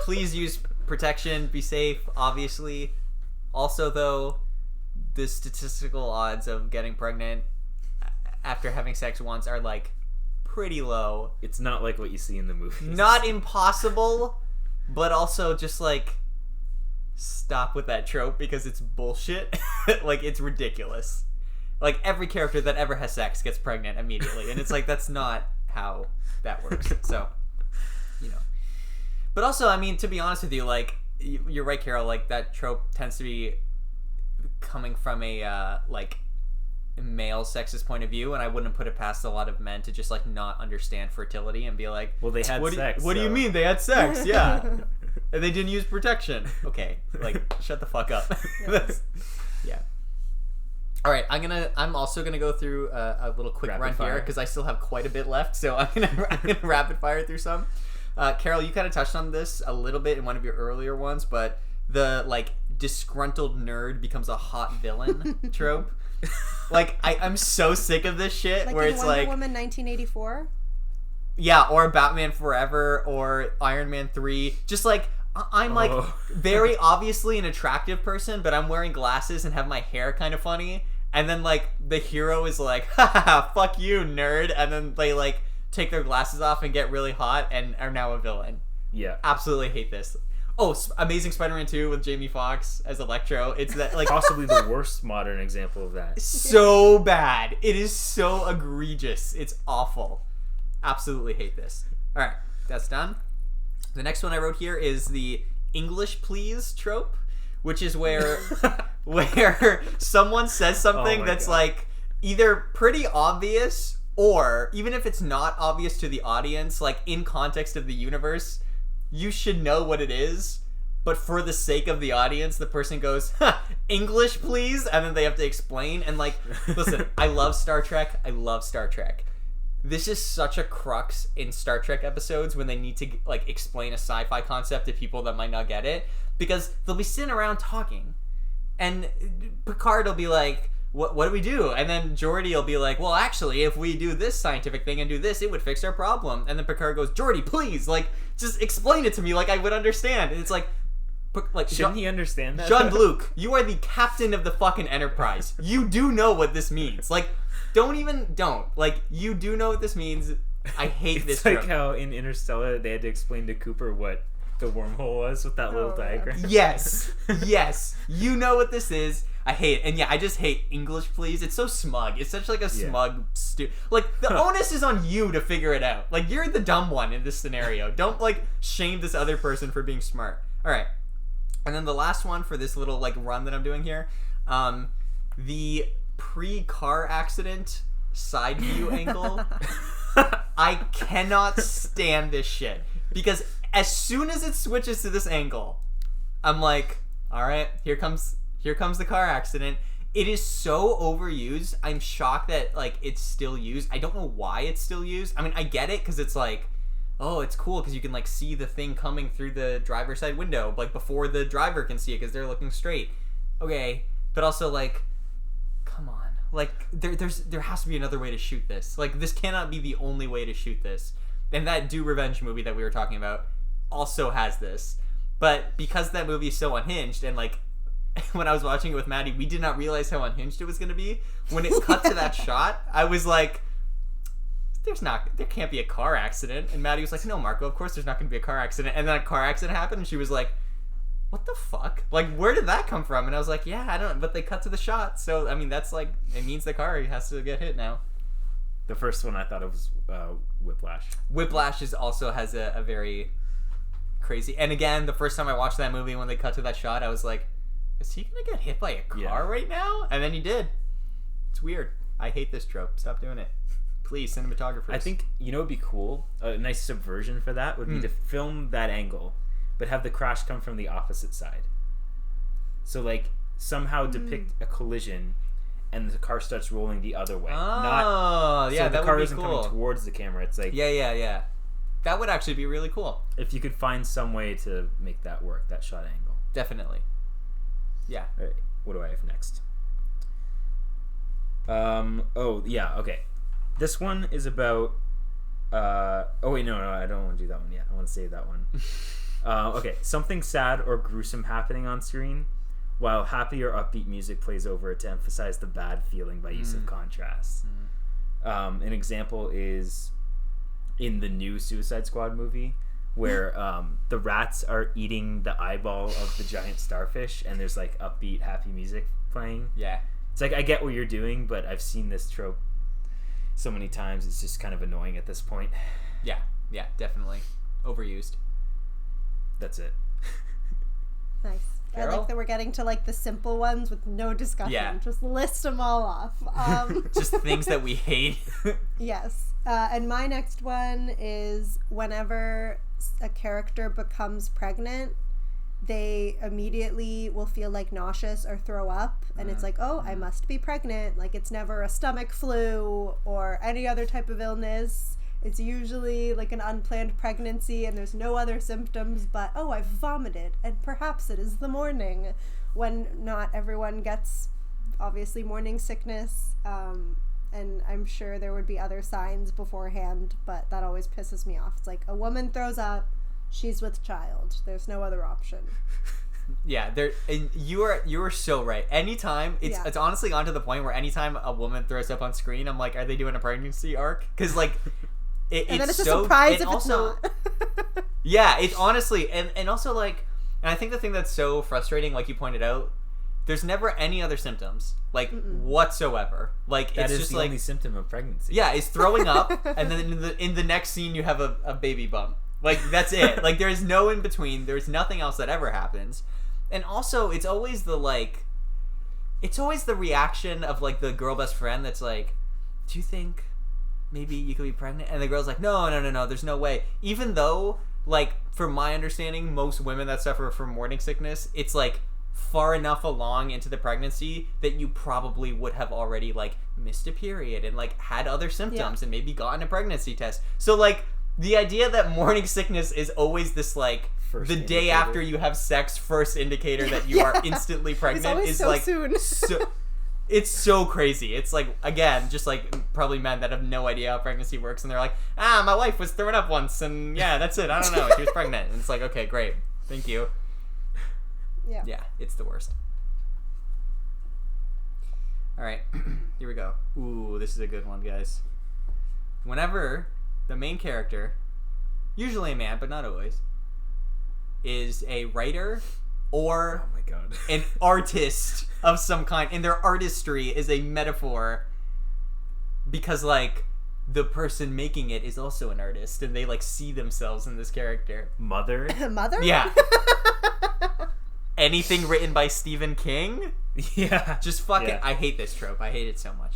please use protection, be safe, obviously. Also, though, the statistical odds of getting pregnant after having sex once are, like, pretty low. It's not like what you see in the movies. Not impossible, but also just, like, stop with that trope because it's bullshit. Like, it's ridiculous. Like, every character that ever has sex gets pregnant immediately. And it's like, that's not how that works. So, you know. But also, I mean, to be honest with you, like, you're right, Carol. Like, that trope tends to be coming from a, like, male sexist point of view. And I wouldn't put it past a lot of men to just, like, not understand fertility and be like, well, they had sex. What do you mean? They had sex? Yeah. And they didn't use protection. Okay. Like, shut the fuck up. Yeah. All right, I'm also gonna go through a little quick Rapid run fire. here because I still have quite a bit left. So I'm gonna rapid fire through some. Carol, you kind of touched on this a little bit in one of your earlier ones, but the like disgruntled nerd becomes a hot villain trope. Like I'm so sick of this shit. Like where in it's Wonder like Woman 1984. Yeah, or Batman Forever or Iron Man 3. Just like I'm like very obviously an attractive person, but I'm wearing glasses and have my hair kind of funny. And then like the hero is like, ha, fuck you, nerd. And then they like take their glasses off and get really hot and are now a villain. Yeah. Absolutely hate this. Oh, Amazing Spider-Man 2 with Jamie Foxx as Electro. It's that like Possibly the worst modern example of that. so bad. It is so egregious. It's awful. Absolutely hate this. All right, that's done. The next one I wrote here is the English please trope, which is where where someone says something that's God. like either pretty obvious, or even if it's not obvious to the audience, like in context of the universe, you should know what it is. But for the sake of the audience, the person goes, English please, and then they have to explain. And like, listen, I love Star Trek. I love Star Trek. This is such a crux in Star Trek episodes when they need to like explain a sci-fi concept to people that might not get it, because they'll be sitting around talking, and Picard will be like, what do we do? And then Geordi will be like, well, actually, if we do this scientific thing and do this, it would fix our problem. And then Picard goes, Geordi, please, like, just explain it to me like I would understand. And it's like Shouldn't he understand that? Jean-Luc, you are the captain of the fucking Enterprise. You do know what this means. Like, don't. Like, you do know what this means. I hate this It's like trope. how in Interstellar they had to explain to Cooper what the wormhole was with that little diagram. Yes. You know what this is. I hate it. And yeah, I just hate English please. It's so smug. It's such like a smug like the onus is on you to figure it out. Like, you're the dumb one in this scenario. Don't like shame this other person for being smart. All right. And then the last one for this little like run that I'm doing here, the pre-car accident side view angle. I cannot stand this shit, because as soon as it switches to this angle, I'm like, all right, here comes the car accident. It is so overused. I'm shocked that like it's still used. I don't know why it's still used. I mean, I get it because it's like, oh, it's cool because you can like see the thing coming through the driver's side window like before the driver can see it because they're looking straight. Okay, but also like, come on, like there has to be another way to shoot this. Like, this cannot be the only way to shoot this. And that Do Revenge movie that we were talking about also has this, but because that movie is so unhinged, and like when I was watching it with Maddie, we did not realize how unhinged it was going to be. When it cut to that shot, I was like, there can't be a car accident. And Maddie was like, no, Marco, of course there's not going to be a car accident. And then a car accident happened, and she was like, what the fuck? Like, where did that come from? And I was like, yeah, I don't know, but they cut to the shot. So, I mean, that's like, it means the car has to get hit now. The first one I thought it was Whiplash. Whiplash also has a very crazy, and again, the first time I watched that movie, when they cut to that shot, I was like, is he going to get hit by a car right now? And then he did. It's weird. I hate this trope. Stop doing it. Please, cinematographers. I think, you know what would be cool? A nice subversion for that would be to film that angle, but have the crash come from the opposite side. So, like, somehow depict a collision, and the car starts rolling the other way. Oh, yeah, so that the car would be isn't cool. coming towards the camera. It's like, Yeah. That would actually be really cool. if you could find some way to make that work, that shot angle. Definitely. Yeah. All right, what do I have next? Okay. This one is about no, I don't want to do that one yet. I want to save that one. Okay, something sad or gruesome happening on screen, while happy or upbeat music plays over it to emphasize the bad feeling by use of contrast. An example is in the new Suicide Squad movie, where the rats are eating the eyeball of the giant starfish, and there's like upbeat, happy music playing. Yeah. It's like, I get what you're doing, but I've seen this trope so many times, it's just kind of annoying at this point. Yeah, definitely. Overused. That's it. Nice. Carol? I like that we're getting to like the simple ones with no discussion. Yeah. Just list them all off. Just things that we hate. Yes. And my next one is whenever a character becomes pregnant, they immediately will feel like nauseous or throw up, and it's like, oh, I must be pregnant. Like, it's never a stomach flu or any other type of illness. It's usually like an unplanned pregnancy, and there's no other symptoms but, oh, I've vomited, and perhaps it is the morning, when not everyone gets, obviously, morning sickness. And I'm sure there would be other signs beforehand, but that always pisses me off. It's like, a woman throws up, she's with child. There's no other option. Yeah, and you are so right. Anytime it's honestly gone to the point where anytime a woman throws up on screen, I'm like, are they doing a pregnancy arc? Because like, And then it's so, a surprise and if also, it's not. yeah, it's honestly, and also like, and I think the thing that's so frustrating, like you pointed out, there's never any other symptoms, like whatsoever. Like, That it's is just the like, only symptom of pregnancy. yeah, it's throwing up, and then in the next scene you have a baby bump. Like, that's it. Like, there's no in between. There's nothing else that ever happens. And also, it's always the, like... It's always the reaction of, like, the girl best friend that's like, do you think maybe you could be pregnant? And the girl's like, no, there's no way. Even though, like, from my understanding, most women that suffer from morning sickness, it's, like, far enough along into the pregnancy that you probably would have already, like, missed a period and, like, had other symptoms and maybe gotten a pregnancy test. So, like, the idea that morning sickness is always this, like, First the indicator. day after you have sex, first indicator that you are instantly pregnant is so like soon. it's so crazy. It's like, again, just like probably men that have no idea how pregnancy works, and they're like, my wife was throwing up once, and yeah, that's it. I don't know, she was pregnant. And it's like, okay, great, thank you. Yeah, it's the worst. All right, here we go. Ooh, this is a good one, guys. Whenever the main character, usually a man, but not always, is a writer or Oh my god. an artist of some kind, and their artistry is a metaphor because, like, the person making it is also an artist, and they, like, see themselves in this character. Mother? Mother? Yeah. Anything written by Stephen King? Yeah. Just fucking... Yeah. I hate this trope. I hate it so much.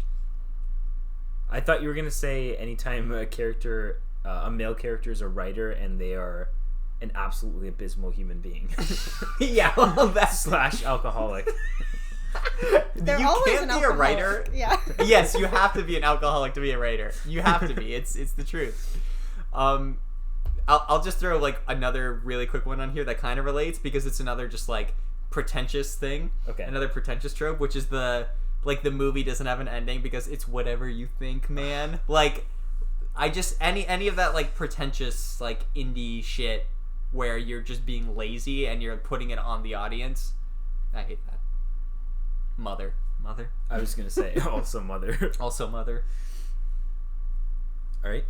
I thought you were going to say anytime a character, a male character is a writer and they are an absolutely abysmal human being. Yeah, well, that's... Slash alcoholic. They're You always can't an be a alcoholic. writer. Yeah. Yes, you have to be an alcoholic to be a writer. You have to be. It's the truth. I'll just throw, like, another really quick one on here that kind of relates, because it's another just, like, pretentious thing. Okay. Another pretentious trope, which is the movie doesn't have an ending because it's whatever you think, man. Like, I just any of that, like, pretentious, like, indie shit where you're just being lazy and you're putting it on the audience. I hate that. Mother. I was going to say also Mother. Also Mother. All right.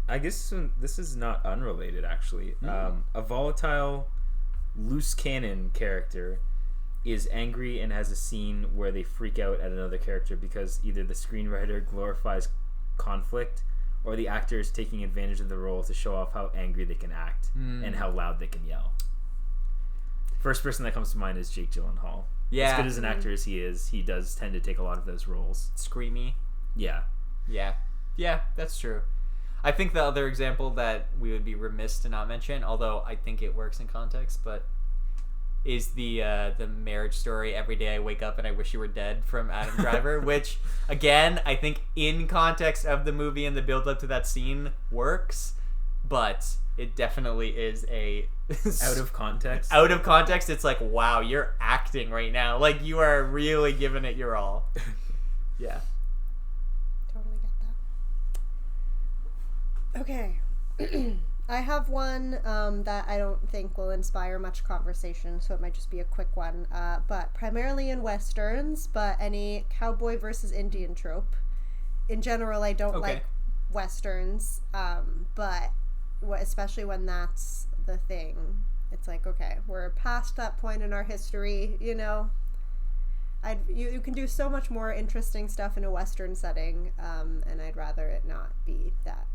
I guess this is not unrelated, actually. A volatile, loose cannon character is angry and has a scene where they freak out at another character because either the screenwriter glorifies conflict or the actor is taking advantage of the role to show off how angry they can act and how loud they can yell. First person that comes to mind is Jake Gyllenhaal. Yeah. As good as an actor as he is, he does tend to take a lot of those roles. Screamy. Yeah. Yeah, that's true. I think the other example that we would be remiss to not mention, although I think it works in context, but is the Marriage Story, Every Day I Wake Up and I Wish You Were Dead from Adam Driver, which, again, I think in context of the movie and the build-up to that scene works, but it definitely is a... Out of context? Out of context, it's like, wow, you're acting right now. Like, you are really giving it your all. Yeah. Totally get that. Okay. I have one that I don't think will inspire much conversation, so it might just be a quick one. But primarily in Westerns, but any cowboy versus Indian trope. In general, I don't like Westerns, but especially when that's the thing. It's like, okay, we're past that point in our history, you know. You can do so much more interesting stuff in a Western setting, and I'd rather it not be that.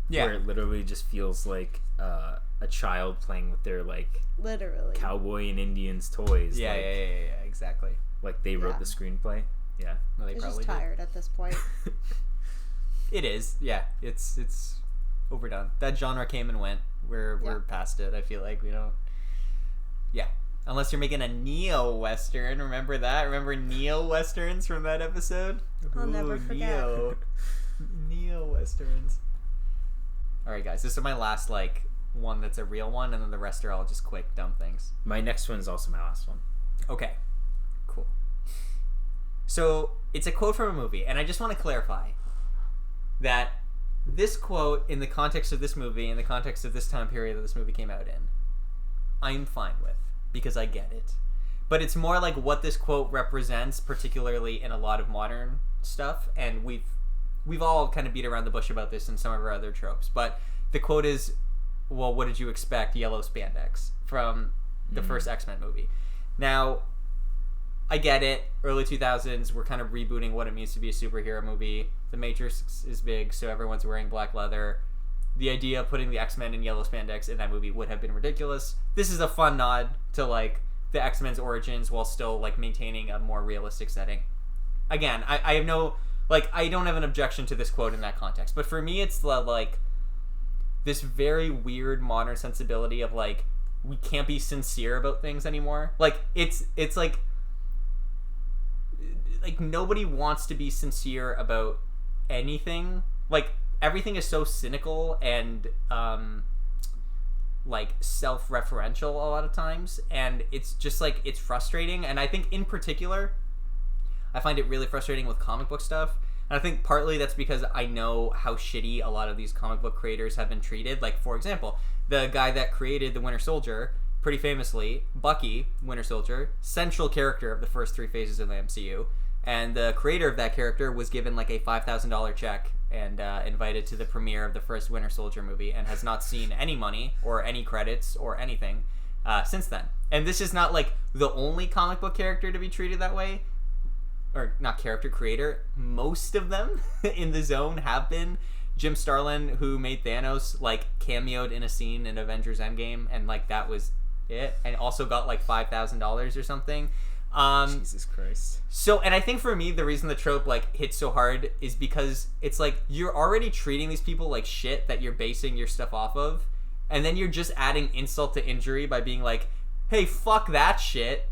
Yeah. Where it literally just feels like a child playing with their, like, Literally. cowboy and Indians toys. Yeah, like, yeah, exactly. Like they wrote the screenplay. Yeah. No, they It's probably just tired at this point. It is, yeah. It's overdone. That genre came and went. We're past it. I feel like we don't. Yeah, unless you're making a neo-western. Remember that? Remember neo-westerns from that episode? I'll never forget. Neo-westerns. All right, guys. This is my last, like, one that's a real one, and then the rest are all just quick, dumb things. My next one is also my last one. Okay, cool. So it's a quote from a movie, and I just want to clarify that this quote, in the context of this movie, in the context of this time period that this movie came out in, I'm fine with, because I get it. But it's more like what this quote represents, particularly in a lot of modern stuff, and we've all kind of beat around the bush about this in some of our other tropes. But the quote is, well, what did you expect? Yellow spandex from the first X-Men movie. Now, I get it. Early 2000s, we're kind of rebooting what it means to be a superhero movie. The Matrix is big, so everyone's wearing black leather. The idea of putting the X-Men in yellow spandex in that movie would have been ridiculous. This is a fun nod to, like, the X-Men's origins while still, like, maintaining a more realistic setting. Again, I have no... Like, I don't have an objection to this quote in that context. But for me, it's the, like, this very weird modern sensibility of, like, we can't be sincere about things anymore. Like, it's like nobody wants to be sincere about anything. Like, everything is so cynical and like self-referential a lot of times, and it's just like, it's frustrating. And I think in particular, I find it really frustrating with comic book stuff. And I think partly that's because I know how shitty a lot of these comic book creators have been treated. Like, for example, the guy that created the Winter Soldier, pretty famously, Bucky, Winter Soldier, central character of the first 3 phases of the MCU. And the creator of that character was given like a $5,000 check and invited to the premiere of the first Winter Soldier movie, and has not seen any money or any credits or anything since then. And this is not like the only comic book character to be treated that way. Or not character, creator. Most of them in the zone have been. Jim Starlin, who made Thanos, like, cameoed in a scene in Avengers Endgame, and like that was it. And also got like $5,000 or something. Jesus Christ. So, and I think for me, the reason the trope, like, hits so hard is because it's like, you're already treating these people like shit that you're basing your stuff off of, and then you're just adding insult to injury by being like, hey, fuck that shit.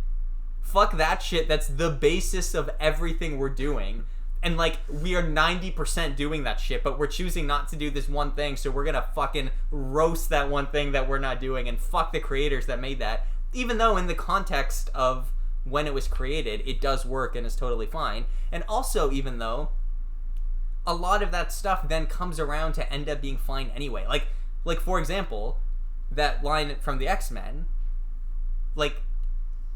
Fuck that shit. That's the basis of everything we're doing. And, like, we are 90% doing that shit, but we're choosing not to do this one thing, so we're gonna fucking roast that one thing that we're not doing, and fuck the creators that made that. Even though in the context of when it was created, it does work and is totally fine. And also, even though a lot of that stuff then comes around to end up being fine anyway. Like for example, that line from the X-Men, like,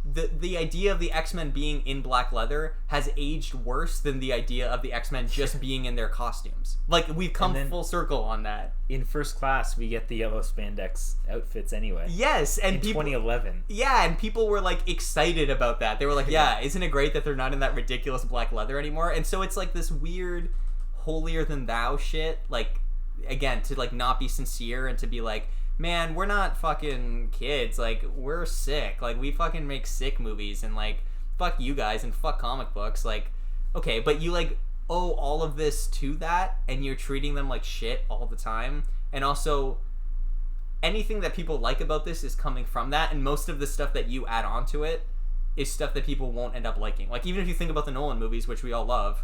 the idea of the X-Men being in black leather has aged worse than the idea of the X-Men just being in their costumes. Like, we've come full circle on that. In First Class, we get the yellow spandex outfits anyway. Yes, and in 2011. Yeah, and people were, like, excited about that. They were like, yeah, isn't it great that they're not in that ridiculous black leather anymore? And so it's like this weird holier-than-thou shit, like, again, to, like, not be sincere and to be like, man, we're not fucking kids. Like, we're sick. Like, we fucking make sick movies, and, like, fuck you guys and fuck comic books. Like, okay, but you, like, owe all of this to that, and you're treating them like shit all the time. And also, anything that people like about this is coming from that, and most of the stuff that you add on to it is stuff that people won't end up liking. Like, even if you think about the Nolan movies, which we all love,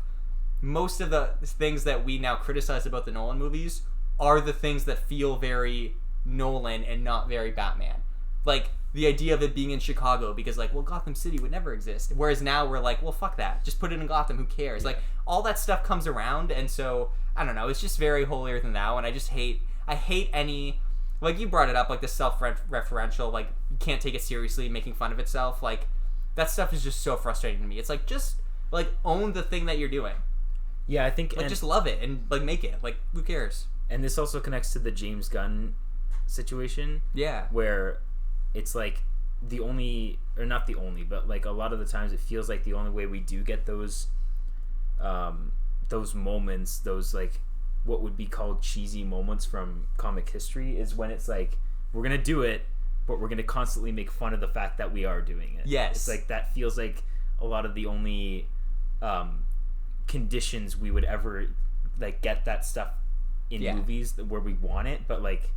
most of the things that we now criticize about the Nolan movies are the things that feel very Nolan and not very Batman. Like, the idea of it being in Chicago because, like, well, Gotham City would never exist. Whereas now we're like, well, fuck that. Just put it in Gotham. Who cares? Yeah. Like, all that stuff comes around, and so, I don't know. It's just very holier than thou, and I hate any, like, you brought it up, like, the self-referential, like, you can't take it seriously, making fun of itself. Like, that stuff is just so frustrating to me. It's like, just, like, own the thing that you're doing. Yeah, I think... Like, just love it and, like, make it. Like, who cares? And this also connects to the James Gunn situation, where it's like the only, or not the only, but like a lot of the times it feels like the only way we do get those moments, those like what would be called cheesy moments from comic history, is when it's like, we're gonna do it, but we're gonna constantly make fun of the fact that we are doing it. Yes, it's like that feels like a lot of the only conditions we would ever like get that stuff in movies where we want it, but like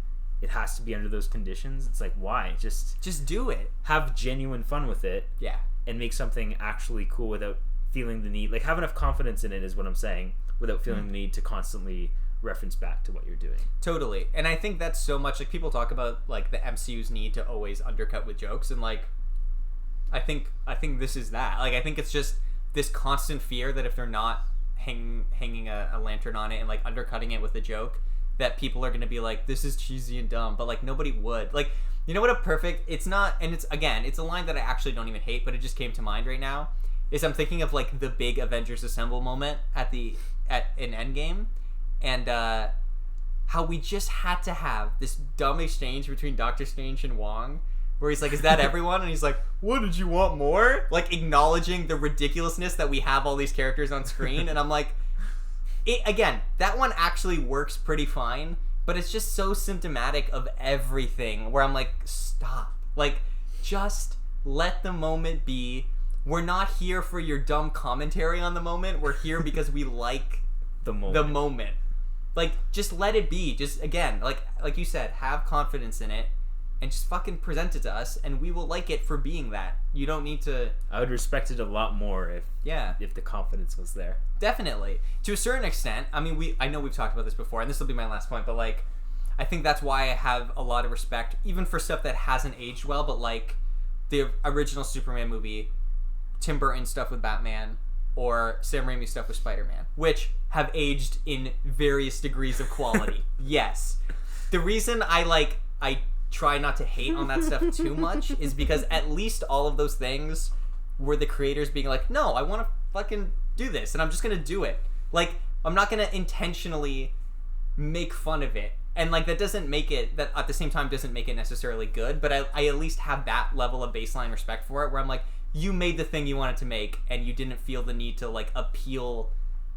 it has to be under those conditions. It's like, why? Just do it. Have genuine fun with it. Yeah. And make something actually cool without feeling the need. Like, have enough confidence in it is what I'm saying, without feeling the need to constantly reference back to what you're doing. Totally. And I think that's so much, like, people talk about, like, the MCU's need to always undercut with jokes, and, like, I think this is that. Like, I think it's just this constant fear that if they're not hanging a lantern on it and, like, undercutting it with a joke, that people are going to be like, this is cheesy and dumb, but, like, nobody would. Like, you know what a perfect, it's not, and it's, again, it's a line that I actually don't even hate, but it just came to mind right now, is I'm thinking of, like, the big Avengers Assemble moment in Endgame, and how we just had to have this dumb exchange between Doctor Strange and Wong, where he's like, is that everyone? And he's like, what, did you want more? Like, acknowledging the ridiculousness that we have all these characters on screen. And I'm like, again, that one actually works pretty fine, but it's just so symptomatic of everything where I'm like, stop. Like, just let the moment be. We're not here for your dumb commentary on the moment. We're here because we like the moment. Like, just let it be. Just, again, like you said, have confidence in it and just fucking present it to us, and we will like it for being that. You don't need to... I would respect it a lot more if the confidence was there. Definitely. To a certain extent. I mean, I know we've talked about this before, and this will be my last point, but, like, I think that's why I have a lot of respect, even for stuff that hasn't aged well, but, like, the original Superman movie, Tim Burton stuff with Batman, or Sam Raimi stuff with Spider-Man, which have aged in various degrees of quality. Yes. The reason I try not to hate on that stuff too much is because at least all of those things were the creators being like, no, I want to fucking do this, and I'm just going to do it. Like, I'm not going to intentionally make fun of it. And, like, that at the same time doesn't make it necessarily good, but I at least have that level of baseline respect for it, where I'm like, you made the thing you wanted to make, and you didn't feel the need to, like, appeal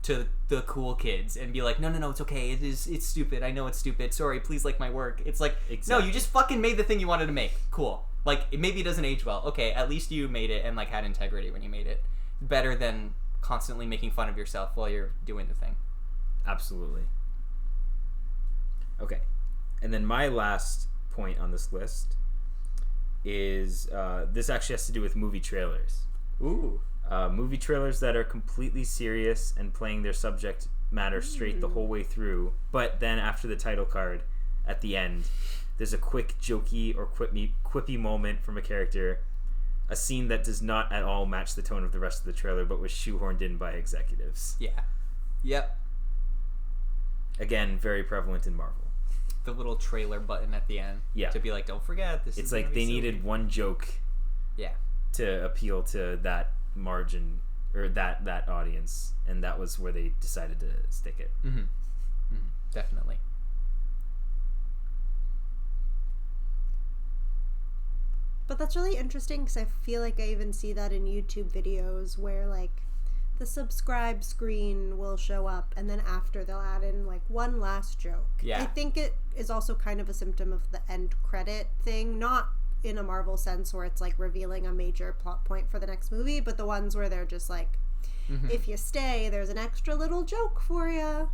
to the cool kids and be like, no, it's okay, it's stupid, I know it's stupid, sorry, please like my work. It's like, exactly. No, you just fucking made the thing you wanted to make. Cool. Like, maybe it doesn't age well. Okay, at least you made it and, like, had integrity when you made it. Better than constantly making fun of yourself while you're doing the thing. Absolutely. Okay. And then my last point on this list is this actually has to do with movie trailers. Ooh. Movie trailers that are completely serious and playing their subject matter straight the whole way through, but then after the title card at the end, there's a quick jokey or quippy moment from a character, a scene that does not at all match the tone of the rest of the trailer, but was shoehorned in by executives. Yeah. Yep. Again, very prevalent in Marvel. The little trailer button at the end. Yeah. To be like, don't forget, this it's is like they silly. needed one joke. Yeah. To appeal to that margin or that audience, and that was where they decided to stick it. Mm-hmm. Mm-hmm. Definitely. But that's really interesting because I feel like I even see that in YouTube videos where, like, the subscribe screen will show up and then after they'll add in, like, one last joke. Yeah. I think it is also kind of a symptom of the end credit thing, not in a Marvel sense where it's, like, revealing a major plot point for the next movie, but the ones where they're just like, if you stay, there's an extra little joke for you.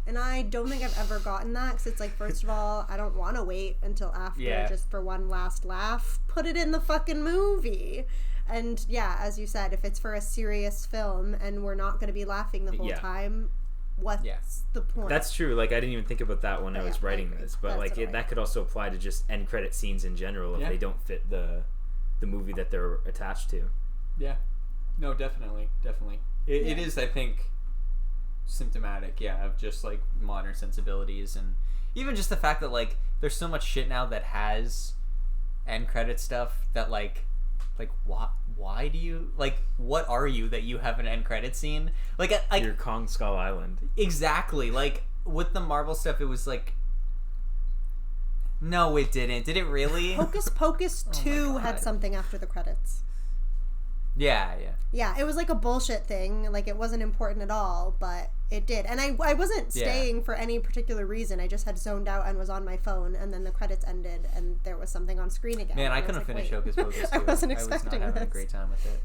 And I don't think I've ever gotten that, because it's like, first of all, I don't want to wait until after just for one last laugh. Put it in the fucking movie. And yeah, as you said, if it's for a serious film and we're not going to be laughing the whole time, what's the point? That's true. Like, I didn't even think about that when I was writing this, but That's like that could also apply to just end credit scenes in general if they don't fit the movie that they're attached to. Yeah. No, definitely. It is, I think, symptomatic, of just, like, modern sensibilities, and even just the fact that, like, there's so much shit now that has end credit stuff that, like why do you, like, what are you that you have an end credit scene? Like, You're Kong Skull Island. Exactly. Like, with the Marvel stuff, it was like, no, it didn't. Did it really? Hocus Pocus 2 had something after the credits. Yeah. Yeah, it was like a bullshit thing. Like, it wasn't important at all, but it did. And I wasn't staying for any particular reason. I just had zoned out and was on my phone, and then the credits ended, and there was something on screen again. Man, I couldn't finish Hocus Pocus 2. I wasn't expecting I was not having this. a great time with it.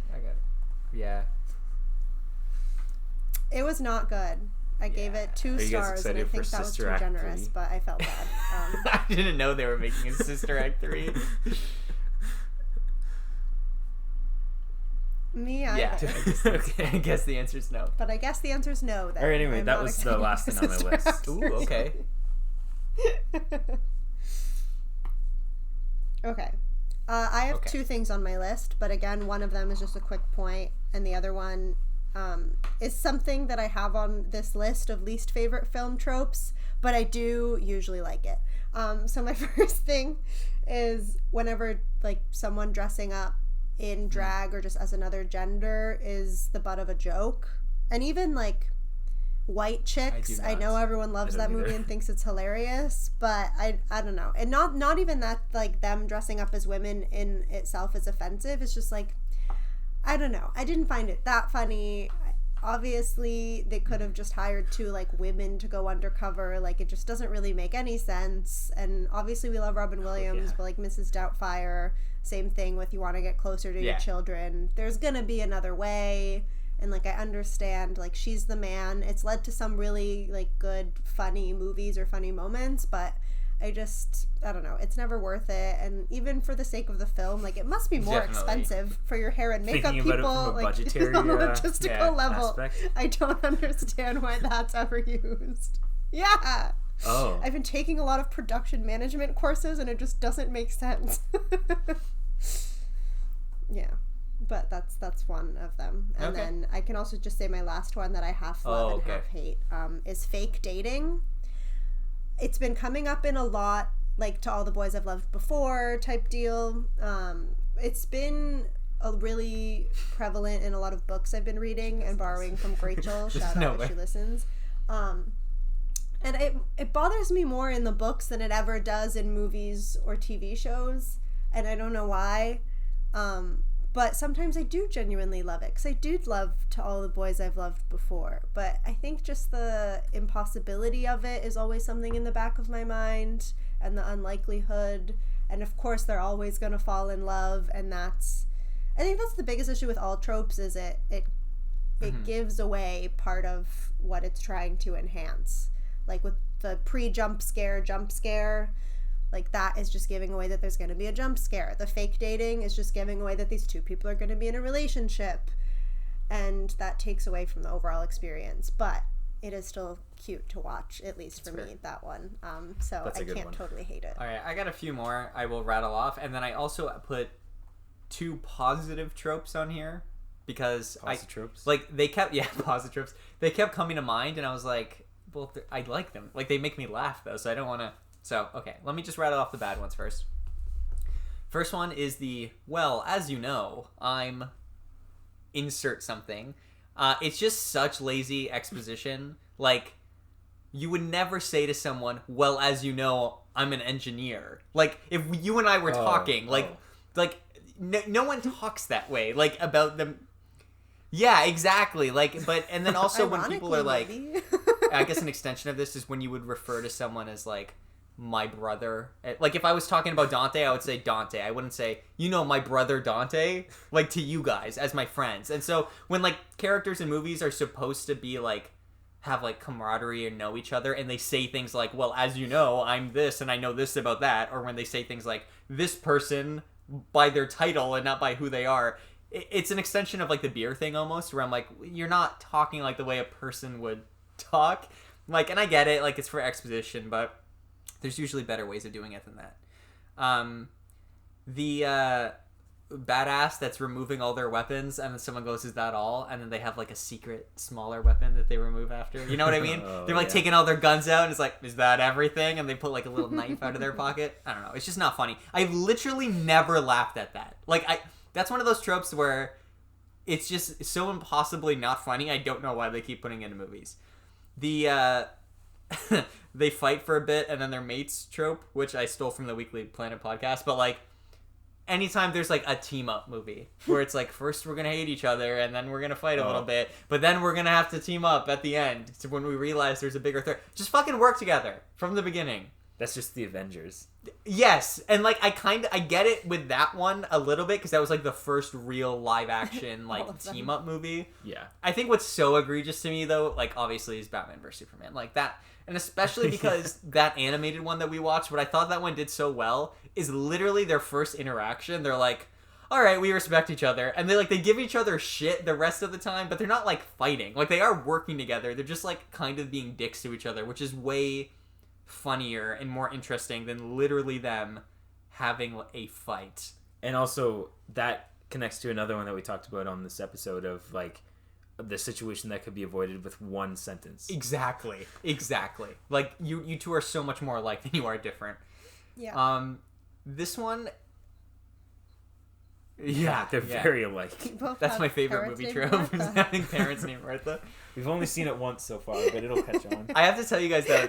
It was not good. I gave it 2 stars, and I think that was too generous, 3? But I felt bad. I didn't know they were making a Sister Act 3. Me either. Okay. I guess the answer is no. But I guess the answer is no. Then. Or anyway, that was the last thing on my list. Ooh, okay. Okay. I have 2 things on my list, but again, one of them is just a quick point, and the other one is something that I have on this list of least favorite film tropes, but I do usually like it. So my first thing is whenever, like, someone dressing up in drag or just as another gender is the butt of a joke. And even, like, White Chicks. I know everyone loves that movie and thinks it's hilarious, but I don't know. And not even that, like, them dressing up as women in itself is offensive. It's just like, I don't know. I didn't find it that funny. Obviously, they could have just hired two, like, women to go undercover. Like, it just doesn't really make any sense. And obviously, we love Robin Williams, but, like, Mrs. Doubtfire, same thing with you want to get closer to your children. There's gonna be another way. And, like, I understand, like, she's the man. It's led to some really, like, good, funny movies or funny moments, but I don't know. It's never worth it. And even for the sake of the film, like, it must be more expensive for your hair and makeup Thinking people. About it from a budgetary, on a logistical level. Aspect. I don't understand why that's ever used. Yeah. Oh. I've been taking a lot of production management courses, and it just doesn't make sense. Yeah. But that's one of them. And then I can also just say my last one that I half love and half hate is fake dating. It's been coming up in a lot, like, To All the Boys I've Loved Before type deal. It's been really prevalent in a lot of books I've been reading and borrowing from Rachel. Shout out if she listens. And it bothers me more in the books than it ever does in movies or TV shows. And I don't know why. But sometimes I do genuinely love it, because I do love To All the Boys I've Loved Before. But I think just the impossibility of it is always something in the back of my mind, and the unlikelihood. And of course, they're always going to fall in love, and I think that's the biggest issue with all tropes, is it gives away part of what it's trying to enhance. Like with the pre-jump scare, like, that is just giving away that there's going to be a jump scare. The fake dating is just giving away that these two people are going to be in a relationship. And that takes away from the overall experience. But it is still cute to watch, at least for me, that one. So I can't totally hate it. All right, I got a few more I will rattle off. And then I also put 2 positive tropes on here. Because positive tropes? Like, they kept... Yeah, positive tropes. They kept coming to mind, and I was like, well, I like them. Like, they make me laugh, though, so I don't want to... So, okay, let me just rattle off the bad ones first. First one is well, as you know, I'm insert something. It's just such lazy exposition. Like, you would never say to someone, well, as you know, I'm an engineer. Like, if you and I were talking, like, no one talks that way, like, about them. Yeah, exactly. Like, but, and then also when people are like, I guess an extension of this is when you would refer to someone as, like, my brother. Like, if I was talking about Dante, I would say Dante. I wouldn't say, you know, my brother Dante, like, to you guys as my friends. And so when, like, characters in movies are supposed to be, like, have, like, camaraderie and know each other, and they say things like, well, as you know, I'm this and I know this about that, or when they say things like, this person by their title and not by who they are, it's an extension of, like, the beer thing almost, where I'm like, you're not talking like the way a person would talk. Like, and I get it, like, it's for exposition, but there's usually better ways of doing it than that. The badass that's removing all their weapons, and then someone goes, is that all? And then they have, like, a secret smaller weapon that they remove after. You know what I mean? They're, like, taking all their guns out, and it's like, is that everything? And they put, like, a little knife out of their pocket. I don't know. It's just not funny. I've literally never laughed at that. Like, that's one of those tropes where it's just so impossibly not funny. I don't know why they keep putting it in movies. The they fight for a bit and then they're mates trope, which I stole from the Weekly Planet podcast, but, like, anytime there's, like, a team up movie where it's like, first we're gonna hate each other and then we're gonna fight a little bit, but then we're gonna have to team up at the end to when we realize there's a bigger threat. Just fucking work together from the beginning. That's just the Avengers. Yes, and, like, I get it with that one a little bit, because that was, like, the first real live action, like, team up movie. Yeah. I think what's so egregious to me, though, like, obviously, is Batman vs Superman. Like, that, and especially because that animated one that we watched, what I thought that one did so well is literally their first interaction. They're like, all right, we respect each other, and they give each other shit the rest of the time, but they're not, like, fighting. Like, they are working together. They're just, like, kind of being dicks to each other, which is way funnier and more interesting than literally them having a fight. And also, that connects to another one that we talked about on this episode of, like, the situation that could be avoided with one sentence. Exactly. Like, you two are so much more alike than you are different. Yeah. This one, Yeah, They're yeah. very alike. Both That's have my favorite parents movie named trope. Martha. Having parents named Martha. We've only seen it once so far, but it'll catch on. I have to tell you guys though,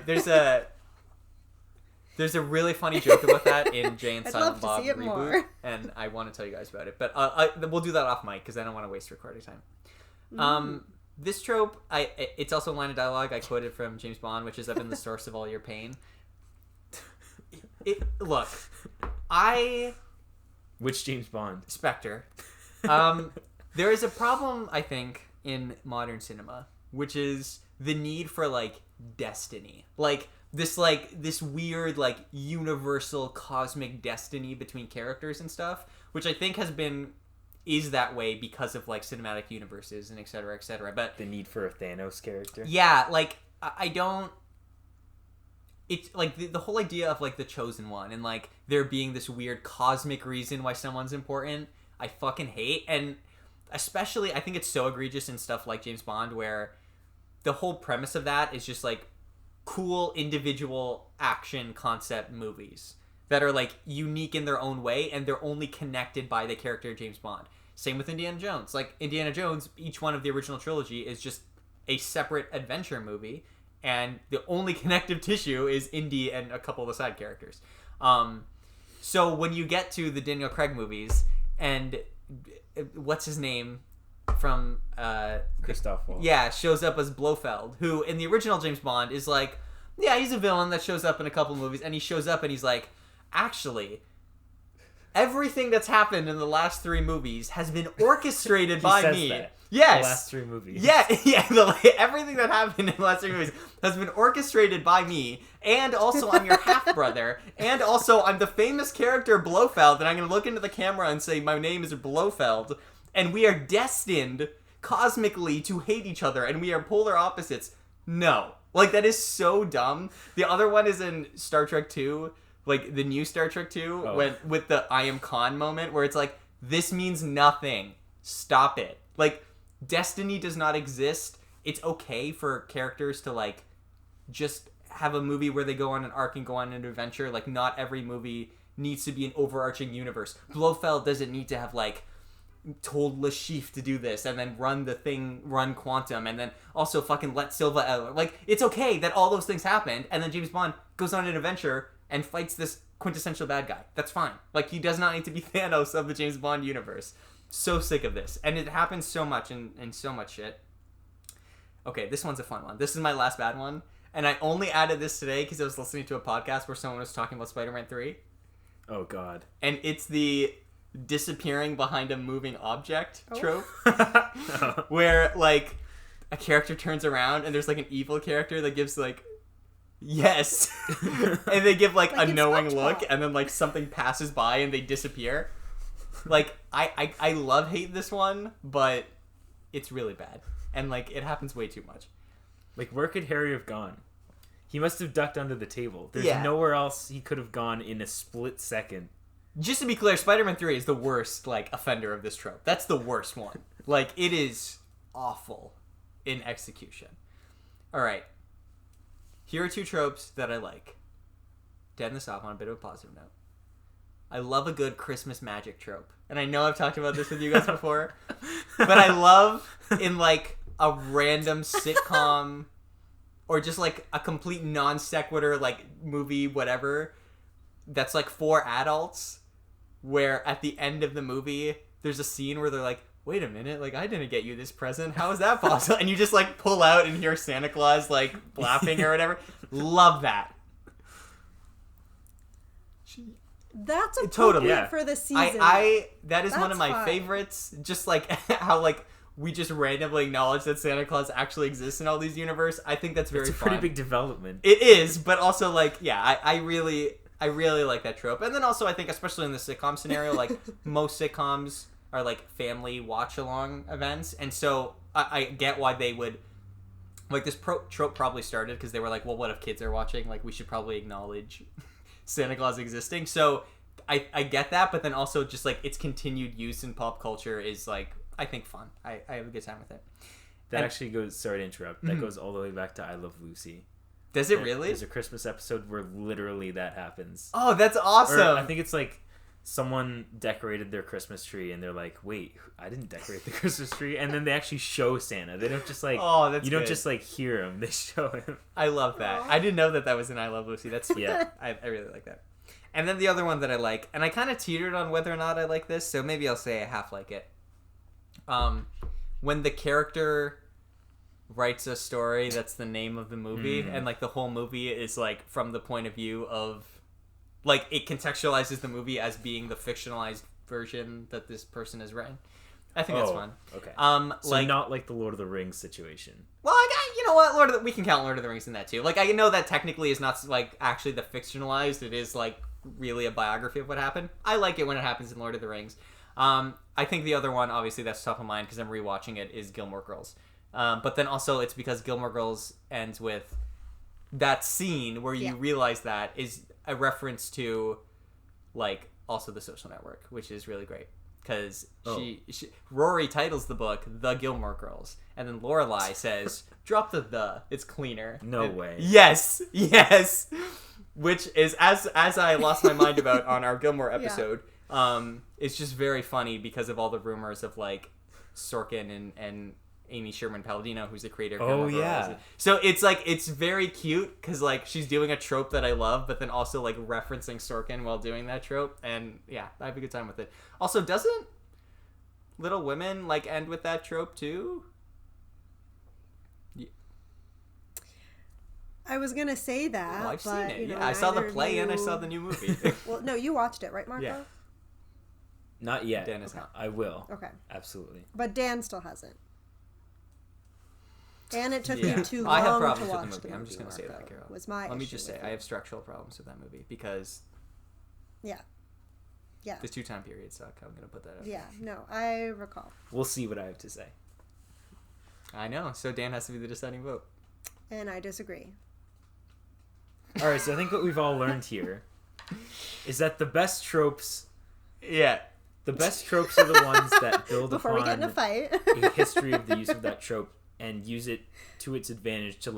there's a really funny joke about that in Jay and I'd Silent love to Bob see it reboot, more. and I want to tell you guys about it. But we'll do that off mic because I don't want to waste recording time. This trope, it's also a line of dialogue I quoted from James Bond, which is "I've been the source of all your pain." Look, Which James Bond? Spectre. There is a problem, I think, in modern cinema, which is the need for like destiny, like this weird like universal cosmic destiny between characters and stuff, which I think is that way because of like cinematic universes and et cetera, but The need for a Thanos character. yeah, like I don't. It's like the whole idea of like the chosen one and like there being this weird cosmic reason why someone's important, I fucking hate. And especially I think it's so egregious in stuff like James Bond where the whole premise of that is just like cool individual action concept movies that are like unique in their own way and they're only connected by the character of James Bond. Same with Indiana Jones. Like Indiana Jones, each one of the original trilogy is just a separate adventure movie, and the only connective tissue is Indy and a couple of the side characters. So when you get to the Daniel Craig movies, and what's his name from Christoph Waltz. yeah, shows up as Blofeld, who in the original James Bond is like, yeah, he's a villain that shows up in a couple of movies, and he shows up and he's like, actually, everything that's happened in the last 3 movies has been orchestrated by says me. that. Yes. The last 3 movies. Yeah, everything that happened in the last 3 movies has been orchestrated by me, and also I'm your half-brother, and also I'm the famous character Blofeld, and I'm going to look into the camera and say, my name is Blofeld, and we are destined cosmically to hate each other, and we are polar opposites. No. Like, that is so dumb. The other one is in Star Trek 2, like, the new Star Trek 2, with the I am Khan moment, where it's like, this means nothing. Stop it. Like, destiny does not exist. It's okay for characters to, like, just have a movie where they go on an arc and go on an adventure. Like, not every movie needs to be an overarching universe. Blofeld doesn't need to have, like, told Lashif to do this and then run Quantum and then also fucking let Silva out. Like, it's okay that all those things happened and then James Bond goes on an adventure and fights this quintessential bad guy. That's fine. Like, he does not need to be Thanos of the James Bond universe. So sick of this. And it happens so much in so much shit. Okay, this one's a fun one. This is my last bad one. And I only added this today because I was listening to a podcast where someone was talking about Spider-Man 3. Oh, God. And it's the disappearing behind a moving object trope. Where, like, a character turns around and there's, like, an evil character that gives, like, yes. And they give, like a knowing look and then, like, something passes by and they disappear. Like, I love-hate this one, but it's really bad. And, like, it happens way too much. Like, where could Harry have gone? He must have ducked under the table. There's Yeah. nowhere else he could have gone in a split second. Just to be clear, Spider-Man 3 is the worst, like, offender of this trope. That's the worst one. Like, it is awful in execution. Alright. Here are 2 tropes that I like. To end this off on a bit of a positive note. I love a good Christmas magic trope. And I know I've talked about this with you guys before. But I love in, like, a random sitcom or just, like, a complete non sequitur, like, movie, whatever, that's, like, for adults, where at the end of the movie, there's a scene where they're like, wait a minute, like, I didn't get you this present. How is that possible? And you just, like, pull out and hear Santa Claus, like, laughing or whatever. Love that. That's appropriate Totally, yeah. for the season. That is one of That's my fine. favorites. Just like how like we just randomly acknowledge that Santa Claus actually exists in all these universe. I think that's very It's a fun. pretty big development. It is, but also like I really like that trope. And then also I think especially in the sitcom scenario, like most sitcoms are like family watch along events, and so I get why they would. Like this trope probably started because they were like, well, what if kids are watching? Like we should probably acknowledge Santa Claus existing. So I get that, but then also just like its continued use in pop culture is like I think fun. I have a good time with it. That actually goes, sorry to interrupt, that goes all the way back to I Love Lucy. Does it really? There's a Christmas episode where literally that happens. Oh, that's awesome. Or I think it's like someone decorated their Christmas tree and they're like, wait, I didn't decorate the Christmas tree, and then they actually show Santa. They don't just like, Oh, that's you don't good. just like hear him, they show him. I love that. I didn't know that was in I Love Lucy. That's sweet. Yeah. I really like that. And then the other one that I like, and I kind of teetered on whether or not I like this, so maybe I'll say I half like it. When the character writes a story that's the name of the movie, and like the whole movie is like from the point of view of, like, it contextualizes the movie as being the fictionalized version that this person has written. I think that's fun. Okay. So like, not like the Lord of the Rings situation. well, you know what? We can count Lord of the Rings in that too. Like, I know that technically is not like actually the fictionalized. It is like really a biography of what happened. I like it when it happens in Lord of the Rings. I think the other one, obviously, that's top of mind because I'm rewatching it, is Gilmore Girls. But then also it's because Gilmore Girls ends with that scene where you realize that is a reference to, like, also The Social Network, which is really great. Because Rory titles the book The Gilmore Girls, and then Lorelai says, drop the, it's cleaner. No way. Yes. Which is, as I lost my mind about on our Gilmore episode, it's just very funny because of all the rumors of, like, Sorkin and Amy Sherman Palladino, who's the creator of Gilmore Girls. So it's like, it's very cute because, like, she's doing a trope that I love, but then also, like, referencing Sorkin while doing that trope. And yeah, I have a good time with it. Also, doesn't Little Women, like, end with that trope too? I was gonna say that. Oh, I've seen it. You know, Yeah, I saw the neither play and I you- saw the new movie. Well, no, you watched it, right, Marco? Yeah. Not yet. Dan is not. I will. Okay. Absolutely. But Dan still hasn't. And it took Yeah. you too I have long problems to with watch the movie. I'm just gonna say Marco, that, Carol. was my Let me issue just say, with I it. have structural problems with that movie because Yeah. the 2 time periods suck. I'm gonna put that out. Yeah, no, I recall. We'll see what I have to say. I know. So Dan has to be the deciding vote. And I disagree. All right, so I think what we've all learned here is that the best tropes Yeah. are the ones that build Before upon we get in a fight. a history of the use of that trope and use it to its advantage to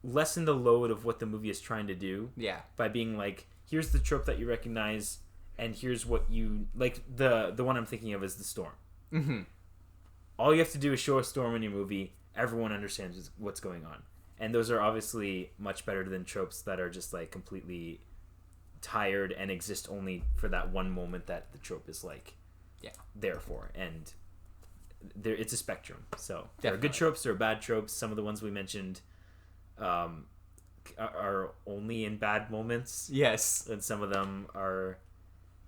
lessen the load of what the movie is trying to do. Yeah. By being like, here's the trope that you recognize, and here's what you like. The one I'm thinking of is the storm. Mm-hmm. All you have to do is show a storm in your movie. Everyone understands what's going on, and those are obviously much better than tropes that are just like completely tired and exist only for that one moment that the trope is like there for. And it's a spectrum. So there are good tropes, there are bad tropes. Some of the ones we mentioned are only in bad moments. Yes. And some of them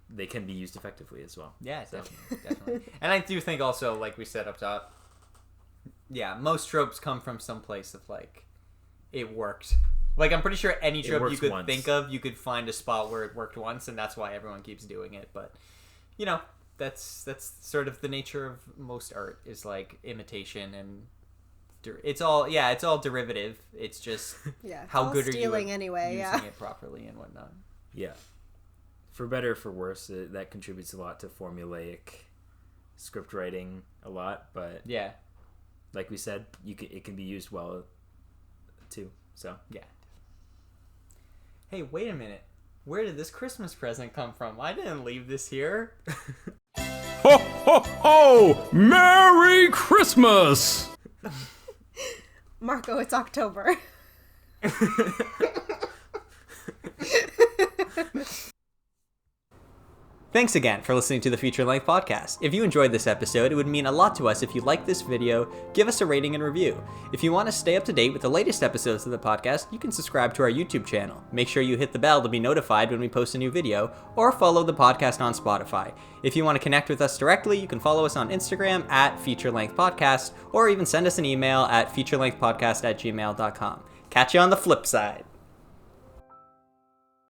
they can be used effectively as well. Yeah, definitely. And I do think also, like we said up top, yeah, most tropes come from some place of, like, it worked. Like, I'm pretty sure any trope you could think of, you could find a spot where it worked once, and that's why everyone keeps doing it. But, you know, that's sort of the nature of most art, is, like, imitation, and it's all derivative. It's just how good are you at using it properly and whatnot. Yeah. For better or for worse, that contributes a lot to formulaic script writing a lot, but yeah, like we said, it can be used well too. So yeah. Hey, wait a minute. Where did this Christmas present come from? I didn't leave this here. Ho, ho, ho! Merry Christmas! Marco, it's October. Thanks again for listening to the Feature Length Podcast. If you enjoyed this episode, it would mean a lot to us if you liked this video, give us a rating and review. If you want to stay up to date with the latest episodes of the podcast, you can subscribe to our YouTube channel. Make sure you hit the bell to be notified when we post a new video, or follow the podcast on Spotify. If you want to connect with us directly, you can follow us on Instagram at Feature Length Podcast, or even send us an email at featurelengthpodcast@gmail.com. Catch you on the flip side.